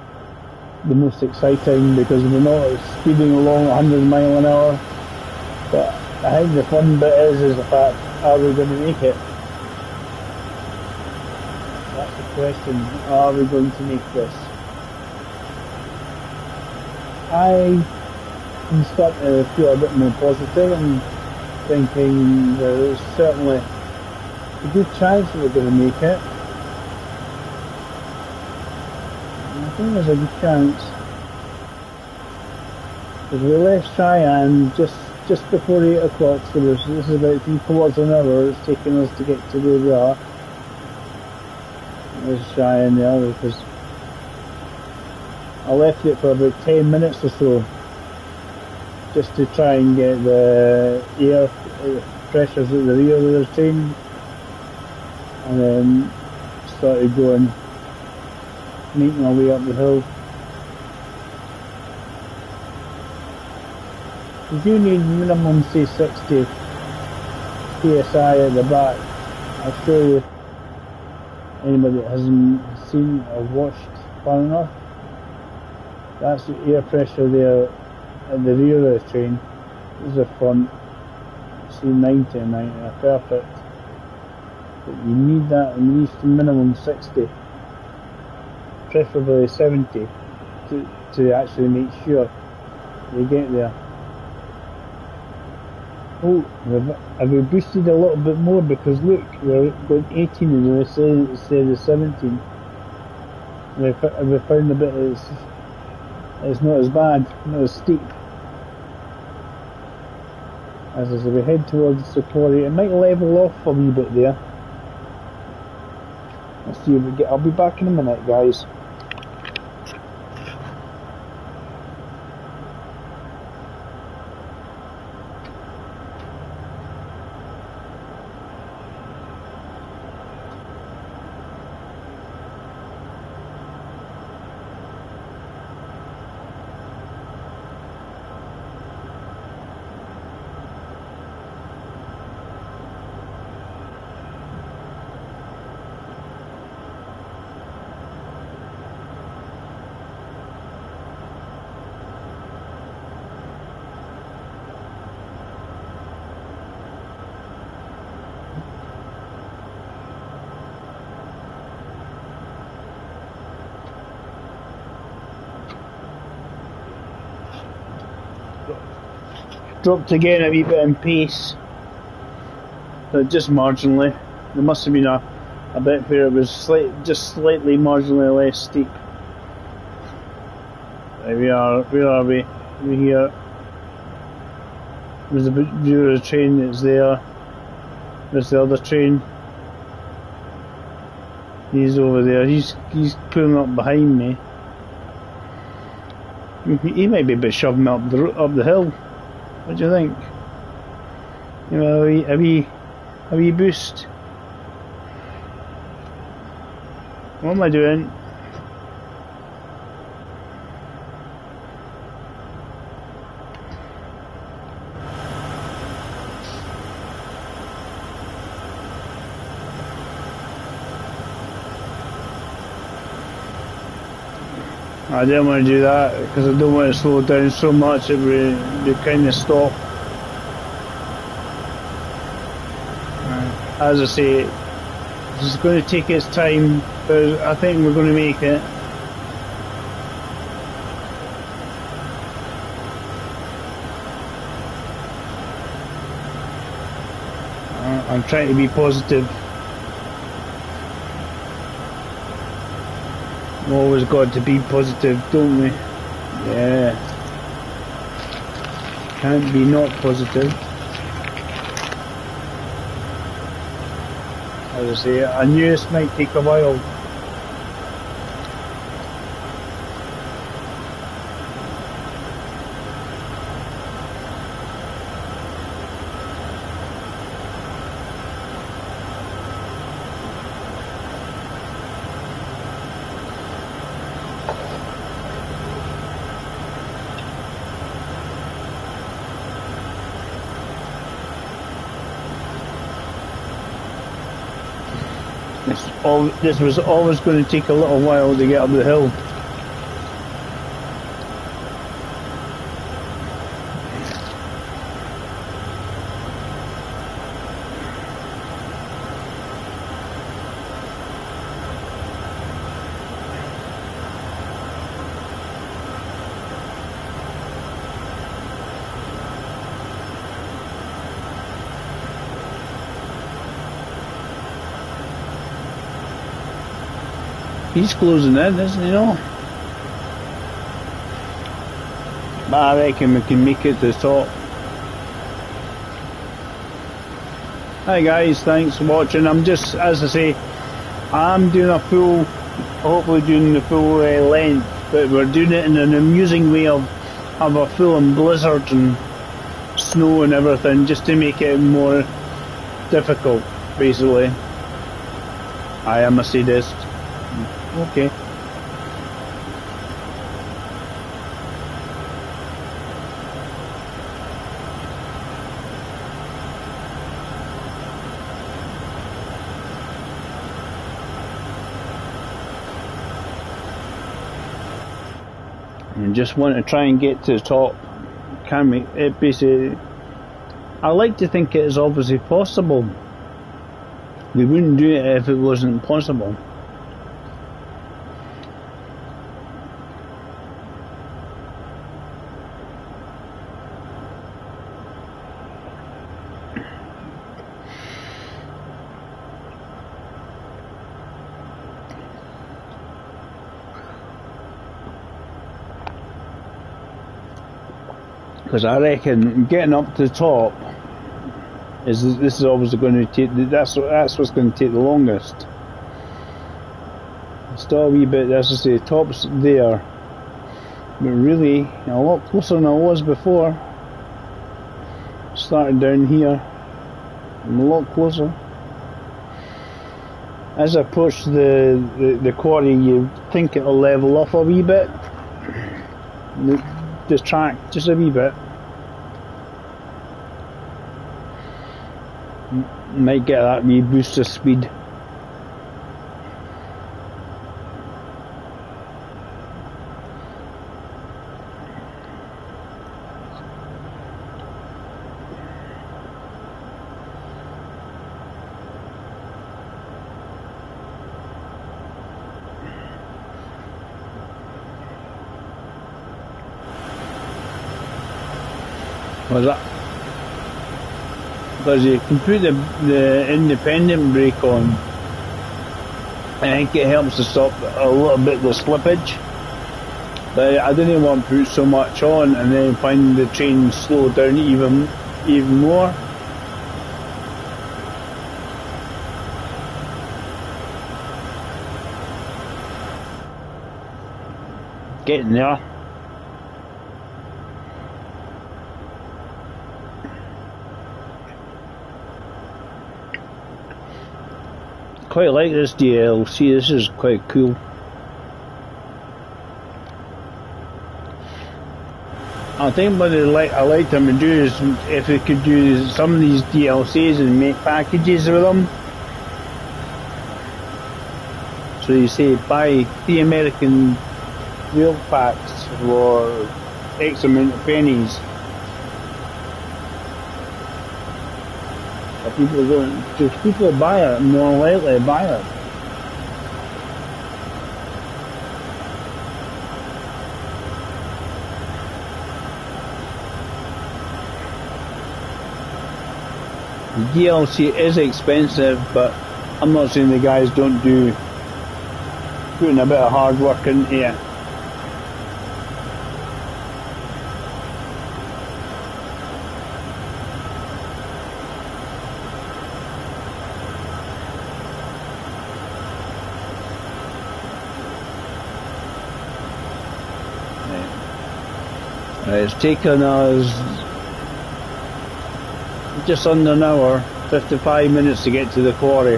the most exciting because we're not speeding along 100 mile an hour, but I think the fun bit is the fact, are we going to make it? That's the question, are we going to make this? I am starting to feel a bit more positive and thinking there's certainly a good chance that we're going to make it. I think there's a good chance. Because we left Cheyenne just before 8 o'clock, so this is about 3/4 of an hour it's taking us to get to where we are. There's Cheyenne there, because I left it for about 10 minutes or so, just to try and get the air pressures at the rear of the train, and then started going, making our way up the hill. You do need minimum, say, 60 PSI at the back. I'll show you, anybody that hasn't seen or watched far enough. That's the air pressure there at the rear of the train. This is the front. See, 90 and 90 are perfect. But you need that at least minimum 60, preferably 70, to actually make sure you get there. Oh, have we boosted a little bit more, because look, we're going 18 and instead of 17. We found a bit it's not as bad, not as steep. As we head towards the quarry, it might level off a wee bit there. Let's see if we get. I'll be back in a minute, guys. Dropped again a wee bit in pace, but just marginally. There must have been a bit where it was just slightly marginally less steep. There we are. Where are we? We're here. There's a view of the train that's there. There's the other train. He's over there. He's pulling up behind me. He might be a bit shoving me up the hill. What do you think? You know, a wee boost. What am I doing? I didn't want to do that because I don't want to slow down so much that we kind of stop. As I say, it's going to take its time, but I think we're going to make it. I'm trying to be positive. We've always got to be positive, don't we? Yeah. Can't be not positive. As I say, I knew this might take a while. This was always going to take a little while to get up the hill. He's closing in, isn't he? No. But I reckon we can make it to the top. Hi guys, thanks for watching. I'm just, as I say, I'm doing a full, hopefully doing the full length, but we're doing it in an amusing way of a full-on blizzard and snow and everything, just to make it more difficult, basically. I am a sadist. Okay. And just want to try and get to the top. Can we? It basically, I like to think it is obviously possible. We wouldn't do it if it wasn't possible. Because I reckon getting up to the top this is obviously going to take, that's what's going to take the longest. Still a wee bit, as I say, the top's there, but really a lot closer than I was before. Started down here, I'm a lot closer. As I approach the quarry, you think it'll level off a wee bit. The track just a wee bit. Might get that wee boost of speed. Was that? Because you can put the independent brake on. I think it helps to stop a little bit of the slippage. But I didn't want to put so much on and then find the train slow down even more. Getting there. Quite like this DLC, this is quite cool. I think what I like them to do is if they could do some of these DLCs and make packages with them. So you say buy 3 American wheel packs for X amount of pennies. People don't, if people buy it, more likely to buy it. The DLC is expensive, but I'm not saying the guys don't do putting a bit of hard work into it. It's taken us just under an hour, 55 minutes to get to the quarry.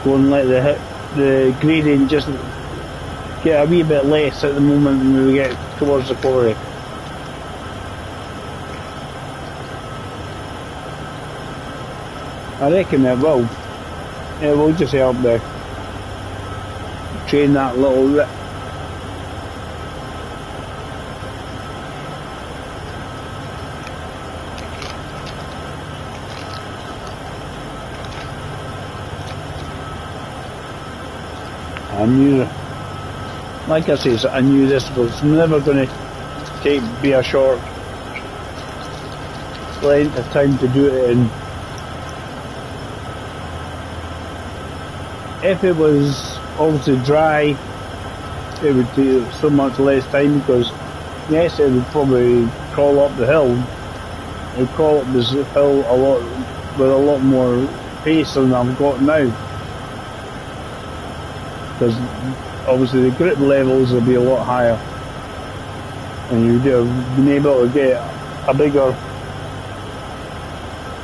Go and let the gradient just get a wee bit less at the moment when we get towards the quarry. I reckon it will. It will just help to train that little rip. I knew, like I say, I knew this was never going to be a short length of time to do it in. If it was obviously dry, it would take so much less time because yes, it would probably crawl up the hill. It would crawl up this hill with a lot more pace than I've got now. Because obviously the grip levels will be a lot higher, and you'd have been able to get a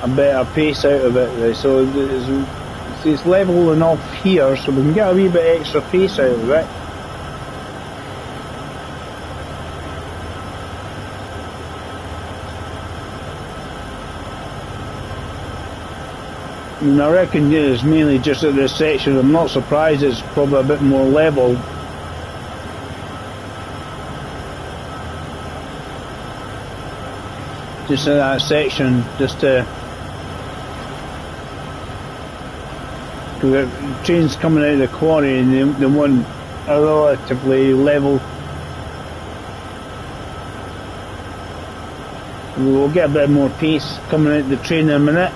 better pace out of it. So it's level enough here, so we can get a wee bit extra pace out of it. And I reckon it's mainly just at this section. I'm not surprised it's probably a bit more level. Just in that section, just to... Because the trains coming out of the quarry and they want a relatively level. We'll get a bit more pace coming out of the train in a minute.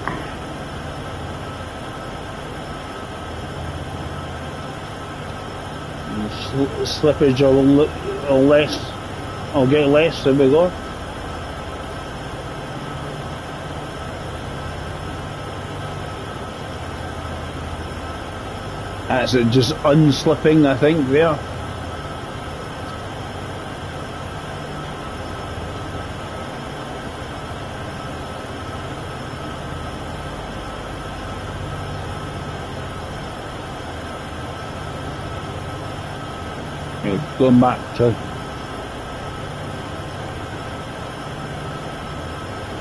Slippage will less. I'll get less. There we go. That's it, just unslipping, I think, there. Going back to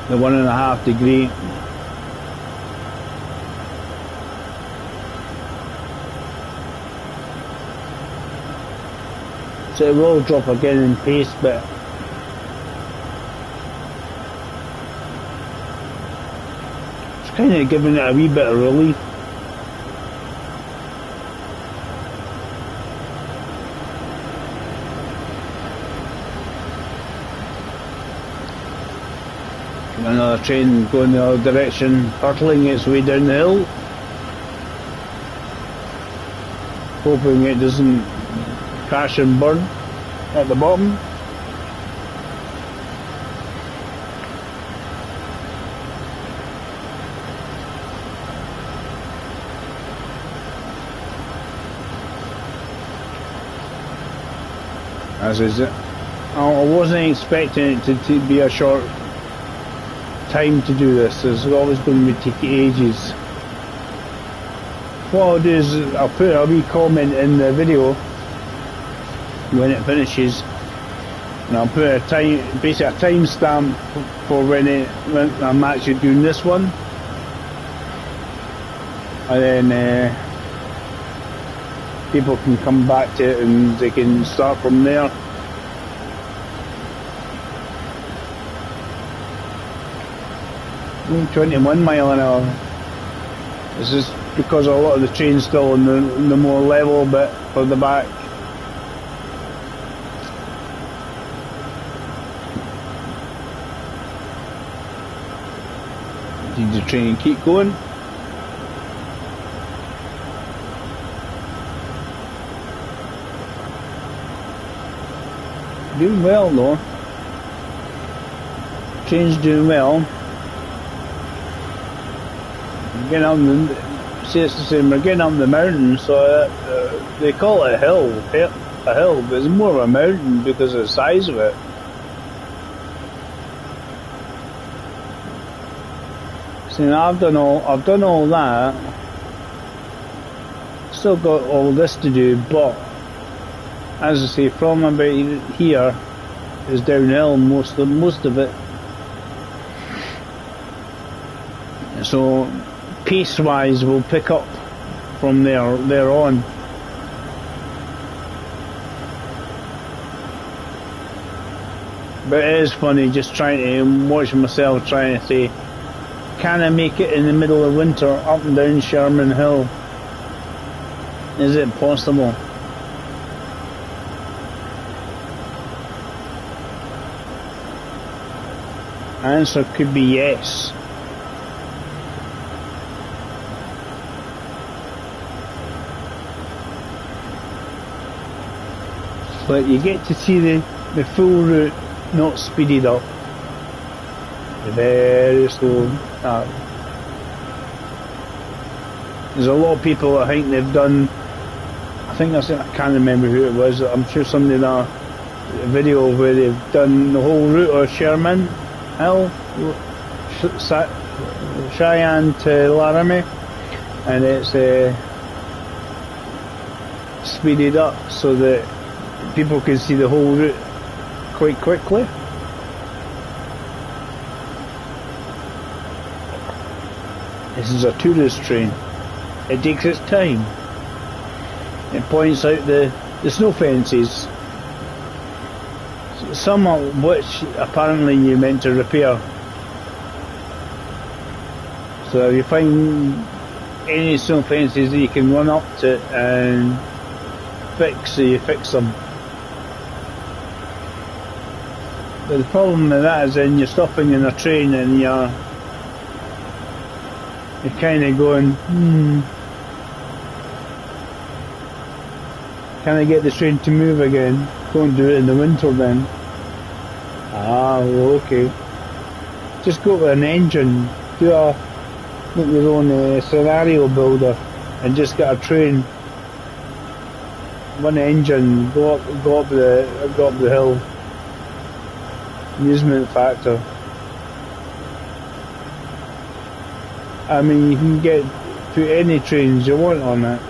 the 1.5 degree. So it will drop again in pace, but it's kind of giving it a wee bit of relief. Another train going the other direction, hurtling its way down the hill, hoping it doesn't crash and burn at the bottom. As is it. I wasn't expecting it to be a short time to do this. It's always going to take ages. What I'll do is I'll put a wee comment in the video when it finishes, and I'll put a time, basically a timestamp for when I'm actually doing this one, and then people can come back to it and they can start from there. I'm 21 mile an hour. This is because a lot of the train's still in the more level bit for the back. Need the train keep going. Doing well though. Train's doing well. Getting up we're getting up the mountain, so they call it a hill, but it's more of a mountain because of the size of it. See, now I've done all that. Still got all this to do, but as I say, from about here is downhill most of it. So pace-wise, we'll pick up from there on. But it is funny just trying to watch myself trying to say, can I make it in the middle of winter up and down Sherman Hill? Is it possible? Answer could be yes. But you get to see the full route, not speeded up. Very slow. There's a lot of people I think they've done, I can't remember who it was, I'm sure somebody did a video where they've done the whole route of Sherman Hill, Cheyenne to Laramie, and it's speeded up so that people can see the whole route quite quickly. This is a tourist train. It takes its time. It points out the snow fences, some of which apparently you're meant to repair. So if you find any snow fences that you can run up to and fix, so you fix them. But the problem with that is then you're stopping in a train and you're kind of going, can I get the train to move again? Don't do it in the winter then. Well, okay. Just go with an engine, make your own scenario builder, and just get a train, one engine, go up the hill. Amusement factor. I mean, you can put any trains you want on it.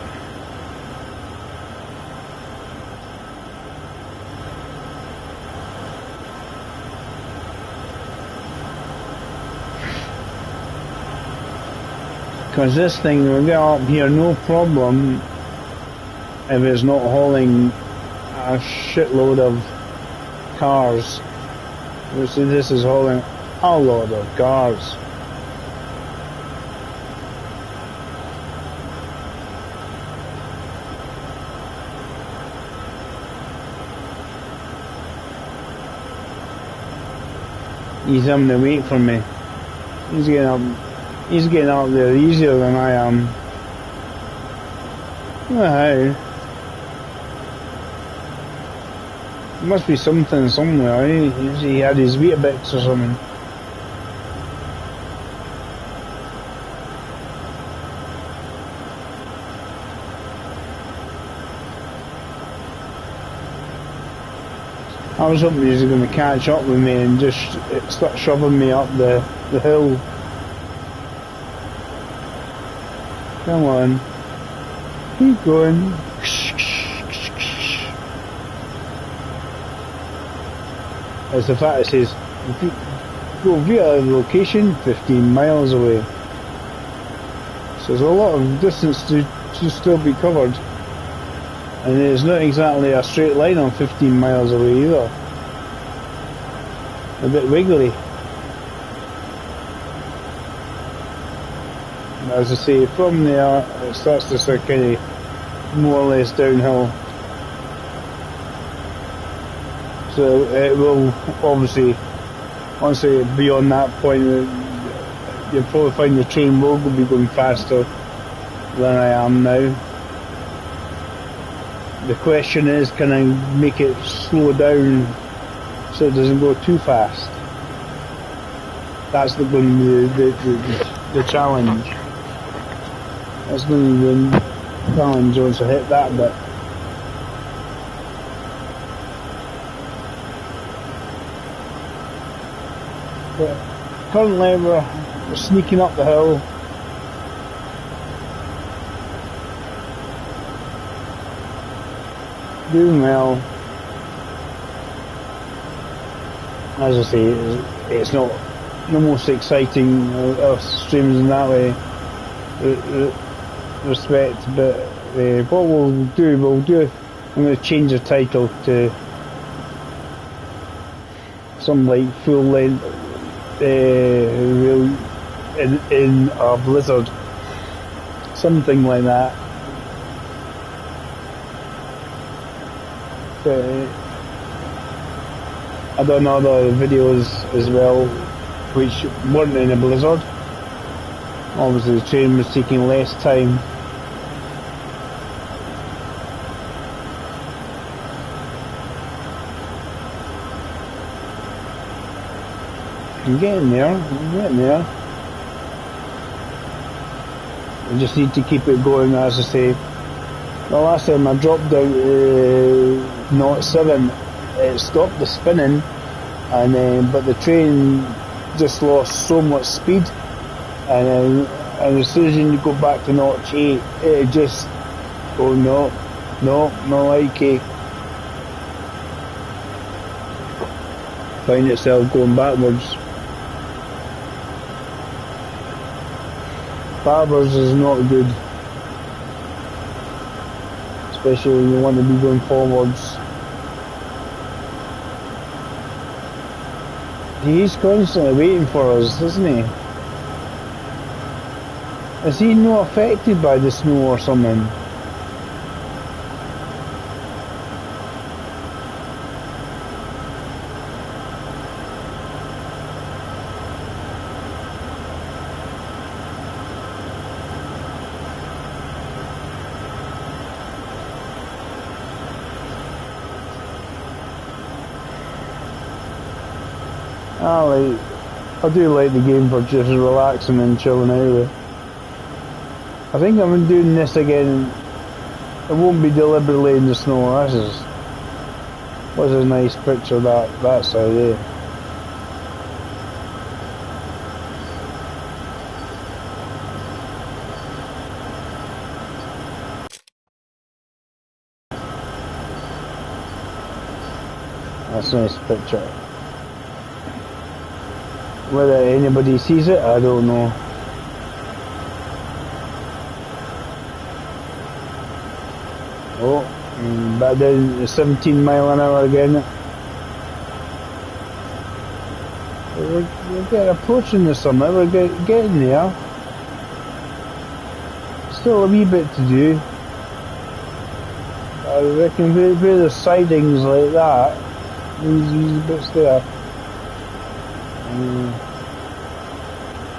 Because this thing will get up here no problem if it's not hauling a shitload of cars. See, this is hauling a lot of cars. He's having to wait for me. He's getting up there easier than I am. Well, there must be something somewhere. He had his Weetabix or something. I was hoping he was going to catch up with me and just start shoving me up the hill. Come on. Keep going. As the fact it says, go via location 15 miles away. So there's a lot of distance to still be covered. And it's not exactly a straight line on 15 miles away either. A bit wiggly. As I say, from there it starts to sort of kind of more or less downhill. So it will obviously, once you get beyond that point, you'll probably find the train will be going faster than I am now. The question is, can I make it slow down so it doesn't go too fast? That's going to be the challenge. That's going to be the challenge once I hit that bit. But currently we're sneaking up the hill. Doing well. As I say, it's not the most exciting of streams in that way, respect, but what we'll do, I'm going to change the title to some like full length in a blizzard, something like that. I've done other videos as well which weren't in a blizzard. Obviously the train was taking less time. I'm getting there, I just need to keep it going, as I say. The last time I dropped down to 0.7, it stopped the spinning, and but the train just lost so much speed, and as soon as you go back to 0.8, it just, oh no likey. Find itself going backwards. Backwards is not good, especially when you want to be going forwards. He's constantly waiting for us, isn't he? Is he not affected by the snow or something? I do like the game for just relaxing and chilling out with. I think I'm doing this again. It won't be deliberately in the snow. This is, what's a nice picture of that side there. That's a nice picture. Whether anybody sees it, I don't know. Oh, back down to 17 mile an hour again. We're getting approaching the summit, we're getting there. Still a wee bit to do. I reckon where the sidings like that, these bits there.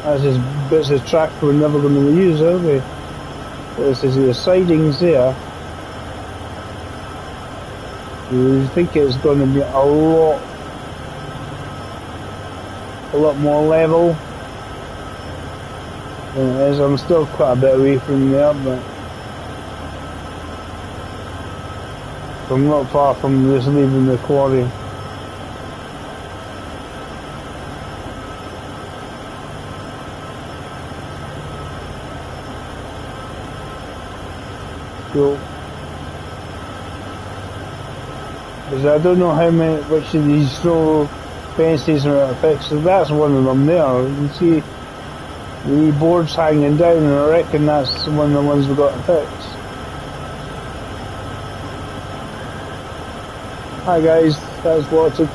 That's just bits of track we're never going to use, are we? This is the sidings there. You think it's going to be a lot more level than it is. I'm still quite a bit away from there, but I'm not far from just leaving the quarry. Cool. Because I don't know which of these snow fences are fixed. So that's one of them there. You can see the boards hanging down, and I reckon that's one of the ones we got fixed. Hi guys, thanks for watching.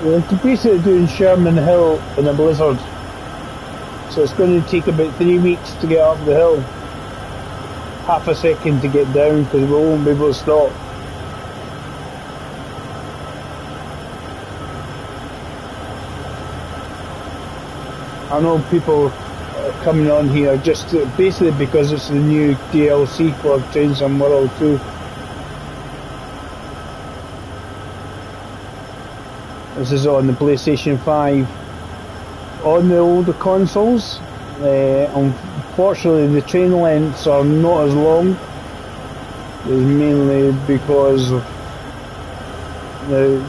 We're basically doing Sherman Hill in a blizzard. So it's going to take about 3 weeks to get up the hill. Half a second to get down because we won't be able to stop. I know people are coming on here just basically because it's the new DLC for Trains and World 2. This is on the PlayStation 5. On the older consoles, unfortunately the train lengths are not as long. It's mainly because of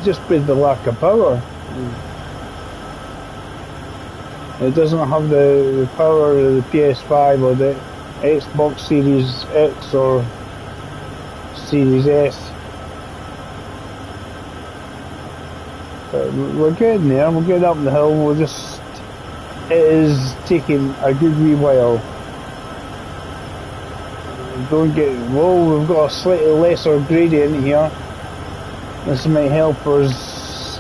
just with the lack of power. It doesn't have the power of the PS5 or the Xbox Series X or Series S. But we're getting there, we're getting up the hill, it is taking a good wee while. We've got a slightly lesser gradient here. This might help us.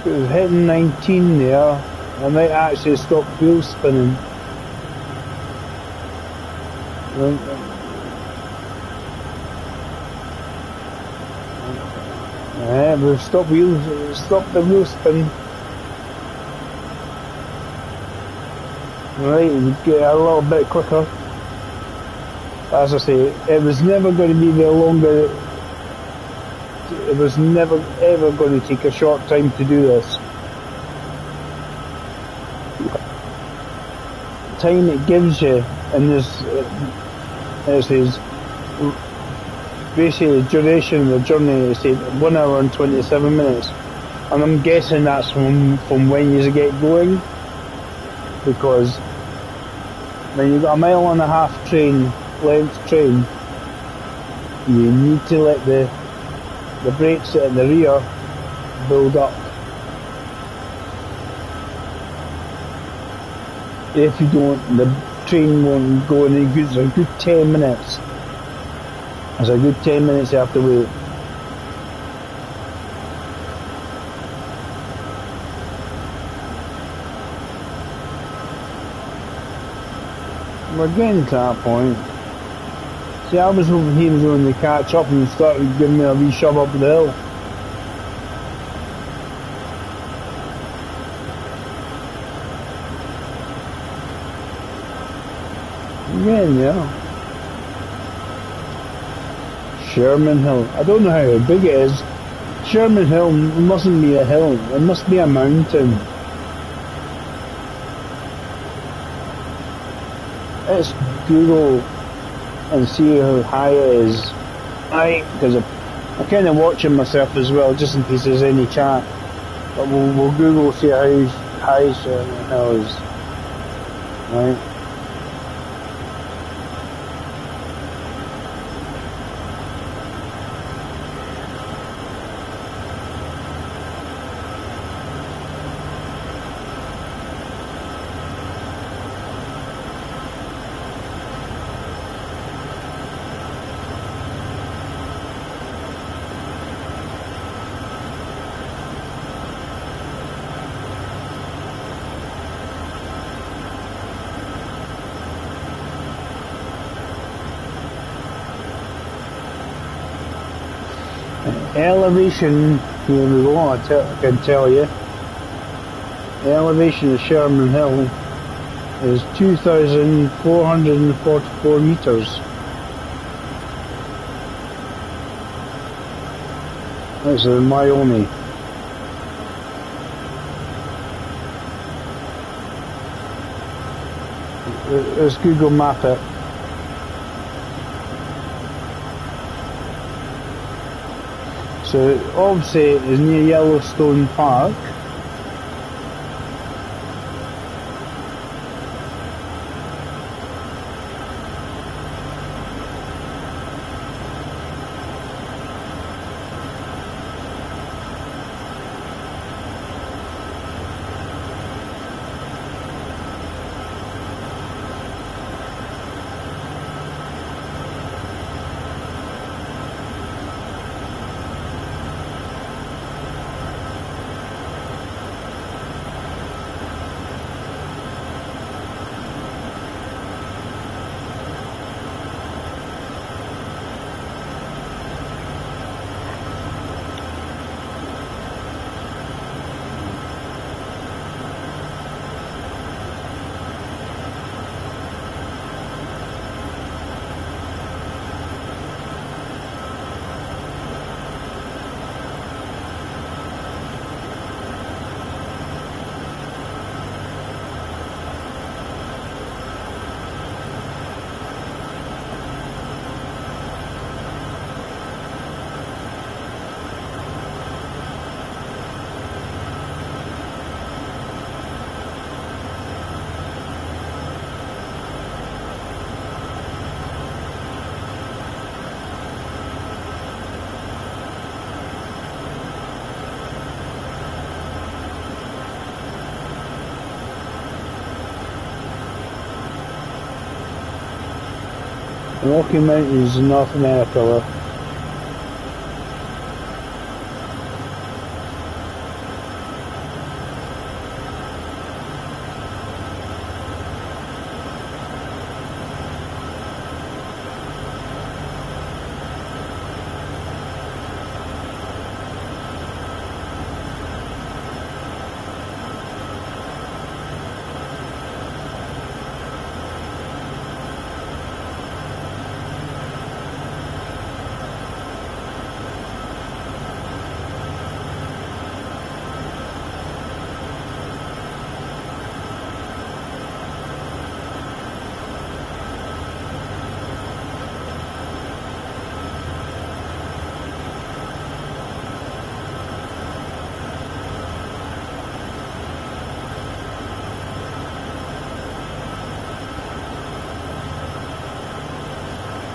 It was hitting 19 there. I might actually stop wheel spinning. We've stopped the wheel spin. right, it would get a little bit quicker. As I say, it was never going to be the longer, it was never ever going to take a short time to do this. The time it gives you in this, it says, basically the duration of the journey is 1 hour and 27 minutes. And I'm guessing that's from when you get going, because when you've got a 1.5 mile train, length train, you need to let the brakes in the rear build up. If you don't, the train won't go in a good 10 minutes. There's a good 10 minutes you have to wait. We're getting to that point. See, I was hoping he was going to catch up and start giving me a wee shove up the hill. Again, yeah. Sherman Hill. I don't know how big it is. Sherman Hill mustn't be a hill. It must be a mountain. Let's Google and see how high it is. Because I'm kind of watching myself as well, just in case there's any chat. But we'll Google, see how high Sherman Hill is. Right. Elevation, here we go, I can tell you. The elevation of Sherman Hill is 2,444 metres. That's in Wyoming. Let's Google map it. So obviously it's near Yellowstone Park. The Rocky Mountains in North America.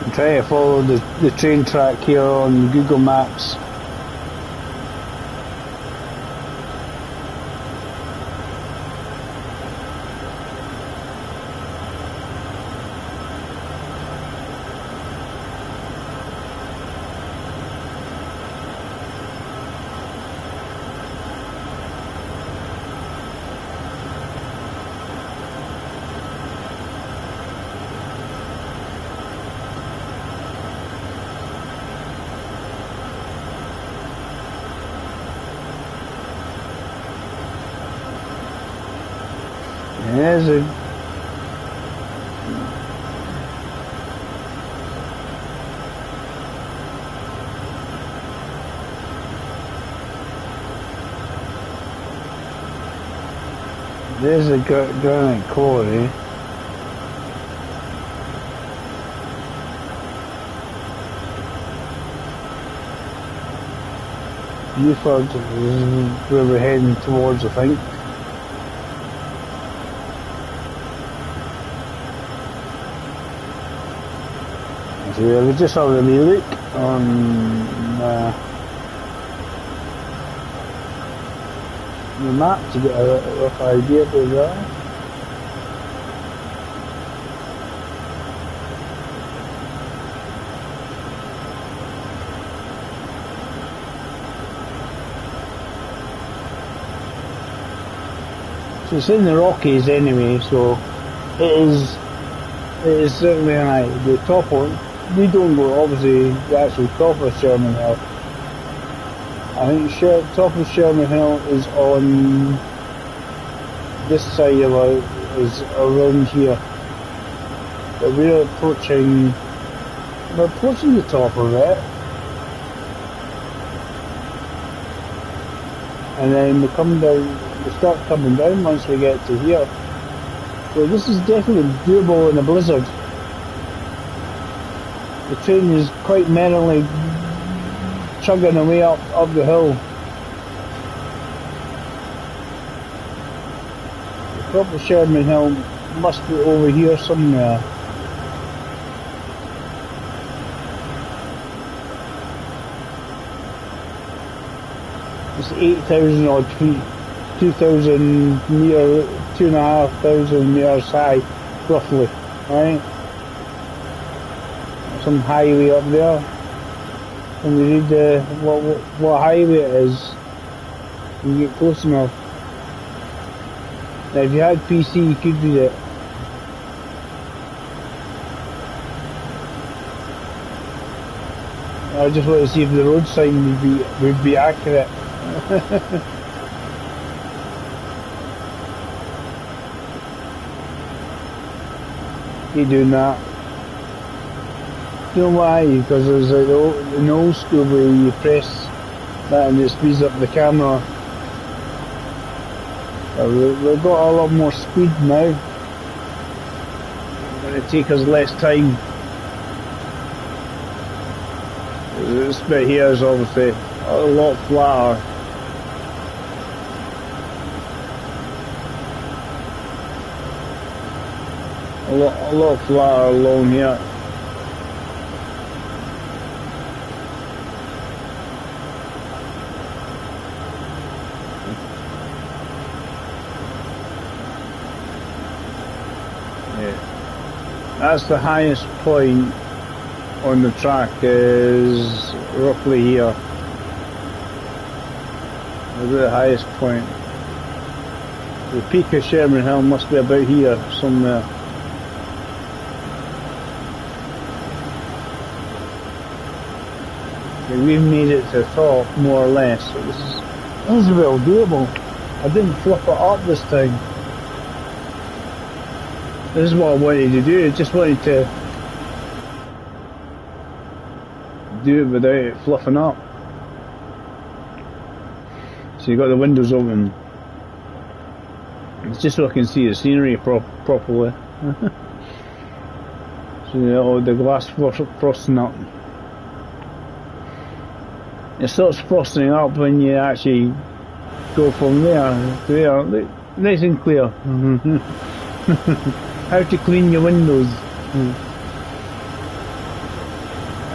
I'm trying to follow the train track here on Google Maps. There's a granite quarry. Buford is where we're heading towards, I think. So we just have a wee look on the map to get a rough idea of where we are. So it's in the Rockies anyway, so it is certainly like the top one. We don't go obviously the actual top of Sherman Hill. I think top of Sherman Hill is on this side of it, is around here. But we're approaching the top of it. And then we start coming down once we get to here. So this is definitely doable in a blizzard. The train is quite merrily chugging away up the hill. The top of Sherman Hill must be over here somewhere. It's 8,000 odd feet, 2,000 metre, 2,500 metres high, roughly, right? Some highway up there. When you read what highway it is, you get close enough. Now if you had PC, you could read it. I just want to see if the road sign would be accurate. Keep doing that. You know why? Because there's an old school where you press that and it speeds up the camera. We've got a lot more speed now. It's going to take us less time. This bit here is obviously a lot flatter. A lot flatter along here. That's the highest point on the track, is roughly here. The highest point. The peak of Sherman Hill must be about here somewhere. Okay, we've made it to the top more or less. So this is well doable. I didn't flip it up this time. This is what I wanted to do. I just wanted to do it without it fluffing up. So you got the windows open. It's just so I can see the scenery properly. So you know, the glass frosting up. It starts frosting up when you actually go from there to there. Look, nice and clear. How to clean your windows.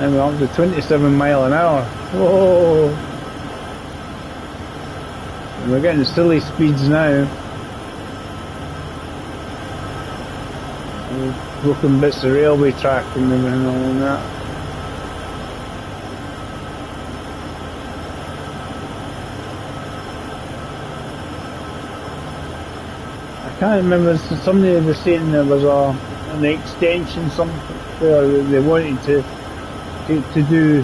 And we're up to 27 mile an hour. Whoa! And we're getting silly speeds now. And broken bits of railway track and everything like that. I can't remember, somebody was saying there was an extension somewhere that they wanted to do.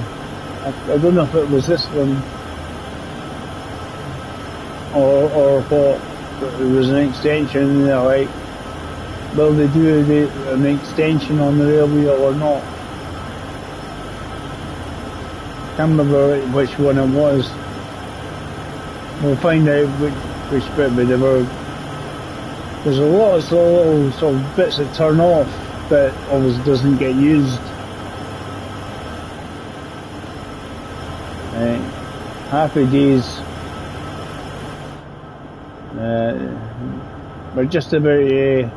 I don't know if it was this one or what, but it was an extension, and they're like, will they do an extension on the railway or not? Can't remember which one it was. We'll find out which bit, but there's a lot of little sort of bits that turn off that always doesn't get used. Happy days. We're just about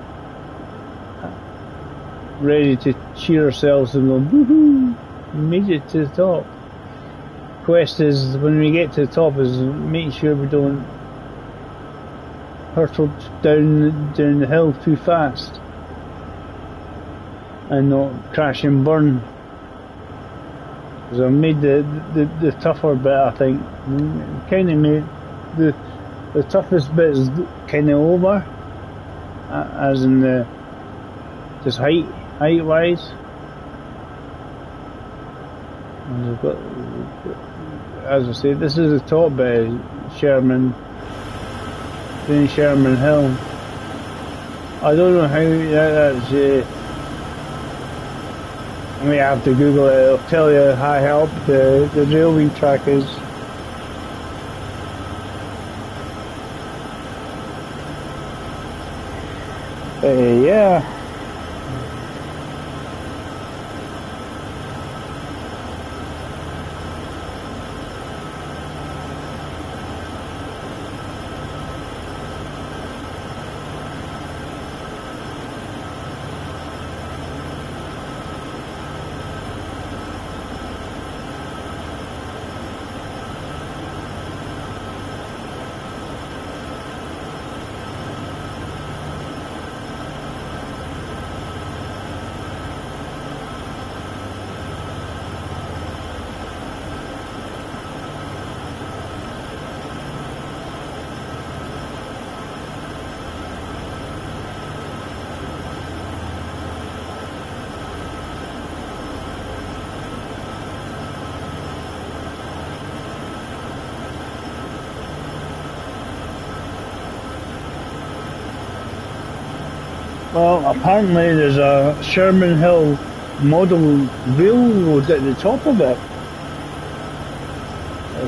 ready to cheer ourselves and go, woohoo, we made it to the top. Quest is, when we get to the top, is make sure we don't hurtle down the hill too fast and not crash and burn. Because I've made the tougher bit, I think. Kind of made the toughest bit is kind of over, as in the just height wise. And I've got, as I say, this is the top bit, Sherman Hill. I don't know how that's. I may have to Google it. It'll tell you how high up the railway track is. Yeah. Well, apparently there's a Sherman Hill model railroad at the top of it.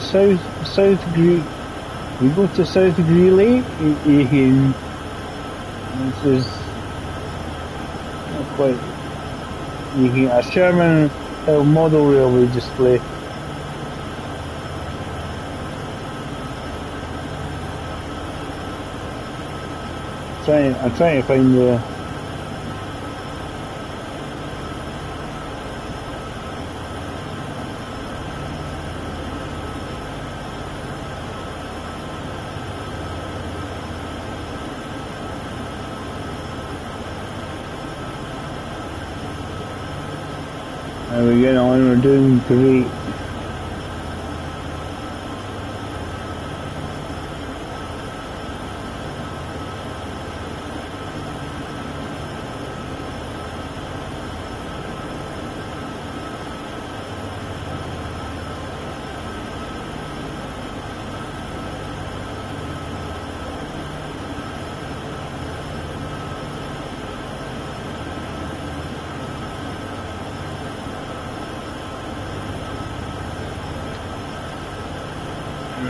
South Green. You go to South Greeley, you can. This is not quite. You can get a Sherman Hill model railway display. I'm trying to find the. How we get on? We're doing great.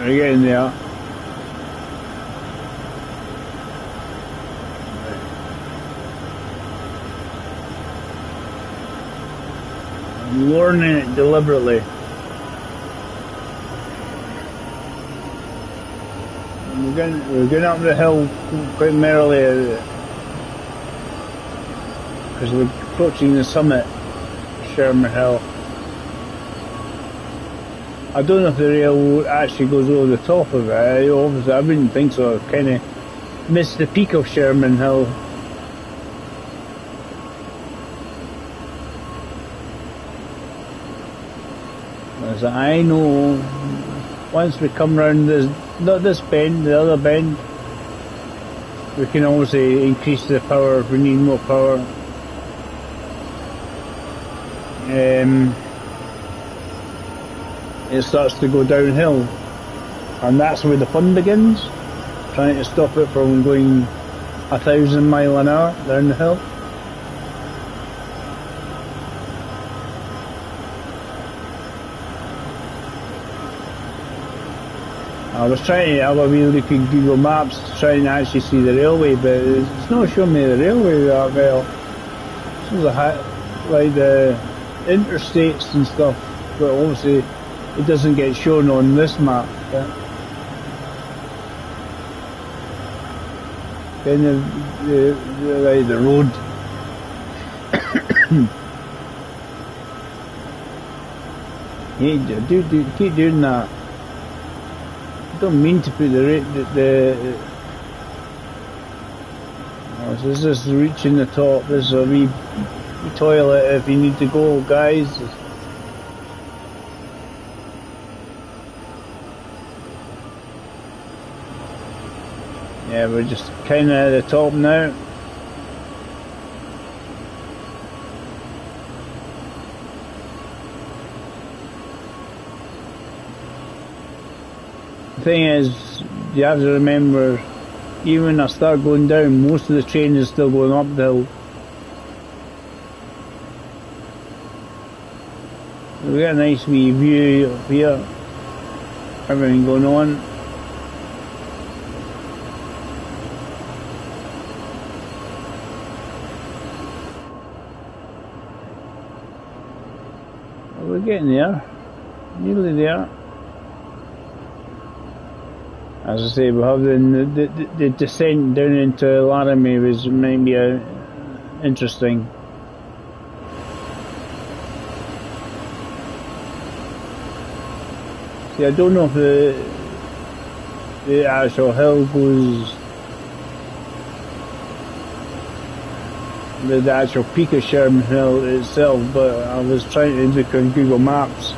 We're getting there. I'm learning it deliberately. We're going up the hill quite merrily because we're approaching the summit, Sherman Hill. I don't know if the rail actually goes over the top of it. Obviously, I wouldn't think so. I kind of missed the peak of Sherman Hill. As I know, once we come round this, not this bend, the other bend, we can obviously increase the power if we need more power. It starts to go downhill, and that's where the fun begins, trying to stop it from going 1,000 miles an hour down the hill. I was trying to have a wee look at Google Maps trying to actually see the railway, but it's not showing me the railway that well. It's like the interstates and stuff, but obviously it doesn't get shown on this map. Kind of the road. Hey, keep doing that. I don't mean to put oh, so this is reaching the top. This is a wee toilet if you need to go, guys. Yeah, we're just kind of at the top now. The thing is, you have to remember, even when I start going down, most of the train is still going up the hill. We got a nice wee view up here, everything going on. We're getting there, nearly there. As I say, we're having the descent down into Laramie was maybe interesting. See, I don't know if the actual hill goes, the actual peak of Sherman Hill itself, but I was trying to look on Google Maps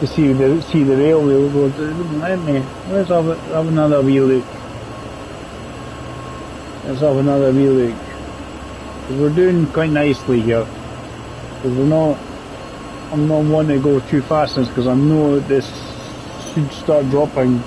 to see the railway road. It wouldn't let me. Let's have another wee look. Let's have another wee look. We're doing quite nicely here. Because I'm not wanting to go too fast because I know this should start dropping.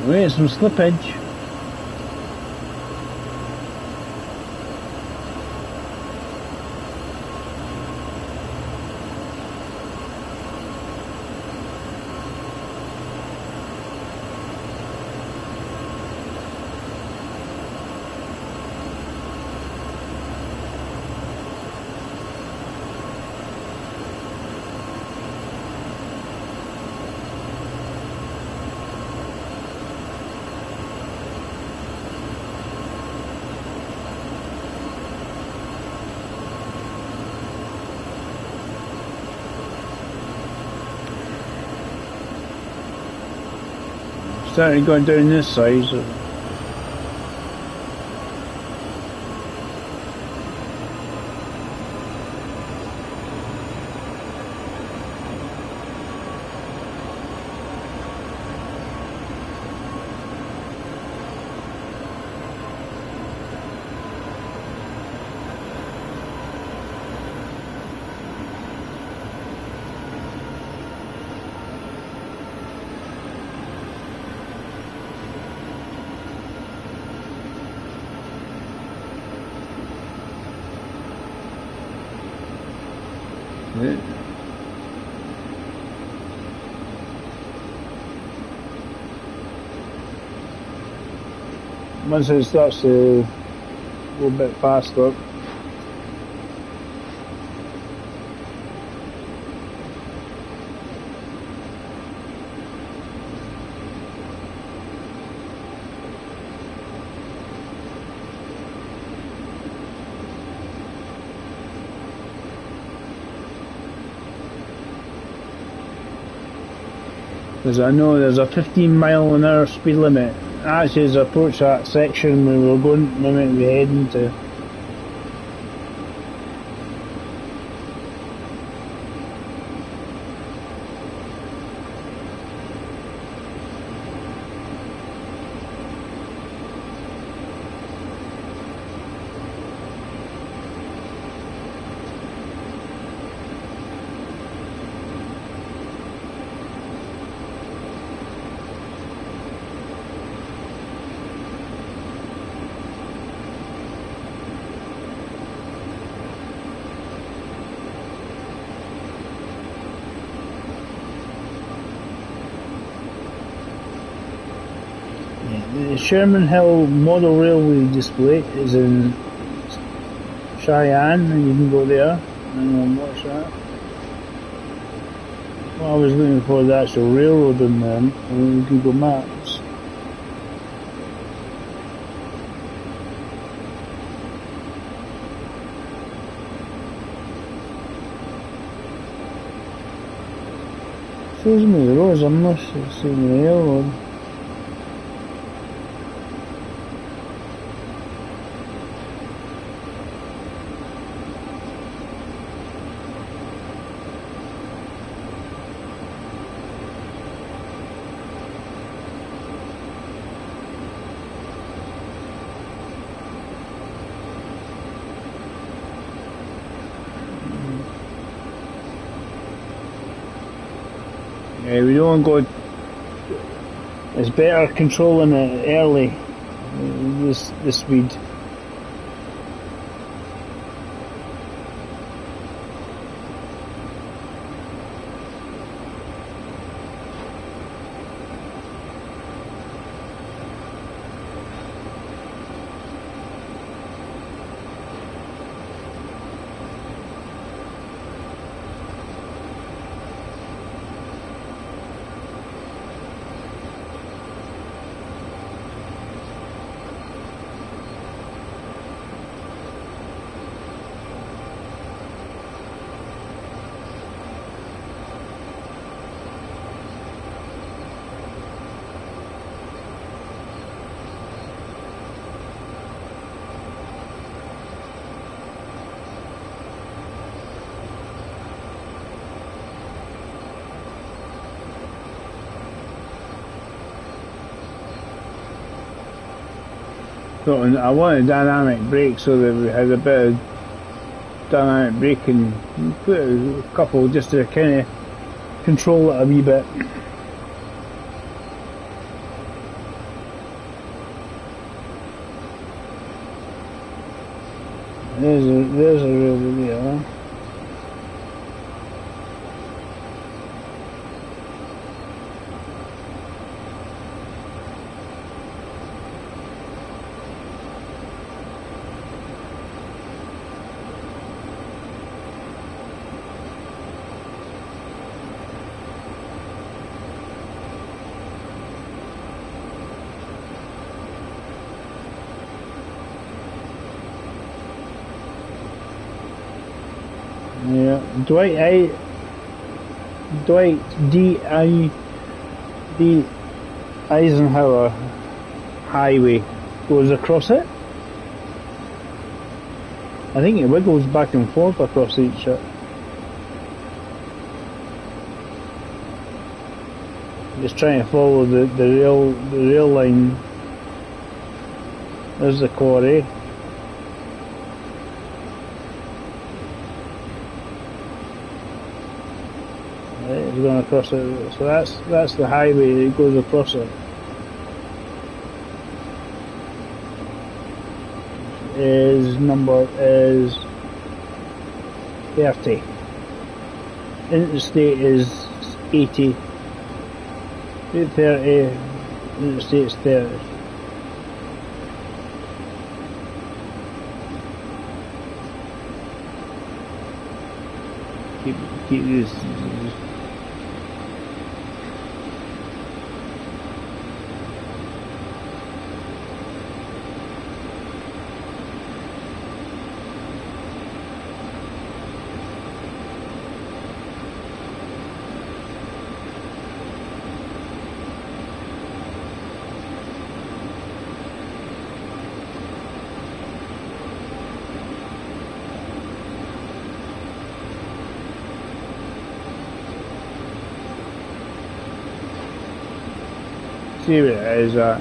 Wait, some slippage. Starting going down this side. So. Yeah. Once it starts to go a bit faster, because I know there's a 15-mile-an-hour speed limit. Actually, as I approach that section we were meant to be heading to. The Sherman Hill Model Railway display is in Cheyenne, and you can go there and watch that. Well, I was looking for the actual railroad on Google Maps. Shows me the roads, I'm not seeing the railroad. We don't go. It's better controlling it early. The speed. So I wanted dynamic brake so that we had a bit of dynamic braking. Put a couple just to kind of control it a wee bit. There's a real video. Yeah, Dwight D. Eisenhower Highway goes across it. I think it wiggles back and forth across each other. Just trying to follow the rail line. There's the quarry. It's going across it. So that's the highway that goes across it. His number is 30. interstate is 80. 30, interstate's 30. Keep this. See what it is at.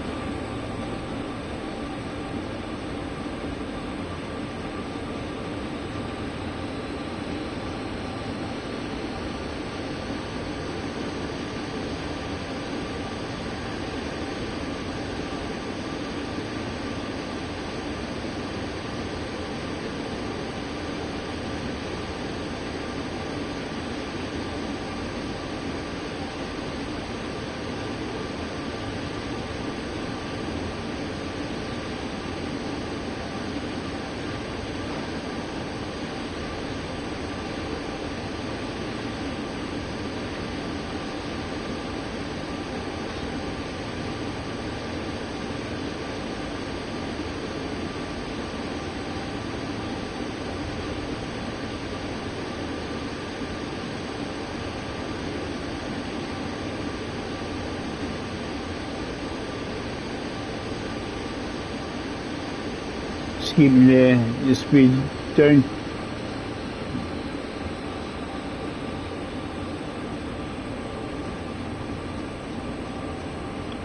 Just keeping the speed down.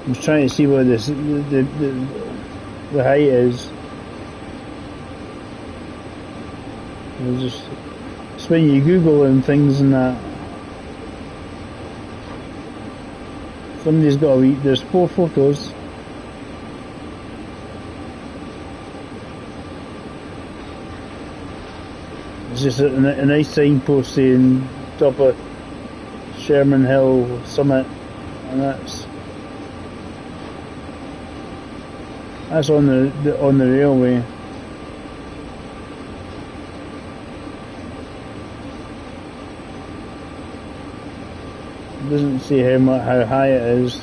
I'm trying to see where this the height is. It's when you Google and things and that. Somebody's got there's 4 photos. It's just a nice signpost saying top of Sherman Hill Summit, and that's on the railway. It doesn't say how high it is.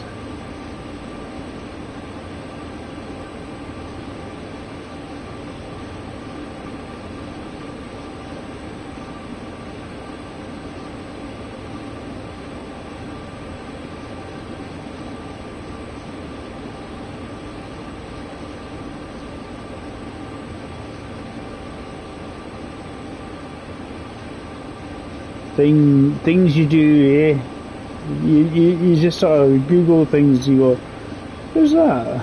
Things you do, you just sort of Google things, you go, who's that?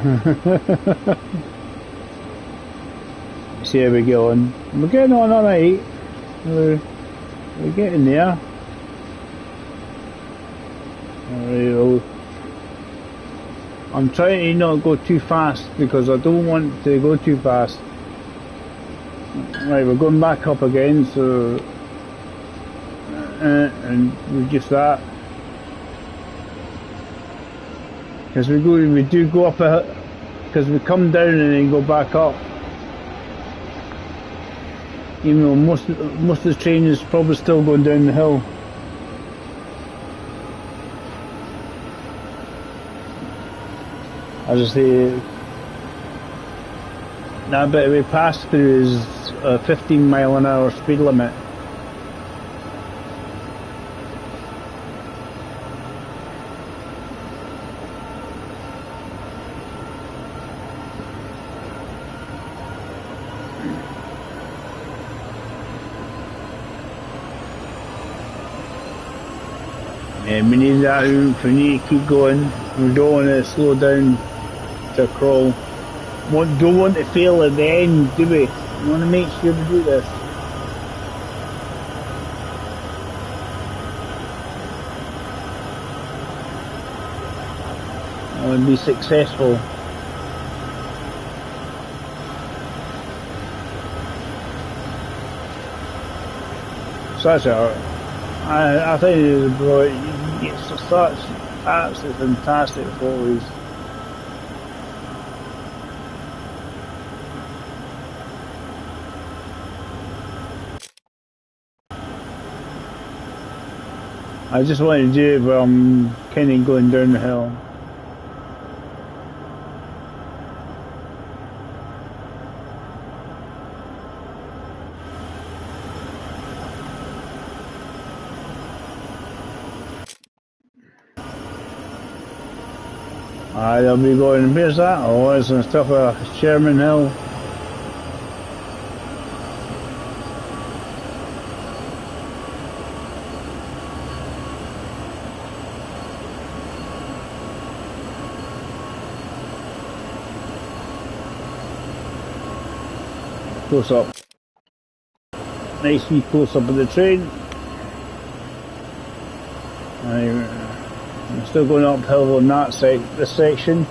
See how we get on. We're getting on alright. We're getting there. Alright, I'm trying to not go too fast because I don't want to go too fast. Right, we're going back up again, so and reduce that because we do go up because we come down and then go back up, even though most of the train is probably still going down the hill. As I say, that bit we passed through is a 15-mile-an-hour speed limit. We need that oomph, we need to keep going. We don't want to slow down to crawl. Don't want to fail at the end, do we? We want to make sure we do this. I want to be successful. So that's alright. I think it's brilliant. You get such absolutely fantastic photos. I just want to do it where I'm kind of going down the hill. They'll be going, where's that? Oh, it's on top of Sherman Hill. Close up. Nice wee close up of the train. I'm still going uphill on that this section.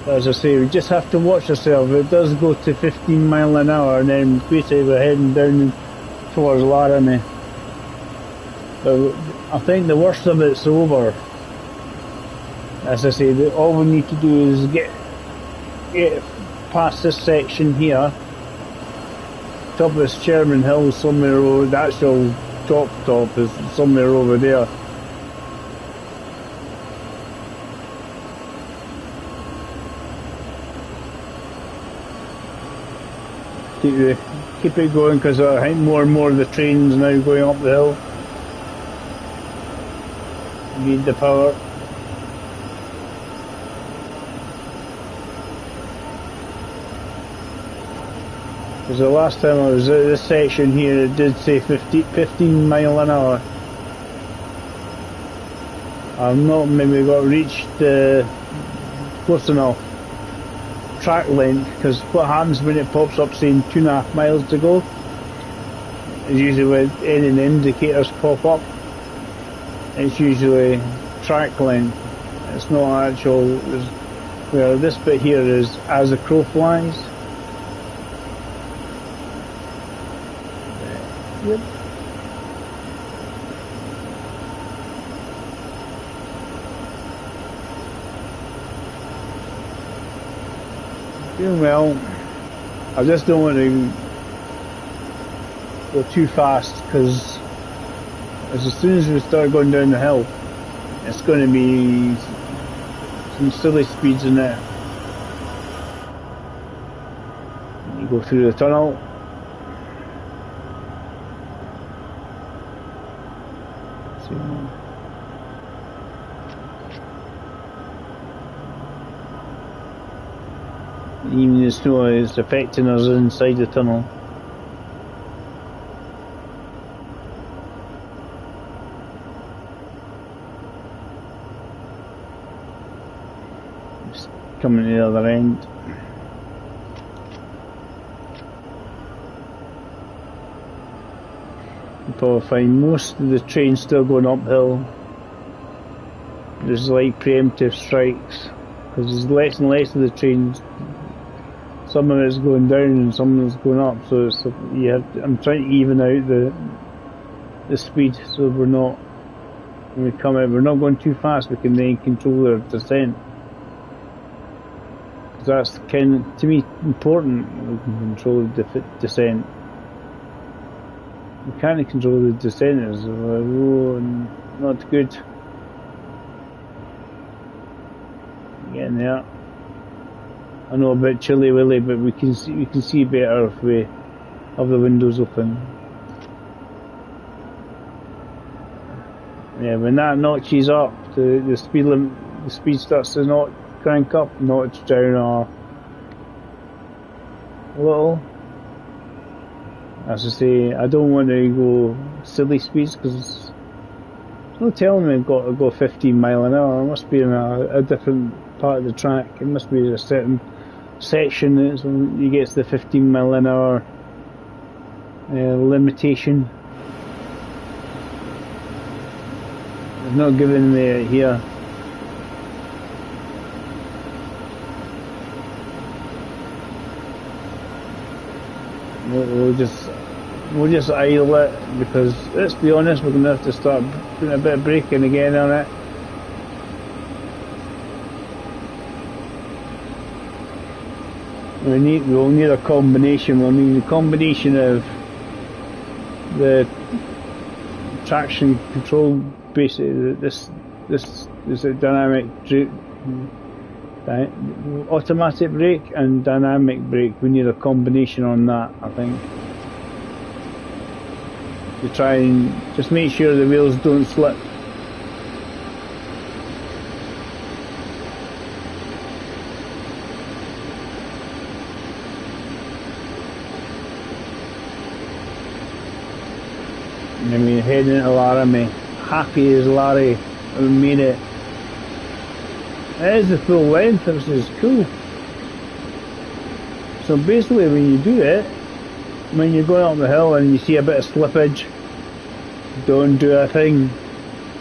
As I say, we just have to watch ourselves. It does go to 15 mile an hour, and then basically we're heading down towards Laramie. But I think the worst of it's over. As I say, all we need to do is get past this section here. Top of this Sherman Hill somewhere over, the actual top is somewhere over there. Keep it going, because I think more and more of the trains now going up the hill. Need the power. Because the last time I was at this section here, it did say 15 mile an hour. I've not maybe got reached close enough track length, because what happens when it pops up saying 2.5 miles to go is usually when any indicators pop up. It's usually track length. It's not actual. Well, this bit here is as the crow flies. Yep. Doing well. I just don't want to go too fast, because as soon as we start going down the hill, it's going to be some silly speeds in there. You go through the tunnel. Even the snow is affecting us inside the tunnel. Just coming to the other end. You probably find most of the trains still going uphill. There's like preemptive strikes, because there's less and less of the trains. Some of it's going down and some of it's going up, so it's, I'm trying to even out the speed, so we're not, when we come out, we're not going too fast. We can then control our descent. That's kind of, to me, important. We can control the descent. We can't control the descent. It's not good. Getting there. I know a bit chilly willy, but we can see better if we have the windows open. Yeah, when that notches up, the speed limit, the speed starts to not crank up, notch down a little. As I say, I don't want to go silly speeds, because it's no telling me I've got to go 15 mile an hour. It must be in a different part of the track. It must be a certain section that's when you get to the 15 mile an hour limitation. It's not giving me it here. We'll just we'll just idle it, because let's be honest, we're going to have to start putting a bit of braking again on it. We'll need a combination. We'll need a combination of the traction control, basically this is a dynamic automatic brake and dynamic brake. We need a combination on that, I think, to try and just make sure the wheels don't slip. I mean, heading into Laramie, happy as Larry, we made it. It is the full length, which is cool. So basically when you do it, when you're going up the hill and you see a bit of slippage, don't do a thing.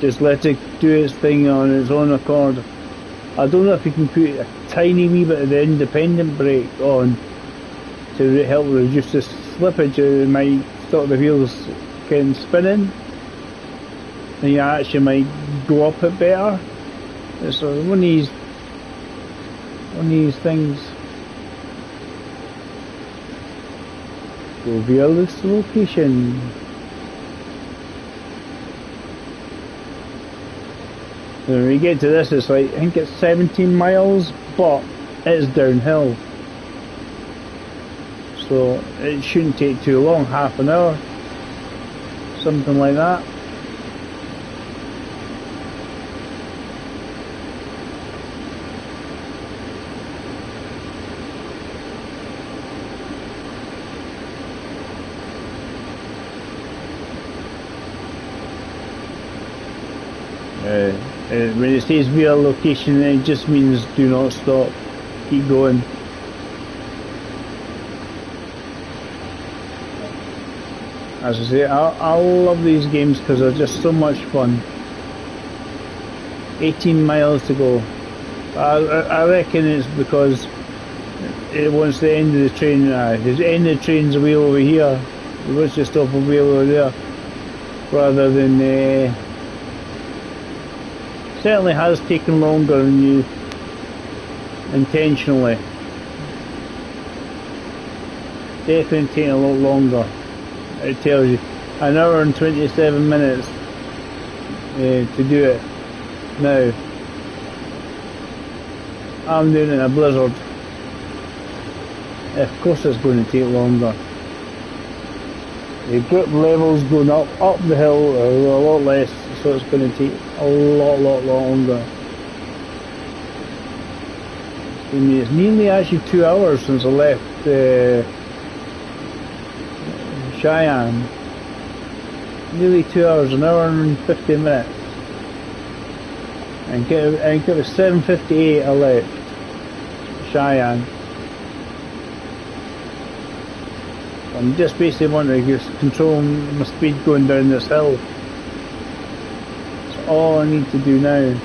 Just let it do its thing on its own accord. I don't know if you can put a tiny wee bit of the independent brake on to help reduce the slippage. It might stop the wheels getting spinning, and you actually might go up it better. It's one of these things. Go via this location. When we get to this, it's like, I think it's 17 miles, but it's downhill. So it shouldn't take too long, half an hour. Something like that. When it says via location, it just means do not stop. Keep going. As I say, I love these games because they're just so much fun. 18 miles to go. I reckon it's because it wants the end of the train. The end of the train's way over here. It wants to stop way over there, rather than. Certainly has taken longer than you intentionally. Definitely taking a lot longer. It tells you an hour and 27 minutes to do it. Now I'm doing it in a blizzard. Of course it's going to take longer. The grip levels going up the hill are a lot less, so it's going to take a lot longer. It's nearly actually 2 hours since I left Cheyenne. Nearly 2 hours, an hour and 50 minutes. And it was 7:58 I left Cheyenne. I'm just basically wanting to control my speed going down this hill. That's all I need to do now.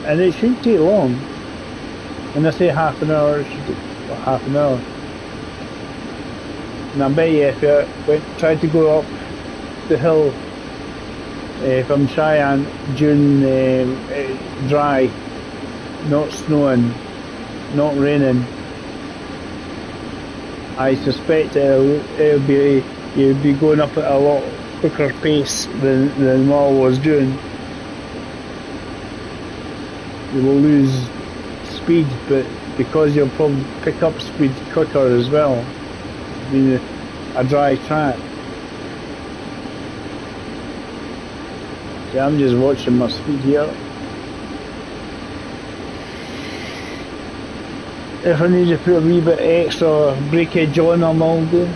And it shouldn't take long. When I say half an hour, it should take half an hour. And I bet you if you tried to go up the hill from Cheyenne during dry, not snowing, not raining, I suspect you'll be going up at a lot quicker pace than what I was doing. You will lose speed, but because you'll probably pick up speed quicker as well, being a dry track. Yeah, I'm just watching my speed here. If I need to put a wee bit extra breakage on, I'm all good. I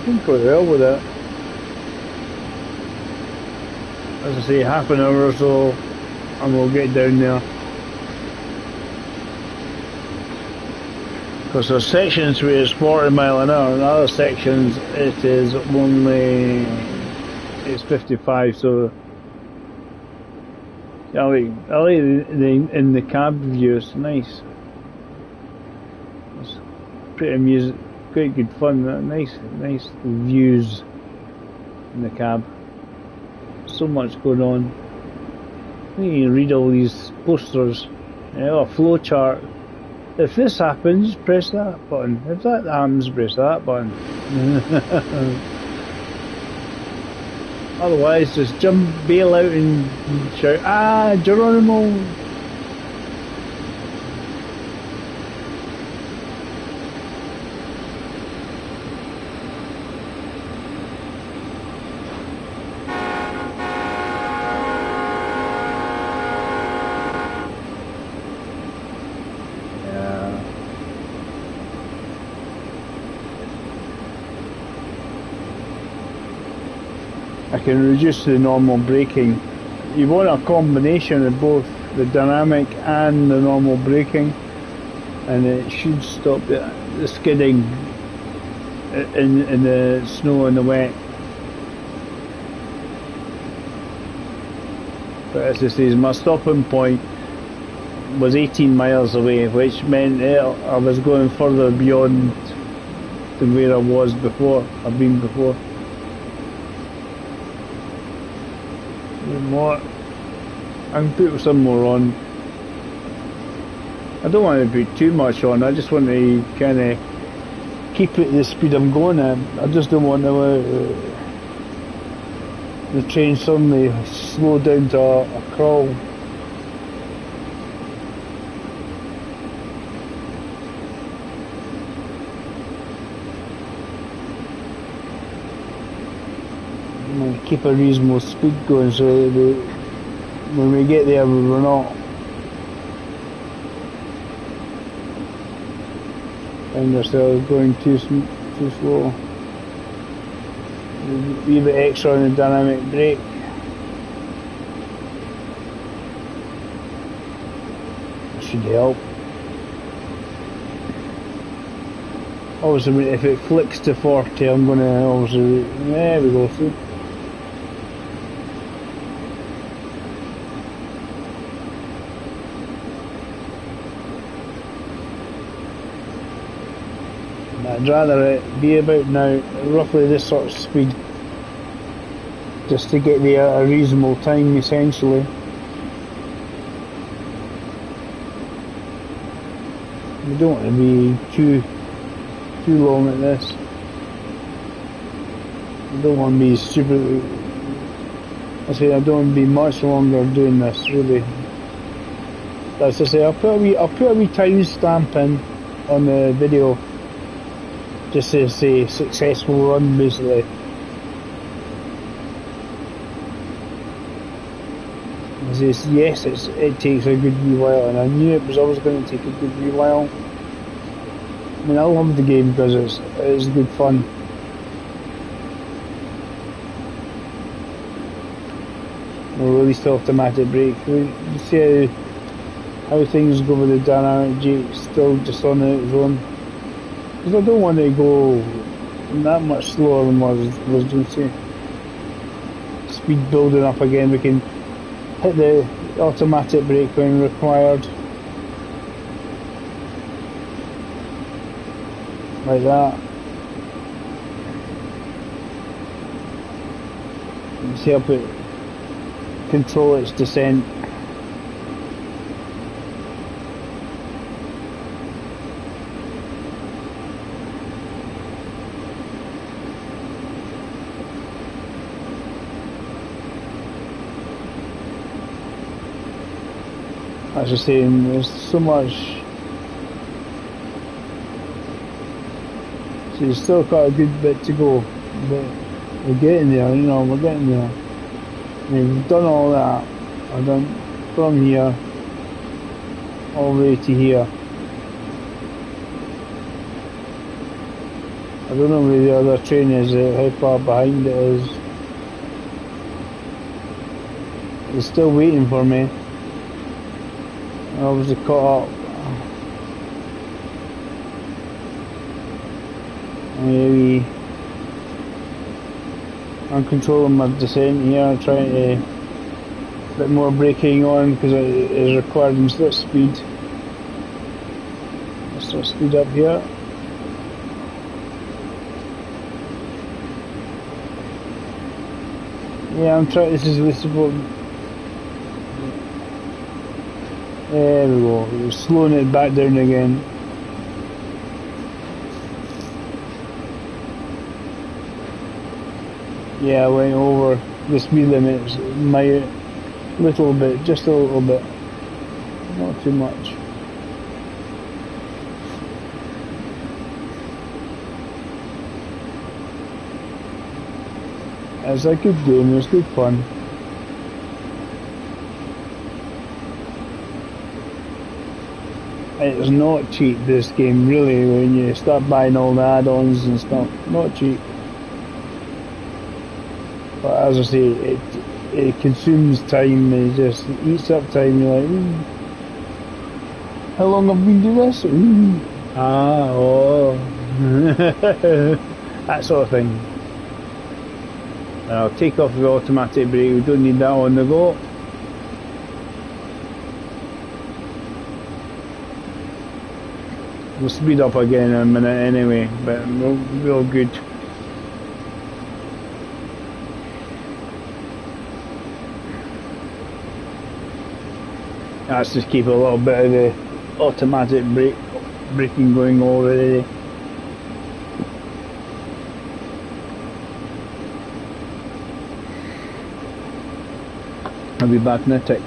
think quite well with it. As I say, half an hour or so and we'll get down there. Because there's sections where it's 40 mile an hour, and other sections it is only, it's 55, so I like the in the cab view, it's nice. It's pretty quite good fun. Nice views in the cab. So much going on. You can read all these posters. A flow chart. If this happens, press that button. If that happens, press that button. Otherwise, just bail out and shout, "Ah, Geronimo!" I can reduce the normal braking. You want a combination of both the dynamic and the normal braking, and it should stop the skidding in the snow and the wet. But as I say, my stopping point was 18 miles away, which meant I was going further beyond to where I was before. I've been before. More. I can put some more on. I don't want to put too much on. I just want to kind of keep it the speed I'm going at. I just don't want the train suddenly slow down to a crawl. Keep a reasonable speed going so that when we get there we're not find ourselves going too slow. A wee bit extra on the dynamic brake. That should help. Obviously if it flicks to 40 I'm going to obviously, there we go, see. I'd rather it be about now, roughly this sort of speed, just to get there at a reasonable time essentially. We don't want to be too long at this. I don't want to be super, I don't want to be much longer doing this really. As I say, I'll put a wee time stamp in on the video. Just to say successful run basically. Yes, it takes a good wee while, and I knew it was always going to take a good wee while. I mean, I love the game because it's good fun. We'll release the automatic brake. We see how things go with the dynamic brake, still just on its own. Because I don't want to go that much slower than what I was going to say. Speed building up again, we can hit the automatic brake when required. Like that. You see how it control its descent. As I was saying, there's so much. So you've still got a good bit to go, but we're getting there, we're getting there. We've done all that. I've done from here all the way to here. I don't know where the other train is, how far behind it is. It's still waiting for me. I was caught up. Maybe I'm controlling my descent here, trying to a bit more braking on because it is required in split speed. Let's start speed up here. Yeah, I'm trying. This is what. There we go. We're slowing it back down again. Yeah, I went over the speed limits my little bit, just a little bit, not too much. It's a good game. It's good fun. It's not cheap, this game, really, when you start buying all the add-ons and stuff. Not cheap. But as I say, it consumes time, it just eats up time. You're like, how long have we been doing this? Oh. That sort of thing. I'll take off the automatic brake, we don't need that on the go. We'll speed up again in a minute anyway, but we're all good. Let's just keep a little bit of the automatic braking going already. I'll be back in a tick.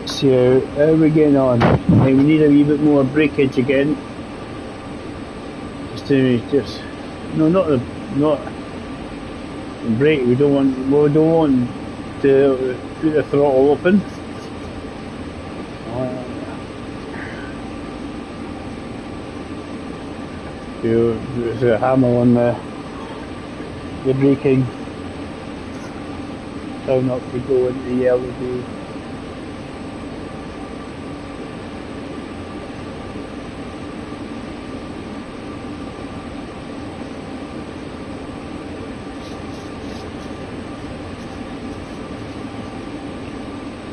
So how are we getting on? I think we need a wee bit more breakage again. Just no, not brake. We don't want to put the throttle open. There's a hammer on the braking. Try not to go into the LED.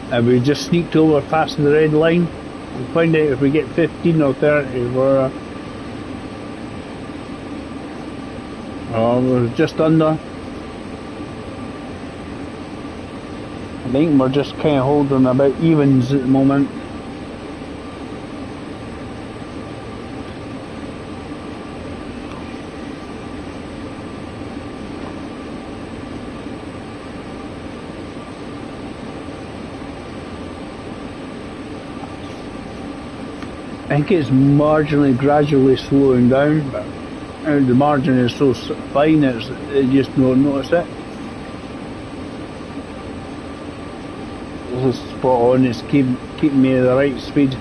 And we just sneaked over past the red line. We'll find out if we get 15 or 30. We're just under. I think we're just kind of holding about evens at the moment. I think it's marginally, gradually slowing down, but the margin is so fine you just don't notice it. This is spot on, it's keeping me at the right speed.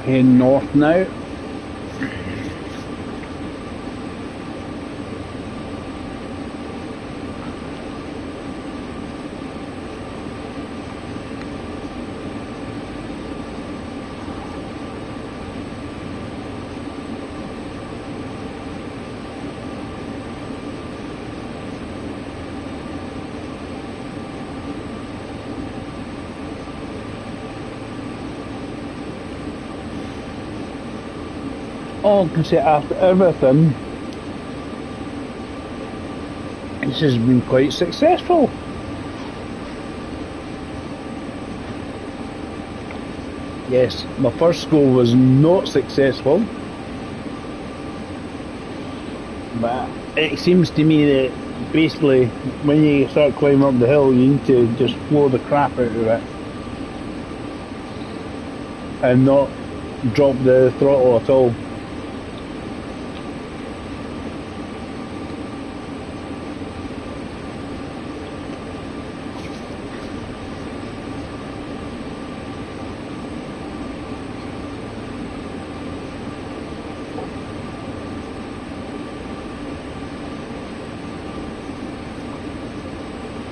Heading north now. all I can say after everything, this has been quite successful. Yes, my first go was not successful, but it seems to me that basically when you start climbing up the hill you need to just floor the crap out of it and not drop the throttle at all.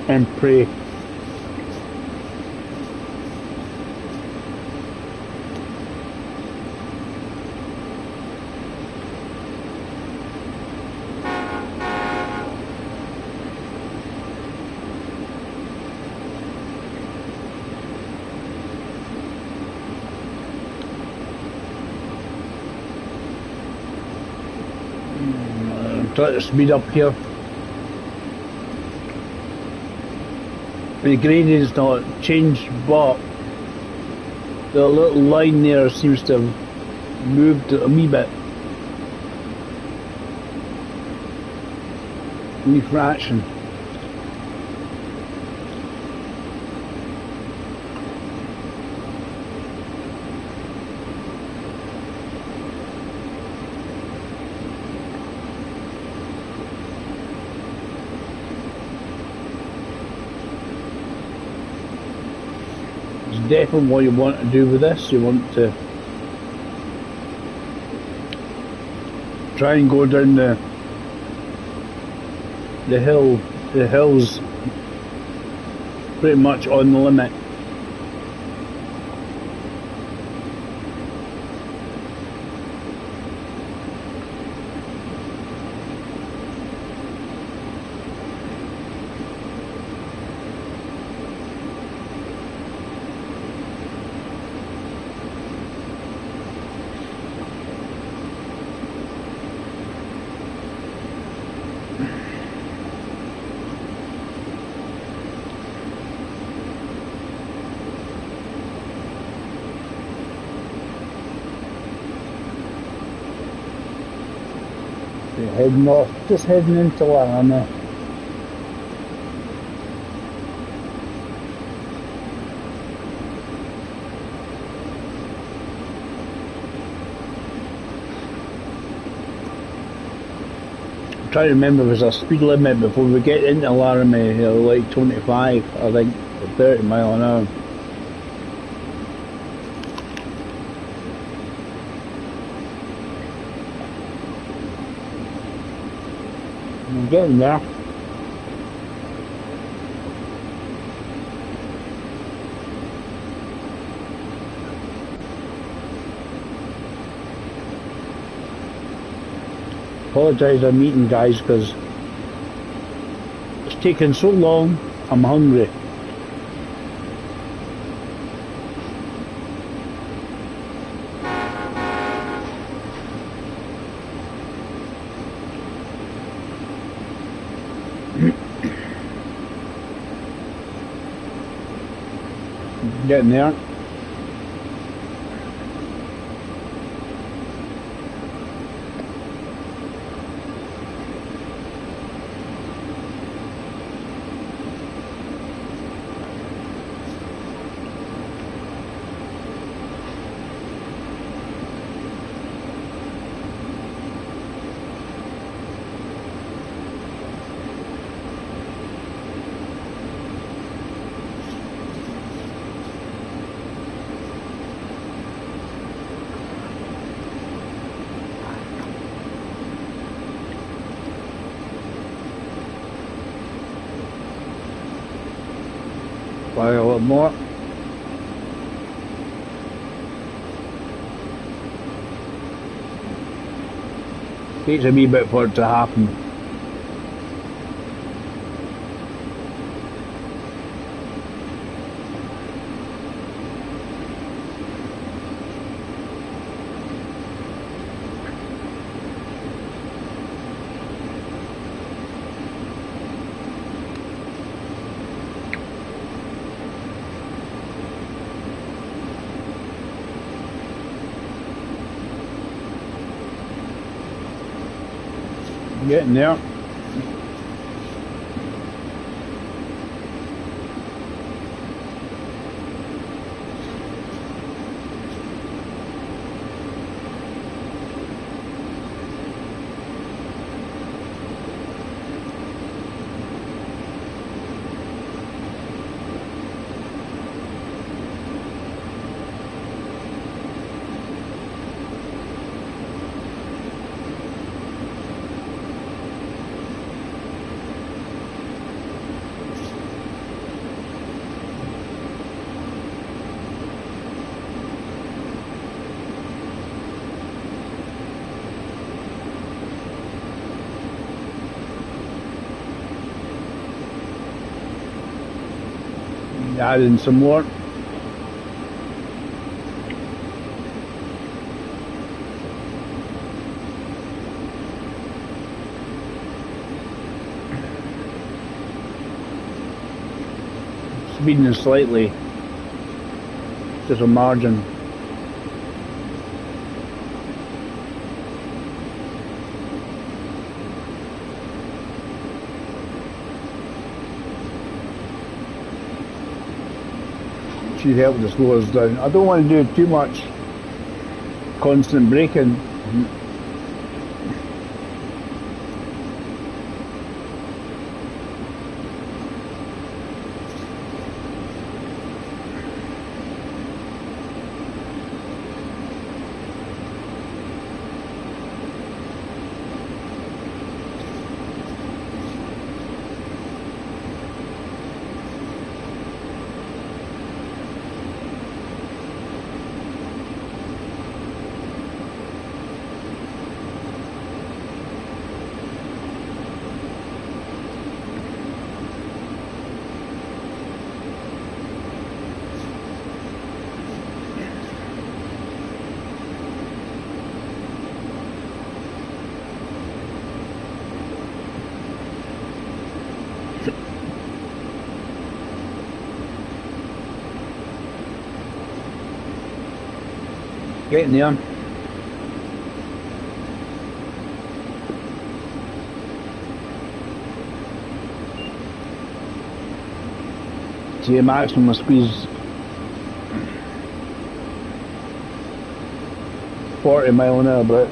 And pray. Try to speed up here. The gradient's not changed, but the little line there seems to have moved a wee bit. A wee fraction. Definitely what you want to do with this. You want to try and go down the hills pretty much on the limit. Heading off, just heading into Laramie. Try to remember there's a speed limit before we get into Laramie, like 25, I think, or 30 mile an hour. I'm getting there. Apologise I'm eating, guys, because it's taken so long. I'm hungry. Getting there. Probably a little more. Takes a wee bit for it to happen. Getting there. Adding some more. Speeding slightly, just a margin. Should help to slow us down. I don't want to do too much constant braking. Getting there. See a maximum squeeze 40 mile an hour, but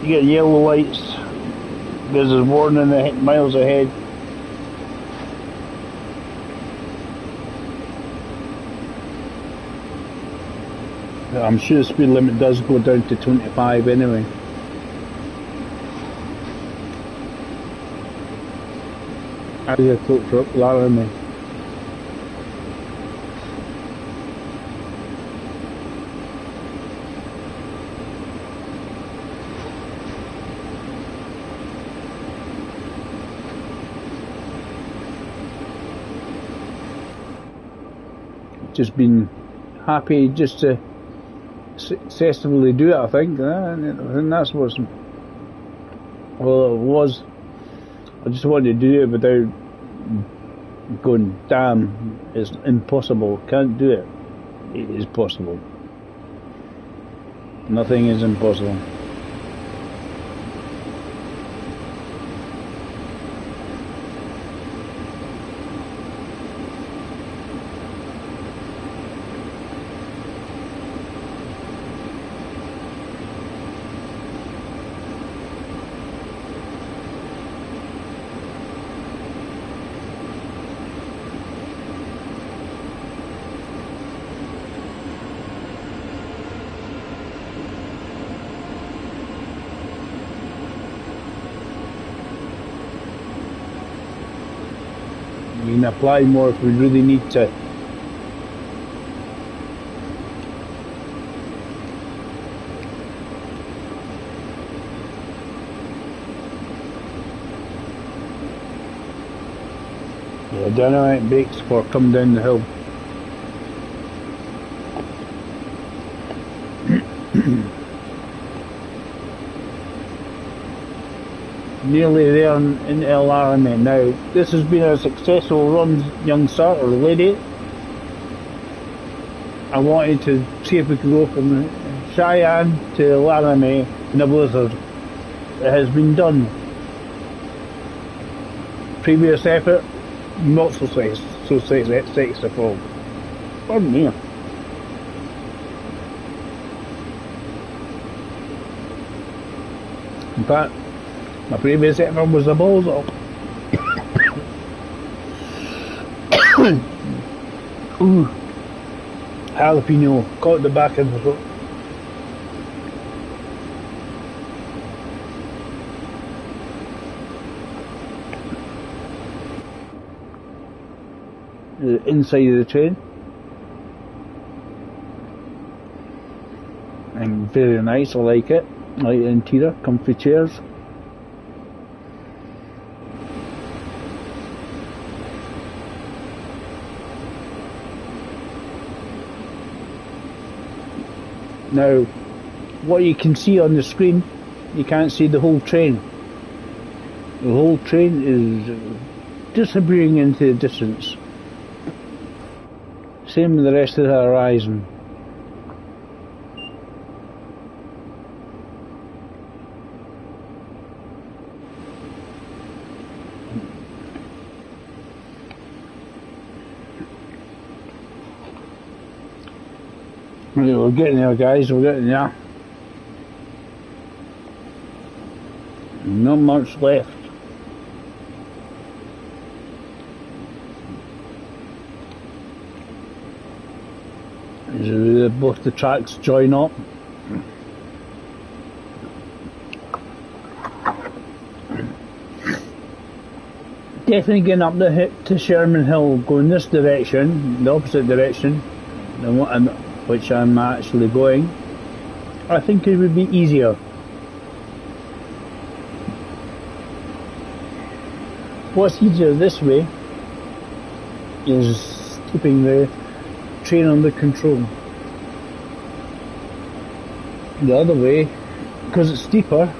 you get yellow lights, there's a warning miles ahead. I'm sure the speed limit does go down to 25 anyway. Out here close for Laramie. Just been happy just to successfully do it, I think, and that's what's, well, it was. I just wanted to do it without going, damn, it's impossible, can't do it. It is possible. Nothing is impossible. You can apply more if we really need to. Yeah, dynamic brakes for coming down the hill. Nearly there in Laramie now. This has been a successful run, young sir or lady. I wanted to see if we could go from Cheyenne to Laramie in a blizzard. It has been done. previous effort, not so successful. Pardon me. In fact, my previous effort was a balls up. Ooh, jalapeno caught the back of the foot. The inside of the train, and very nice. I like it. I like the interior, comfy chairs. Now, what you can see on the screen, you can't see the whole train. The whole train is disappearing into the distance. Same with the rest of the horizon. We're getting there, guys, we're getting there. Not much left. Both the tracks join up. Definitely getting up the hit to Sherman Hill, going this direction, the opposite direction, which I'm actually going. I think it would be easier. What's easier this way is keeping the train under control. The other way, because it's steeper,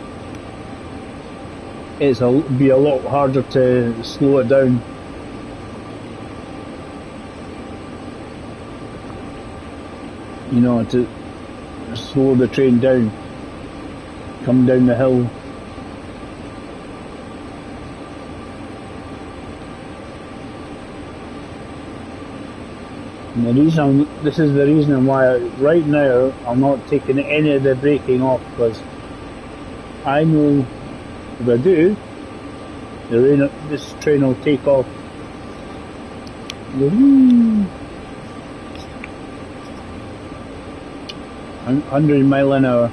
it'll be a lot harder to slow it down. You know, to slow the train down, come down the hill. And the reason, this is the reason why right now I'm not taking any of the braking off, because I know if I do, this train will take off. 100 miles an hour.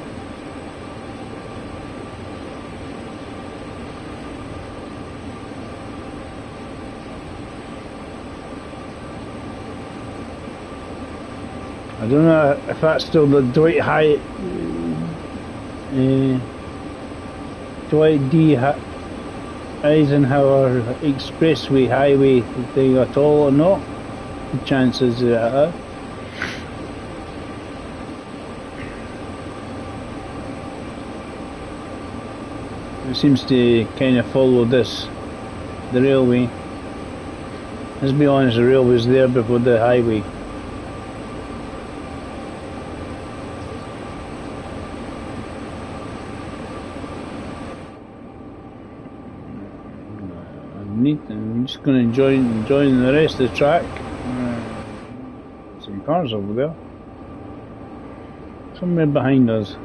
I don't know if that's still the Dwight D. Eisenhower Expressway highway thing at all or not. The chances are. It seems to kind of follow the railway. Let's be honest, the railway was there before the highway. I'm just going to enjoy the rest of the track. Some cars over there. Somewhere behind us.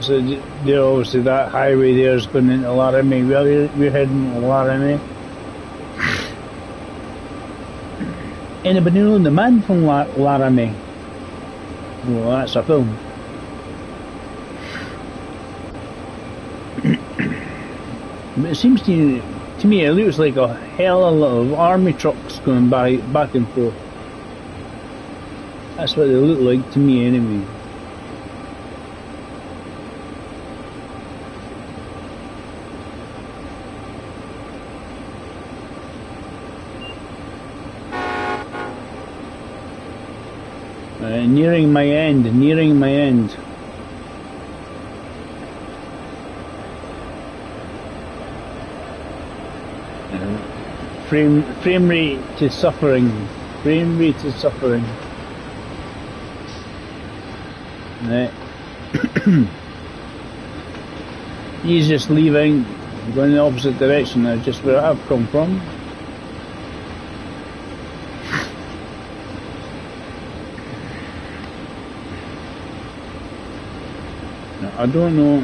So there, obviously that highway there is going into Laramie. We're heading to Laramie. Anybody know the man from Laramie? Well, that's a film. But it seems to me it looks like a hell of a lot of army trucks going back and forth. That's what they look like to me anyway. Nearing my end. Frame rate to suffering. Right. He's just leaving, going in the opposite direction now, just where I've come from. Now, I don't know.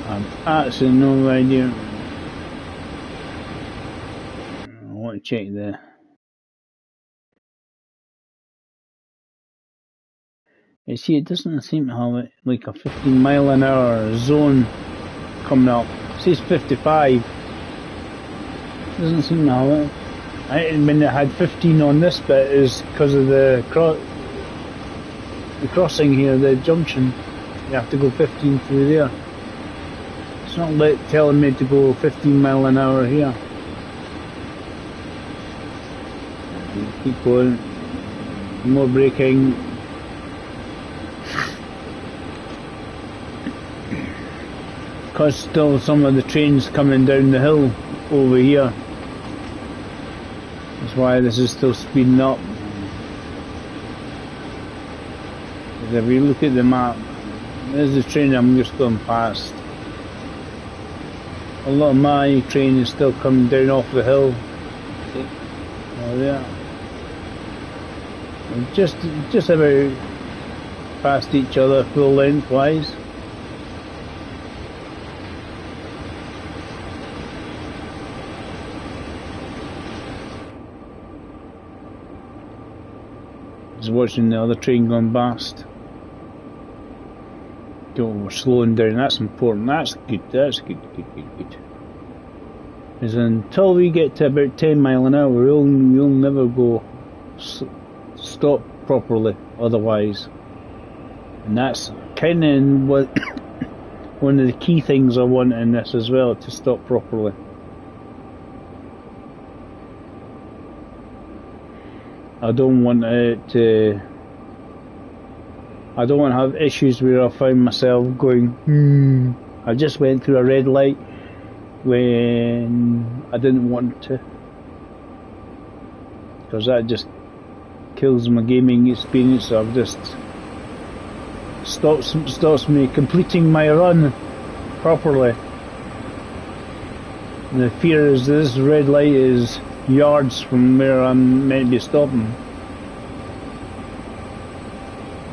I've actually no idea. I want to check the. You see, it doesn't seem to have it like a 15-mile-an-hour zone coming up. It says 55. Doesn't seem to have it. When it had 15 on this bit is because of the crossing here, the junction. You have to go 15 through there. It's not telling me to go 15 mile an hour here. Keep going. More braking. Because still some of the trains coming down the hill over here. That's why this is still speeding up. If you look at the map, there's the train I'm just going past. A lot of my train is still coming down off the hill. Oh yeah. Just about past each other full lengthwise. Just watching the other train going past. We're slowing down, that's important, that's good, good. Because until we get to about 10 mile an hour, we'll never go stop properly otherwise. And that's kind of what one of the key things I want in this as well, to stop properly. I don't want it to... I don't want to have issues where I find myself going, I just went through a red light when I didn't want to. Because that just kills my gaming experience. I've just stops me completing my run properly. And the fear is this red light is yards from where I'm meant to be stopping.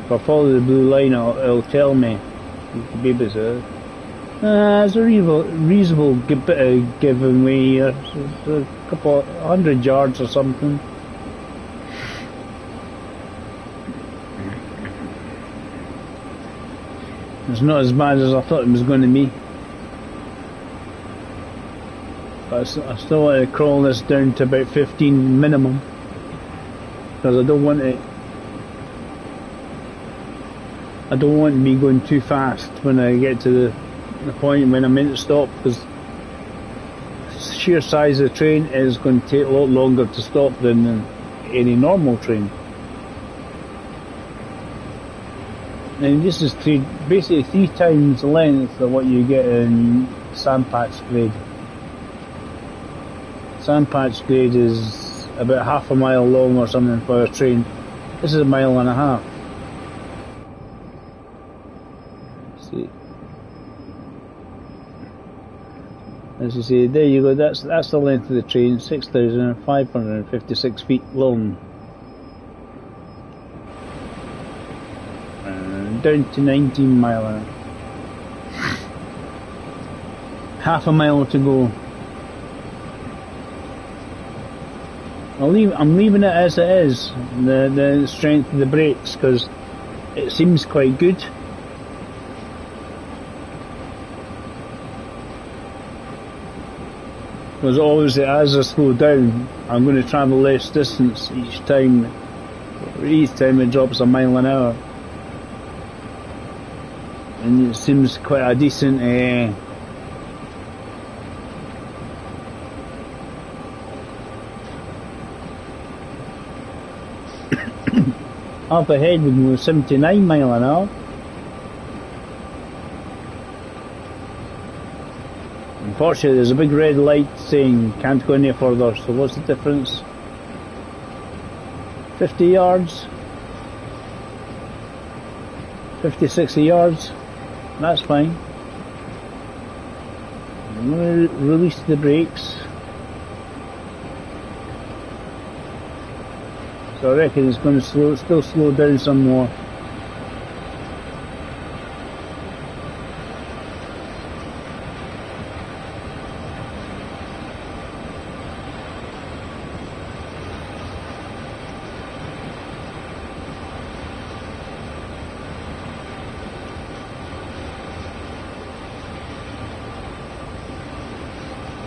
If I follow the blue line, it'll tell me. It's a reasonable bit of giving way here. It's a couple 100 yards or something. It's not as bad as I thought it was going to be. But I still want to crawl this down to about 15 minimum. Because I don't want it. I don't want me going too fast when I get to the point when I'm meant to stop, because the sheer size of the train is going to take a lot longer to stop than any normal train. And this is basically 3 times the length of what you get in sandpatch grade. Sandpatch grade is about half a mile long or something for a train. This is 1.5 miles. As you see, there you go, that's the length of the train, 6,556 feet long. Down to 19 mile. Half a mile to go. I'm leaving it as it is, the strength of the brakes, because it seems quite good. Because obviously as I slow down, I'm going to travel less distance each time it drops 1 mile an hour. And it seems quite a decent up ahead we go 79 mile an hour. Unfortunately, there's a big red light saying can't go any further, so what's the difference? 50 yards? 50, 60 yards. That's fine. I'm going to release the brakes. So I reckon it's going to still slow down some more.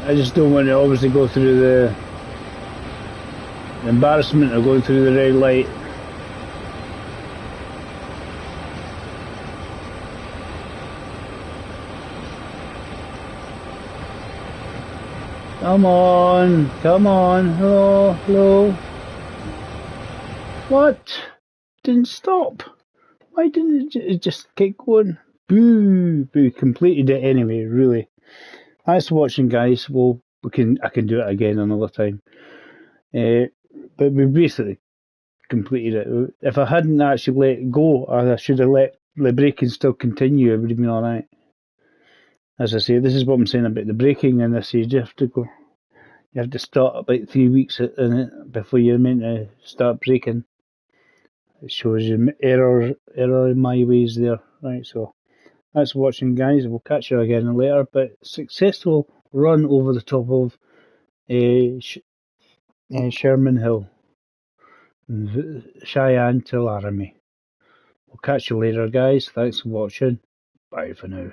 I just don't want to obviously go through the embarrassment of going through the red light. Come on, hello, hello. What? Didn't stop. Why didn't it just keep going? Boo, boo, completed it anyway, really. Thanks for watching, guys. Well, I can do it again another time. But we basically completed it. If I hadn't actually let it go, I should have let the braking still continue. It would have been all right. As I say, this is what I'm saying about the braking in this age. You have to start about 3 weeks in it before you're meant to start braking. It shows you error in my ways there. Right, so thanks for watching, guys. We'll catch you again later. But successful run over the top of Sherman Hill, Cheyenne to Laramie. We'll catch you later, guys. Thanks for watching. Bye for now.